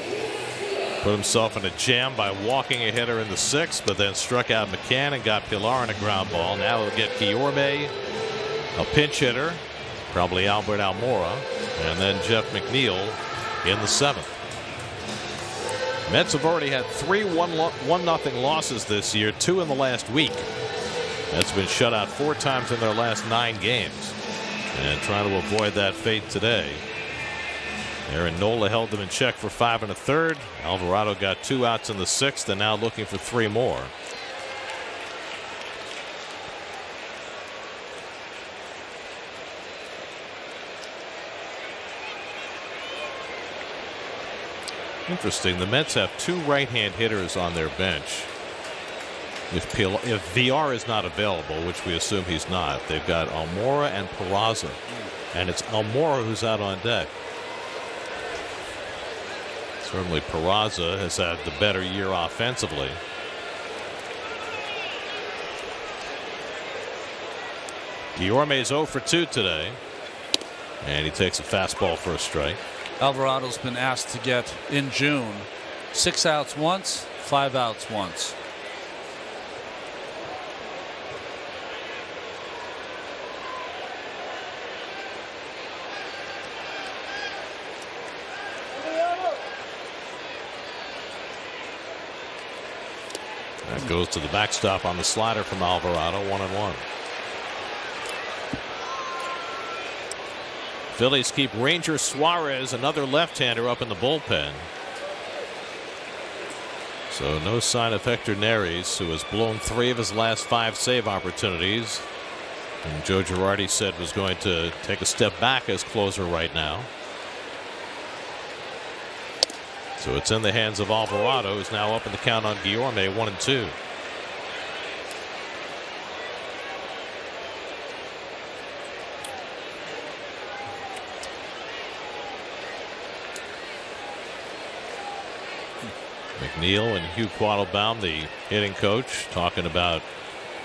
Put himself in a jam by walking a hitter in the 6th, but then struck out McCann and got Pilar in a ground ball. Now he'll get Guillorme, a pinch hitter, probably Albert Almora, and then Jeff McNeil in the 7th. Mets have already had 3 1-0 losses this year, 2 in the last week. Mets been shut out 4 times in their last 9 games. And trying to avoid that fate today. Aaron Nola held them in check for 5 1/3. Alvarado got 2 outs in the 6th and now looking for 3 more. Interesting. The Mets have 2 right-hand hitters on their bench. If VR is not available, which we assume he's not, they've got Almora and Peraza, and it's Almora who's out on deck. Certainly Peraza has had the better year offensively. Guillorme's 0 for 2 today, and he takes a fastball for a strike. Alvarado's been asked to get in June 6 outs once, 5 outs once. That goes to the backstop on the slider from Alvarado, 1-1. Phillies keep Ranger Suarez, another left-hander, up in the bullpen. So no sign of Hector Neris, who has blown 3 of his last 5 save opportunities. And Joe Girardi said was going to take a step back as closer right now. So it's in the hands of Alvarado, who's now up in the count on Guillorme, 1-2. McNeil and Hugh Quattlebaum, the hitting coach, talking about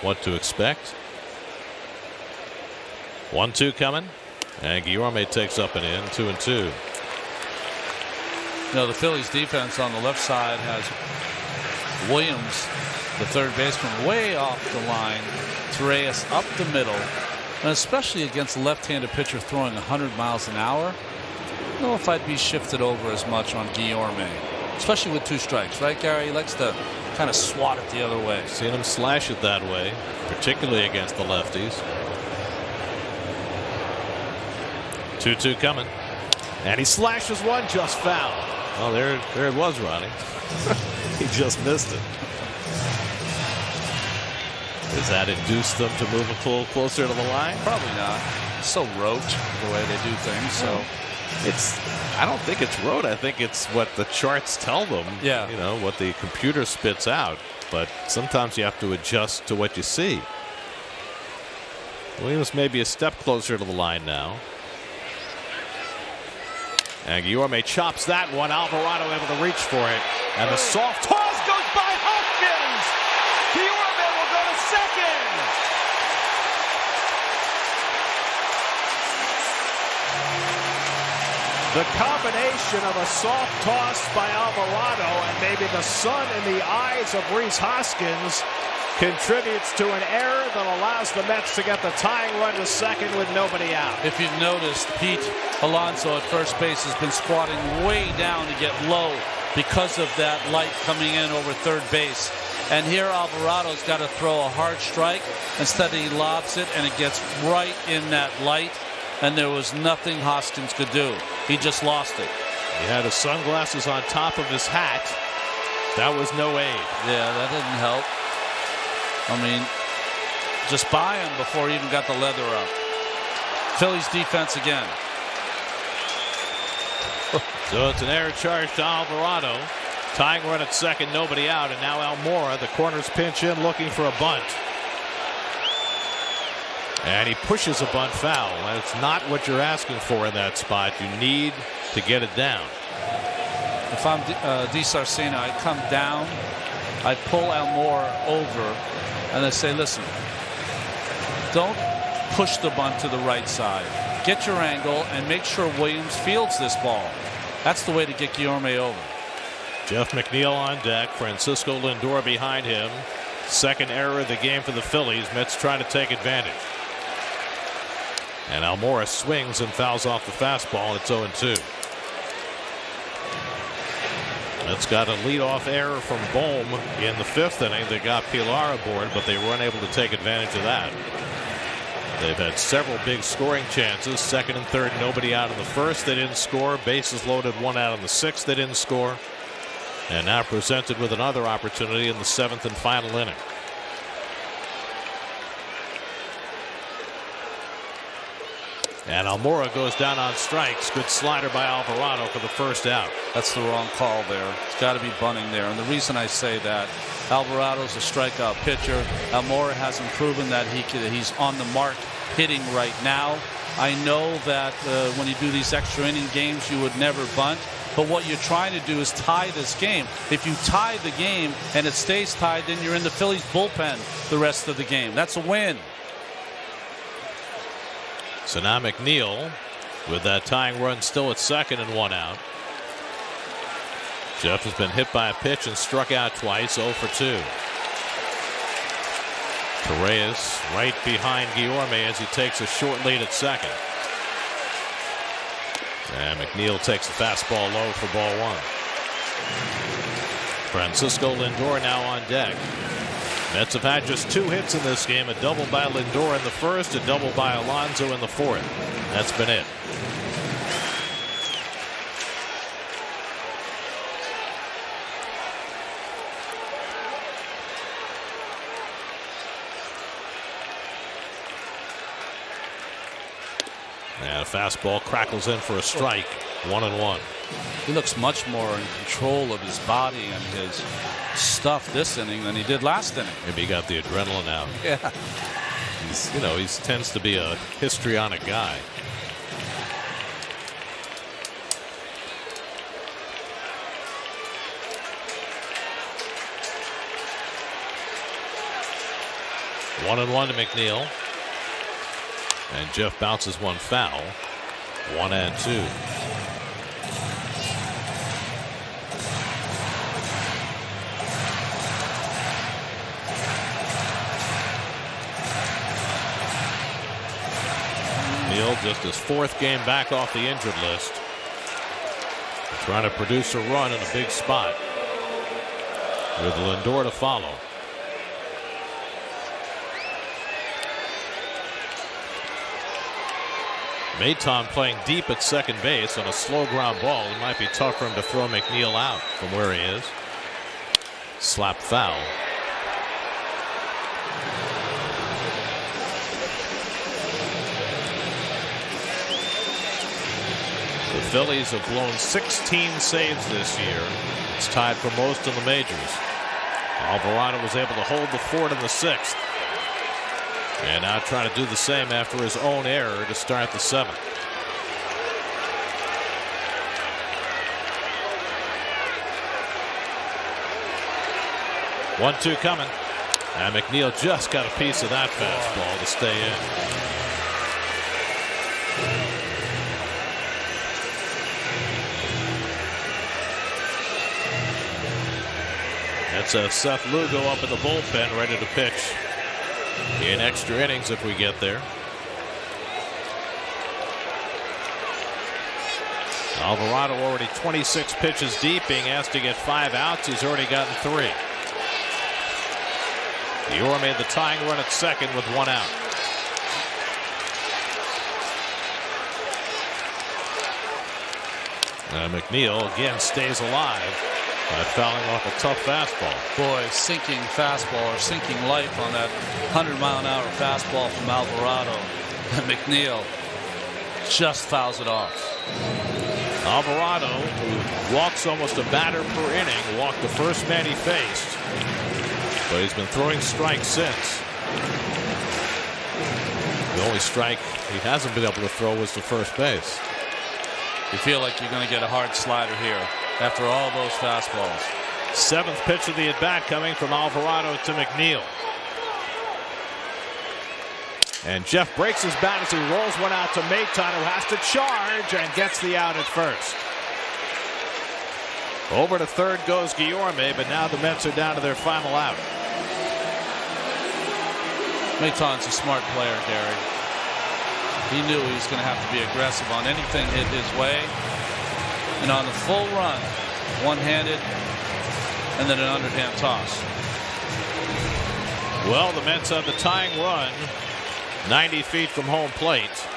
what to expect. 1-2 coming, and Guillorme takes up and in, 2-2. You know, the Phillies defense on the left side has Williams, the third baseman, way off the line. Torres up the middle, and especially against a left-handed pitcher throwing 100 miles an hour. I don't know if I'd be shifted over as much on Guillorme, especially with 2 strikes, right, Gary? He likes to kind of swat it the other way. Seen him slash it that way, particularly against the lefties. 2-2 coming, and he slashes one, just foul. Oh, there it was, Ronnie. He just missed it. Does that induce them to move a little closer to the line? Probably not. It's so rote the way they do things. So I don't think it's rote. I think it's what the charts tell them. Yeah. You know, what the computer spits out. But sometimes you have to adjust to what you see. Williams may be a step closer to the line now. And Guillorme chops that one. Alvarado able to reach for it. And the soft toss goes by Hopkins. Guillorme will go to second. The combination of a soft toss by Alvarado and maybe the sun in the eyes of Rhys Hoskins contributes to an error that allows the Mets to get the tying run to second with nobody out. If you've noticed, Pete Alonso at first base has been squatting way down to get low because of that light coming in over third base. And here Alvarado's got to throw a hard strike. Instead he lobs it and it gets right in that light. And there was nothing Hoskins could do. He just lost it. He had his sunglasses on top of his hat. That was no aid. Yeah, that didn't help. I mean, just by him before he even got the leather up. Phillies defense again. So it's an error charge to Alvarado. Tying run at second, nobody out, and now Almora, the corners pinch in looking for a bunt. And he pushes a bunt foul. That's not what you're asking for in that spot. You need to get it down. If I'm Di Sarcina, I come down, I pull Almora over, and I say, listen, don't push the bunt to the right side. Get your angle and make sure Williams fields this ball. That's the way to get Guillorme over. Jeff McNeil on deck. Francisco Lindor behind him. Second error of the game for the Phillies. Mets trying to take advantage. And Almora swings and fouls off the fastball. It's 0-2. Mets got a leadoff error from Bohm in the 5th inning that got Pilar aboard, but they were unable to take advantage of that. They've had several big scoring chances. Second and third, nobody out in the 1st. They didn't score. Bases loaded, 1 out in the 6th. They didn't score. And now presented with another opportunity in the 7th and final inning. And Almora goes down on strikes. Good slider by Alvarado for the first out. That's the wrong call there. It's got to be bunting there. And the reason I say that, Alvarado's a strikeout pitcher. Almora hasn't proven that he's on the mark hitting right now. I know that when you do these extra inning games, you would never bunt. But what you're trying to do is tie this game. If you tie the game and it stays tied, then you're in the Phillies bullpen the rest of the game. That's a win. So now McNeil with that tying run still at second and 1 out. Jeff has been hit by a pitch and struck out twice, 0 for 2. Torres right behind Guillorme as he takes a short lead at second. And McNeil takes the fastball low for ball 1. Francisco Lindor now on deck. Mets have had just 2 hits in this game, a double by Lindor in the 1st, a double by Alonso in the 4th. That's been it. And a fastball crackles in for a strike, 1-1. He looks much more in control of his body and his stuff this inning than he did last inning. Maybe he got the adrenaline out. Yeah. He tends to be a histrionic guy. One and one to McNeil. And Jeff bounces one foul. 1-2. Neal just his 4th game back off the injured list. Trying to produce a run in a big spot with Lindor to follow. Maton playing deep at second base on a slow ground ball. It might be tough for him to throw McNeil out from where he is. Slap foul. The Phillies have blown 16 saves this year. It's tied for most in the majors. Alvarado was able to hold the fort in the 6th. And now trying to do the same after his own error to start the 7th. One-two coming. And McNeil just got a piece of that fastball to stay in. That's Seth Lugo up in the bullpen ready to pitch in extra innings if we get there. Alvarado already 26 pitches deep, being asked to get 5 outs. He's already gotten 3. Dior made the tying run at second with 1 out. McNeil again stays alive by fouling off a tough fastball. Boy, sinking fastball or sinking life on that 100-mile-an-hour fastball from Alvarado. And McNeil just fouls it off. Alvarado, who walks almost a batter per inning, walked the first man he faced. But he's been throwing strikes since. The only strike he hasn't been able to throw was to first base. You feel like you're going to get a hard slider here after all those fastballs. 7th pitch of the at-bat coming from Alvarado to McNeil. And Jeff breaks his bat as he rolls one out to Maton, who has to charge and gets the out at first. Over to third goes Guillorme, but now the Mets are down to their final out. Maton's a smart player, Gary. He knew he was going to have to be aggressive on anything hit his way. And on the full run, one-handed, and then an underhand toss. Well, the Mets have the tying run 90 feet from home plate,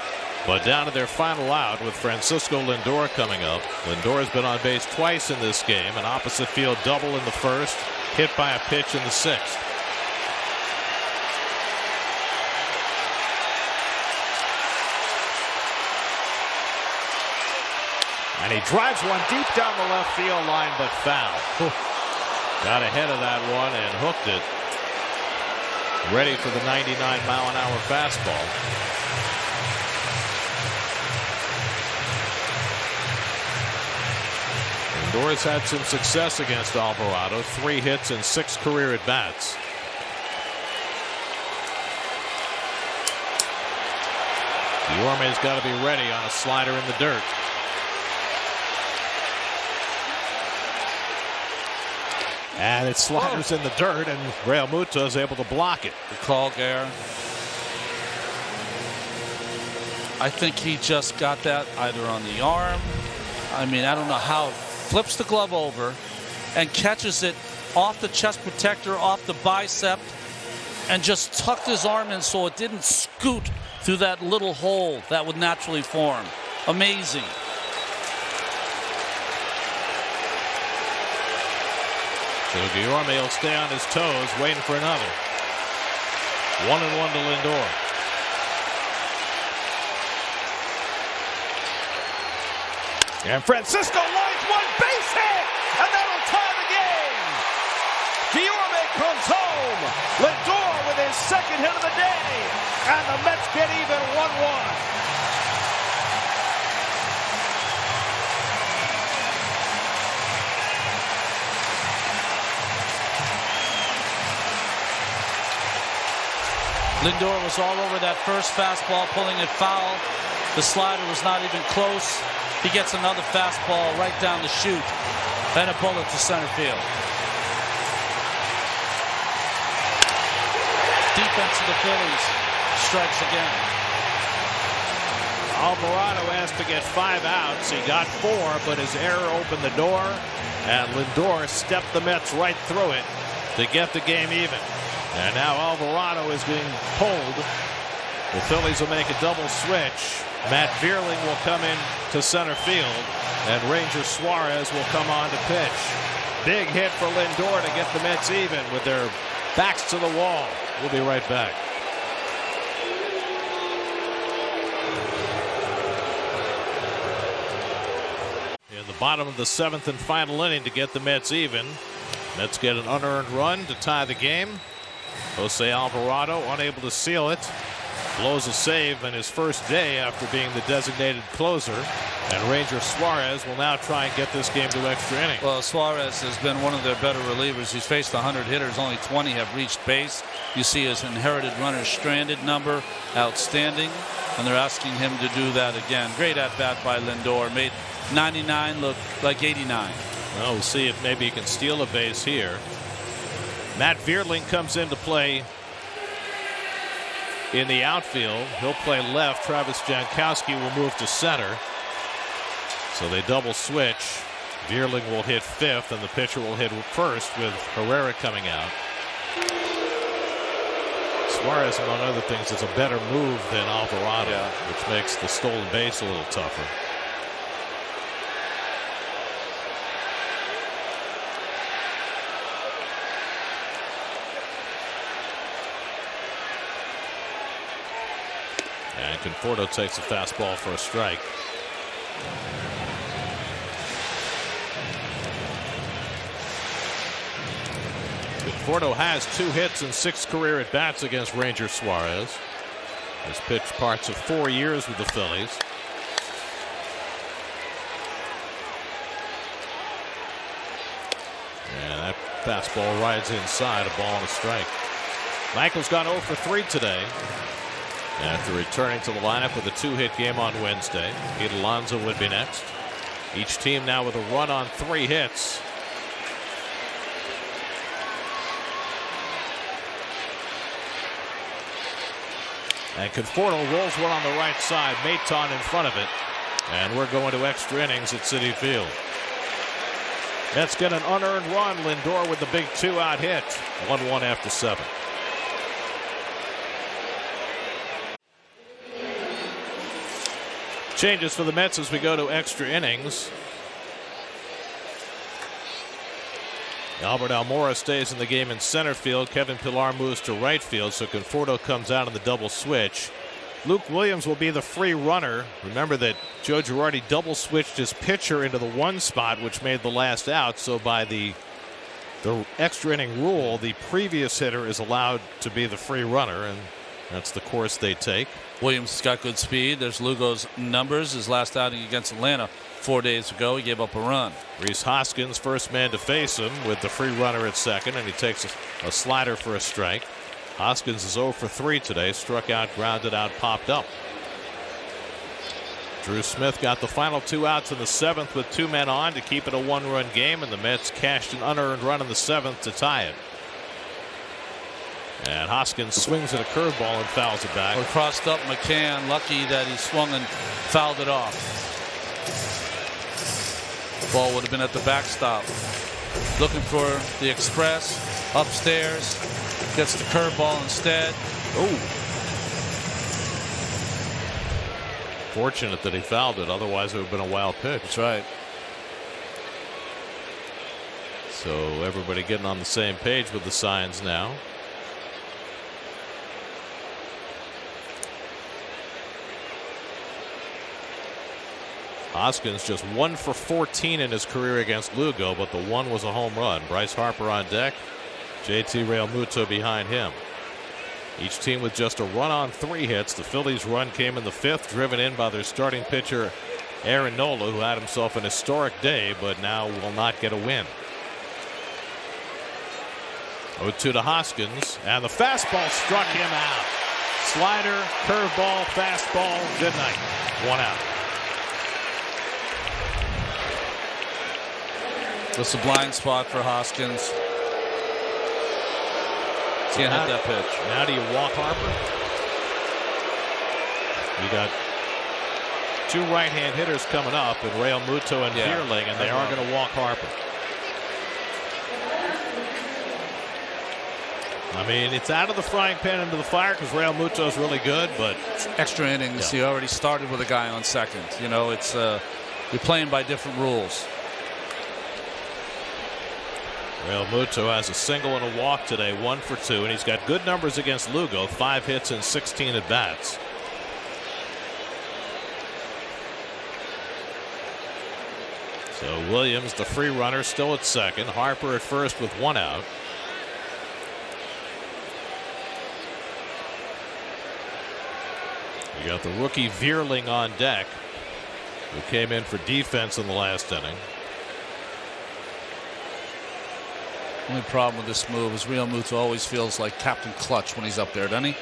but down to their final out with Francisco Lindor coming up. Lindor has been on base twice in this game, an opposite field double in the 1st, hit by a pitch in the 6th. And he drives one deep down the left field line, but foul. Got ahead of that one and hooked it. Ready for the 99-mile-an-hour fastball. Lindor's had some success against Alvarado. 3 hits and 6 career at-bats. Guillorme's got to be ready on a slider in the dirt. And it sliders in the dirt, and Real Muto is able to block it. Good call, Gare. I think he just got that either on the arm. I mean, I don't know how. Flips the glove over and catches it off the chest protector, off the bicep, and just tucked his arm in so it didn't scoot through that little hole that would naturally form. Amazing. So Guillorme will stay on his toes, waiting for another. 1-1 to Lindor. And Francisco lines one, base hit, and that'll tie the game. Guillorme comes home. Lindor with his second hit of the day, and the Mets get even 1-1. Lindor was all over that first fastball, pulling it foul. The slider was not even close. He gets another fastball right down the chute and a bullet to center field. Defense of the Phillies strikes again. Alvarado asked to get 5 outs. He got 4, but his error opened the door, and Lindor stepped the Mets right through it to get the game even. And now Alvarado is being pulled. The Phillies will make a double switch. Matt Vierling will come in to center field, and Ranger Suarez will come on to pitch. Big hit for Lindor to get the Mets even with their backs to the wall. We'll be right back. In the bottom of the 7th and final inning to get the Mets even. Mets get an unearned run to tie the game. Jose Alvarado unable to seal it. Blows a save in his first day after being the designated closer. And Ranger Suarez will now try and get this game to extra innings. Well, Suarez has been one of their better relievers. He's faced 100 hitters. Only 20 have reached base. You see his inherited runner stranded number. Outstanding. And they're asking him to do that again. Great at-bat by Lindor. Made 99 look like 89. Well, we'll see if maybe he can steal a base here. Matt Vierling comes into play in the outfield. He'll play left. Travis Jankowski will move to center. So they double switch. Vierling will hit 5th, and the pitcher will hit 1st with Herrera coming out. Suarez, among other things, is a better move than Alvarado, which makes the stolen base a little tougher. And Conforto takes a fastball for a strike. Conforto has 2 hits and 6 career at-bats against Ranger Suarez. Has pitched parts of 4 years with the Phillies. And that fastball rides inside, a ball and a strike. Michael's gone 0 for 3 today, after returning to the lineup with a 2-hit game on Wednesday. Pete Alonso would be next. Each team now with a run on 3 hits. And Conforto rolls one on the right side. Maton in front of it. And we're going to extra innings at Citi Field. Mets get an unearned run. Lindor with the big 2-out hit. 1-1 after 7. Changes for the Mets as we go to extra innings. Albert Almora stays in the game in center field. Kevin Pillar moves to right field, so Conforto comes out in the double switch. Luke Williams will be the free runner. Remember that Joe Girardi double switched his pitcher into the 1 spot, which made the last out. So by the extra inning rule, the previous hitter is allowed to be the free runner, and that's the course they take. Williams has got good speed. There's Lugo's numbers. His last outing against Atlanta 4 days ago, he gave up a run. Rhys Hoskins, first man to face him with the free runner at second, and he takes a slider for a strike. Hoskins is 0 for 3 today. Struck out, grounded out, popped up. Drew Smith got the final 2 outs in the 7th with 2 men on to keep it a 1-run game, and the Mets cashed an unearned run in the 7th to tie it. And Hoskins swings at a curveball and fouls it back. Well, crossed up McCann, lucky that he swung and fouled it off. Ball would have been at the backstop. Looking for the express, upstairs, gets the curveball instead. Oh. Fortunate that he fouled it, otherwise it would have been a wild pitch. That's right. So everybody getting on the same page with the signs now. Hoskins just 1 for 14 in his career against Lugo, but the one was a home run. Bryce Harper on deck. JT Realmuto behind him. Each team with just a run on 3 hits. The Phillies' run came in the 5th, driven in by their starting pitcher Aaron Nola, who had himself an historic day, but now will not get a win. 0-2 to Hoskins, and the fastball struck him out. Slider, curveball, fastball, good night. 1 out. It's a blind spot for Hoskins. Can't hit that pitch. Now do you walk Harper? You got 2 right-hand hitters coming up, and Realmuto and Vierling, and they are going to walk Harper. I mean, it's out of the frying pan into the fire because Realmuto's really good, but extra innings. He already started with a guy on second. You know, it's you're playing by different rules. Realmuto has a single and a walk today, 1 for 2, and he's got good numbers against Lugo, 5 hits and 16 at bats. So Williams, the free runner, still at second. Harper at first with 1 out. We got the rookie Vierling on deck, who came in for defense in the last inning. Only problem with this move is Realmuto always feels like Captain Clutch when he's up there, doesn't he?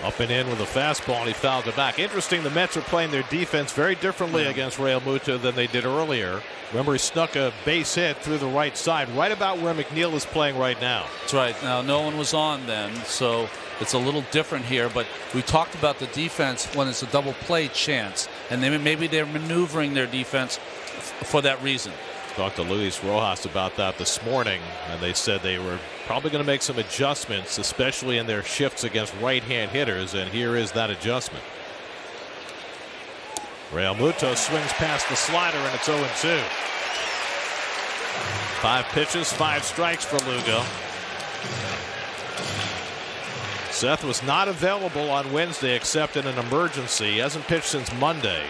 Up and in with a fastball, and he fouled it back. Interesting, the Mets are playing their defense very differently against Realmuto than they did earlier. Remember, he snuck a base hit through the right side, right about where McNeil is playing right now. That's right. Now, no one was on then, so it's a little different here. But we talked about the defense when it's a double play chance, and maybe they're maneuvering their defense for that reason. Talked to Luis Rojas about that this morning, and they said they were probably going to make some adjustments, especially in their shifts against right-hand hitters, and here is that adjustment. Realmuto swings past the slider, and it's 0-2. 5 pitches, 5 strikes for Lugo. Seth was not available on Wednesday except in an emergency. He hasn't pitched since Monday,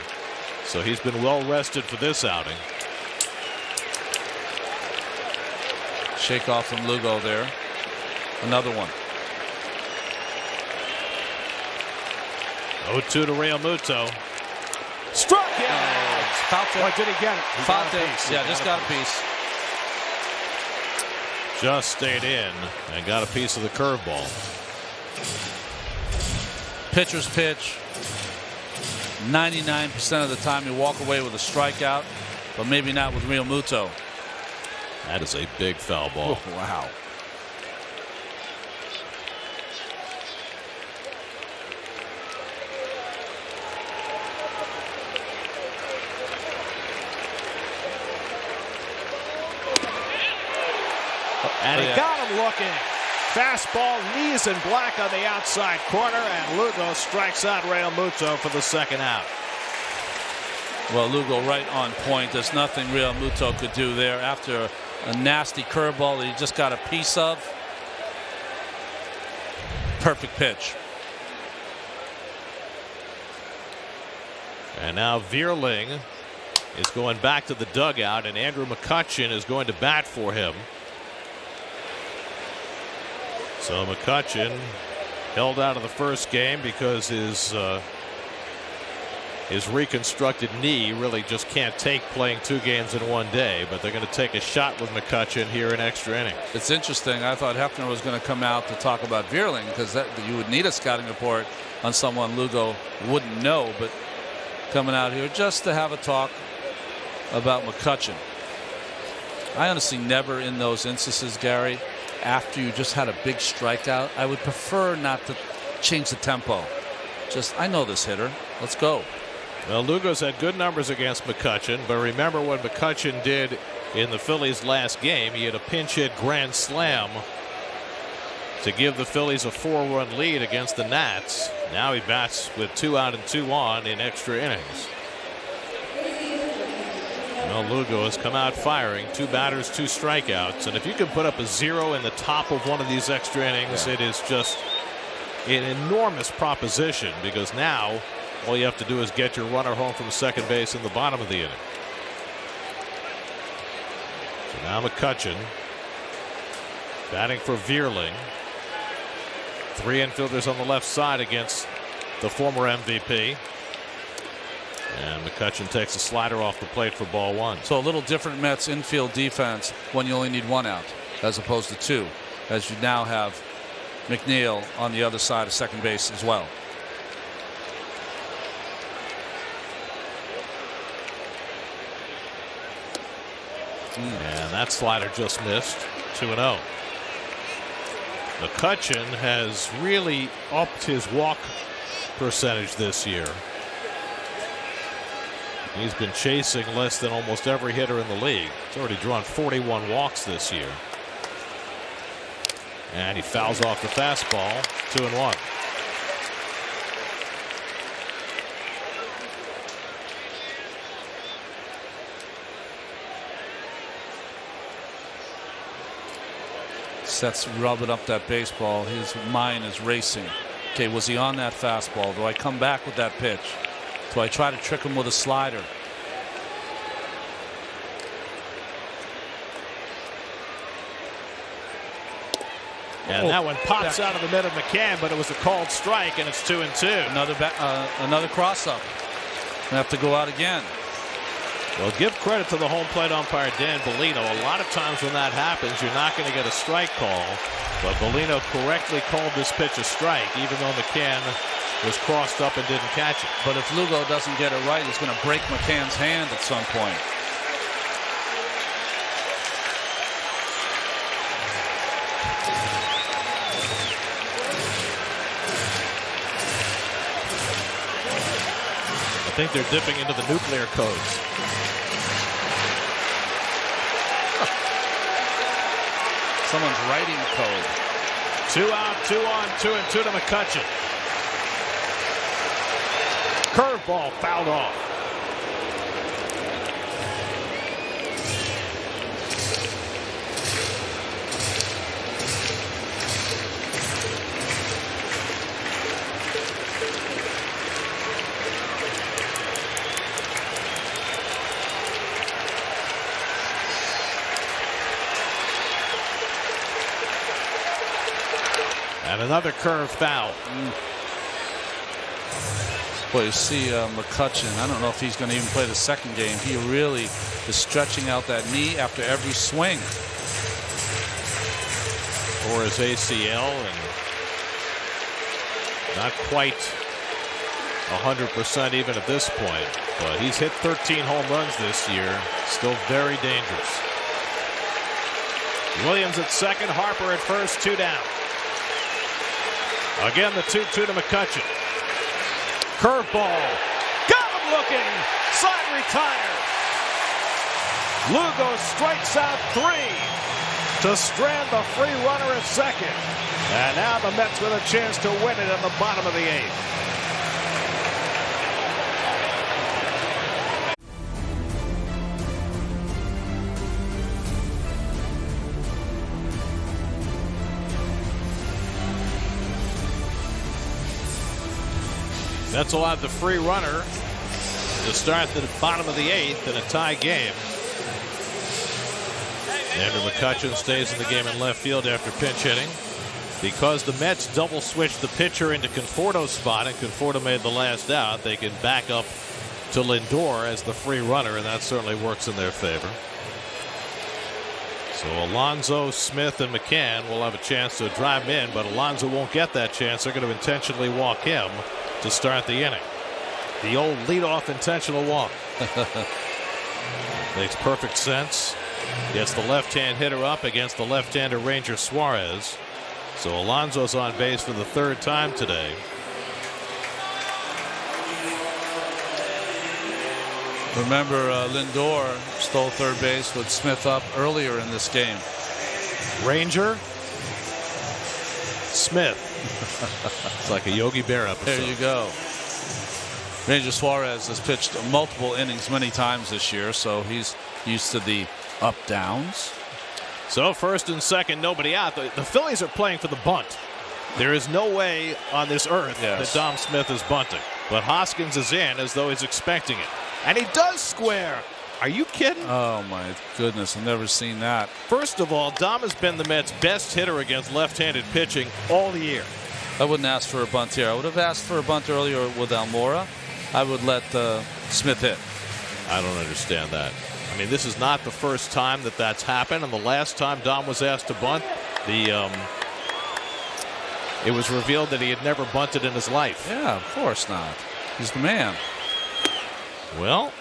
so he's been well rested for this outing. Shake off from Lugo there. Another one. 0-2 to Realmuto. Struck him. Or did he get it? Fouled it. Yeah, just got a piece. Just stayed in and got a piece of the curveball. Pitcher's pitch. 99% of the time you walk away with a strikeout, but maybe not with Realmuto. That is a big foul ball. Oh, wow. And he got him looking. Fastball, knees and black on the outside corner, and Lugo strikes out Realmuto for the second out. Well, Lugo right on point. There's nothing Realmuto could do there after a nasty curveball that he just got a piece of. Perfect pitch. And now Vierling is going back to the dugout, and Andrew McCutchen is going to bat for him. So McCutchen held out of the first game because his reconstructed knee really just can't take playing 2 games in 1 day, but they're going to take a shot with McCutchen here in extra innings. It's interesting. I thought Hefner was going to come out to talk about Vierling because you would need a scouting report on someone Lugo wouldn't know, but coming out here just to have a talk about McCutchen. I honestly never in those instances, Gary, after you just had a big strikeout, I would prefer not to change the tempo. Just, I know this hitter. Let's go. Well, Lugo's had good numbers against McCutchen, but remember what McCutchen did in the Phillies' last game. He had a pinch hit grand slam to give the Phillies a 4-run lead against the Nats. Now he bats with 2 out and 2 on in extra innings. Well, Lugo has come out firing, 2 batters, 2 strikeouts, and if you can put up a 0 in the top of one of these extra innings, it is just an enormous proposition, because now all you have to do is get your runner home from second base in the bottom of the inning. So now McCutchen batting for Vierling. 3 infielders on the left side against the former MVP. And McCutchen takes a slider off the plate for ball 1. So a little different Mets infield defense when you only need 1 out as opposed to 2, as you now have McNeil on the other side of second base as well. And that slider just missed. 2-0. McCutchen has really upped his walk percentage this year. He's been chasing less than almost every hitter in the league. He's already drawn 41 walks this year. And he fouls off the fastball. 2-1. Seth's rubbing up that baseball. His mind is racing. Okay, was he on that fastball? Do I come back with that pitch? Do I try to trick him with a slider? And that one pops out of the mid of McCann, but it was a called strike, and it's 2-2. Another cross up. Have to go out again. Well, give credit to the home plate umpire, Dan Bellino. A lot of times when that happens, you're not going to get a strike call. But Bellino correctly called this pitch a strike, even though McCann was crossed up and didn't catch it. But if Lugo doesn't get it right, he's going to break McCann's hand at some point. I think they're dipping into the nuclear codes. Someone's writing code. 2 out, 2 on, 2-2 to McCutchen. Curveball fouled off. And another curve foul. Well, you see McCutchen, I don't know if he's going to even play the second game. He really is stretching out that knee after every swing. Or his ACL, and not quite 100% even at this point. But he's hit 13 home runs this year. Still very dangerous. Williams at second, Harper at first, 2 down. Again, the 2-2 to McCutchen. Curveball. Got him looking. Side retired. Lugo strikes out 3 to strand the free runner at second. And now the Mets with a chance to win it in the bottom of the 8th. Mets will have the free runner to start the bottom of the 8th in a tie game. Andrew McCutchen stays in the game in left field after pinch hitting. Because the Mets double switched the pitcher into Conforto's spot and Conforto made the last out, they can back up to Lindor as the free runner, and that certainly works in their favor. So Alonso, Smith, and McCann will have a chance to drive him in, but Alonso won't get that chance. They're going to intentionally walk him to start the inning. The old leadoff intentional walk. Makes perfect sense. Gets the left-hand hitter up against the left-hander Ranger Suarez. So Alonso's on base for the 3rd time today. Remember, Lindor stole third base with Smith up earlier in this game. Ranger, Smith. It's like a Yogi Bear episode. There you go. Ranger Suarez has pitched multiple innings many times this year, so he's used to the up-downs. So 1st and 2nd, nobody out. The Phillies are playing for the bunt. There is no way on this earth that Dom Smith is bunting. but Hoskins is in as though he's expecting it. And he does square. Are you kidding? Oh, my goodness. I've never seen that. First of all, Dom has been the Mets' best hitter against left-handed pitching all year. I wouldn't ask for a bunt here. I would have asked for a bunt earlier with Almora. I would let Smith hit. I don't understand that. I mean, this is not the first time that that's happened. And the last time Dom was asked to bunt, it was revealed that he had never bunted in his life. Yeah, of course not. He's the man. Well,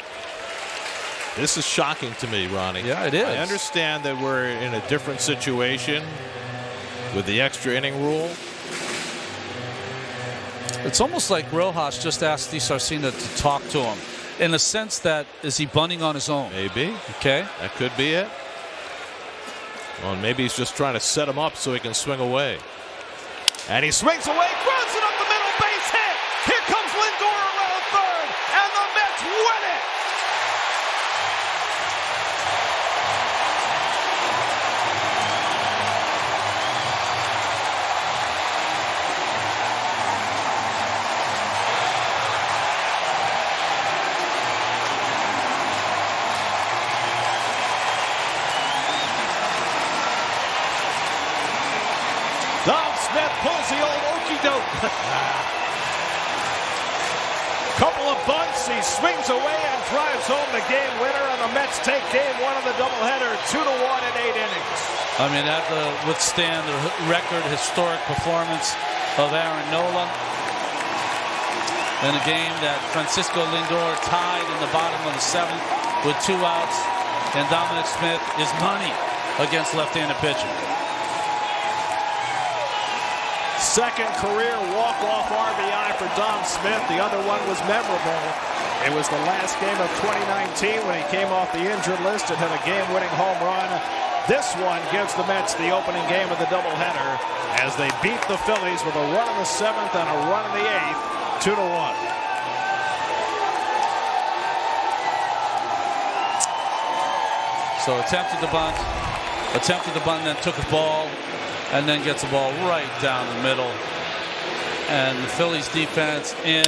this is shocking to me, Ronnie. Yeah, it is. I understand that we're in a different situation with the extra inning rule. It's almost like Rojas just asked DiSarcina to talk to him. In the sense that, is he bunting on his own? Maybe. Okay. That could be it. Well, maybe he's just trying to set him up so he can swing away. And he swings away, grounds it up the middle, base hit. Here comes Lindor around third, and the Mets win it. Dom Smith pulls the old okey-doke. Couple of bunts, he swings away and drives home the game winner, and the Mets take game one of the doubleheader, 2-1 in 8 innings. I mean, that withstand the record historic performance of Aaron Nola in a game that Francisco Lindor tied in the bottom of the 7th with 2 outs, and Dominic Smith is money against left-handed pitching. Second career walk-off RBI for Dom Smith. The other one was memorable. It was the last game of 2019 when he came off the injured list and hit a game-winning home run. This one gives the Mets the opening game of the doubleheader as they beat the Phillies with a run in the 7th and a run in the 8th, 2-1. So attempted the bunt, and then took a ball, and then gets the ball right down the middle. And the Phillies defense in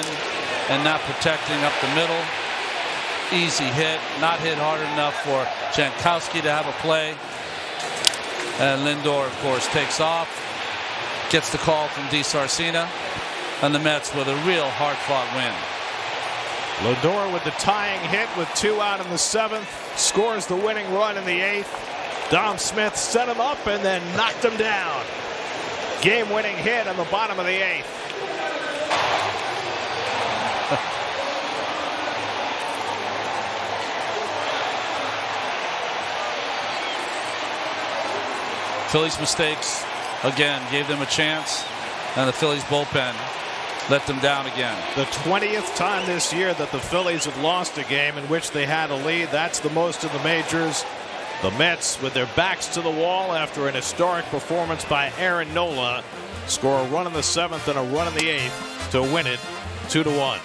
and not protecting up the middle. Easy hit, not hit hard enough for Jankowski to have a play. And Lindor, of course, takes off, gets the call from DiSarcina, and the Mets with a real hard-fought win. Lindor with the tying hit with 2 out in the 7th, scores the winning run in the 8th. Dom Smith set him up and then knocked him down. Game-winning hit on the bottom of the 8th. Phillies mistakes again gave them a chance, and the Phillies bullpen let them down again. The 20th time this year that the Phillies have lost a game in which they had a lead. That's the most in the majors. The Mets, with their backs to the wall after an historic performance by Aaron Nola, score a run in the 7th and a run in the 8th to win it 2-1.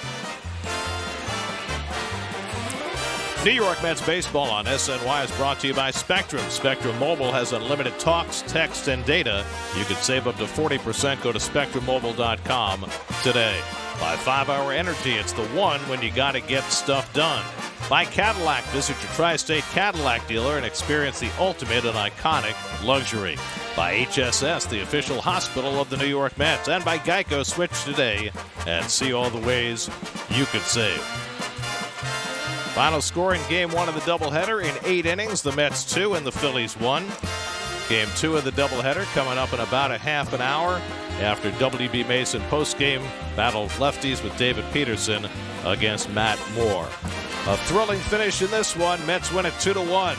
New York Mets baseball on SNY is brought to you by Spectrum. Spectrum Mobile has unlimited talks, text, and data. You can save up to 40%. Go to SpectrumMobile.com today. By 5-Hour Energy, it's the one when you got to get stuff done. By Cadillac, visit your tri-state Cadillac dealer and experience the ultimate and iconic luxury. By HSS, the official hospital of the New York Mets. And by Geico, switch today and see all the ways you could save. Final score in Game 1 of the doubleheader in 8 innings. The Mets 2 and the Phillies 1. Game 2 of the doubleheader coming up in about a half an hour after W.B. Mason postgame battle of lefties with David Peterson against Matt Moore. A thrilling finish in this one. Mets win it 2-1.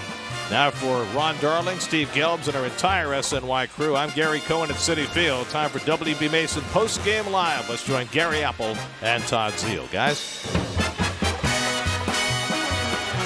Now for Ron Darling, Steve Gelbs, and our entire SNY crew, I'm Gary Cohen at Citi Field. Time for W.B. Mason postgame live. Let's join Gary Apple and Todd Zeal. Guys.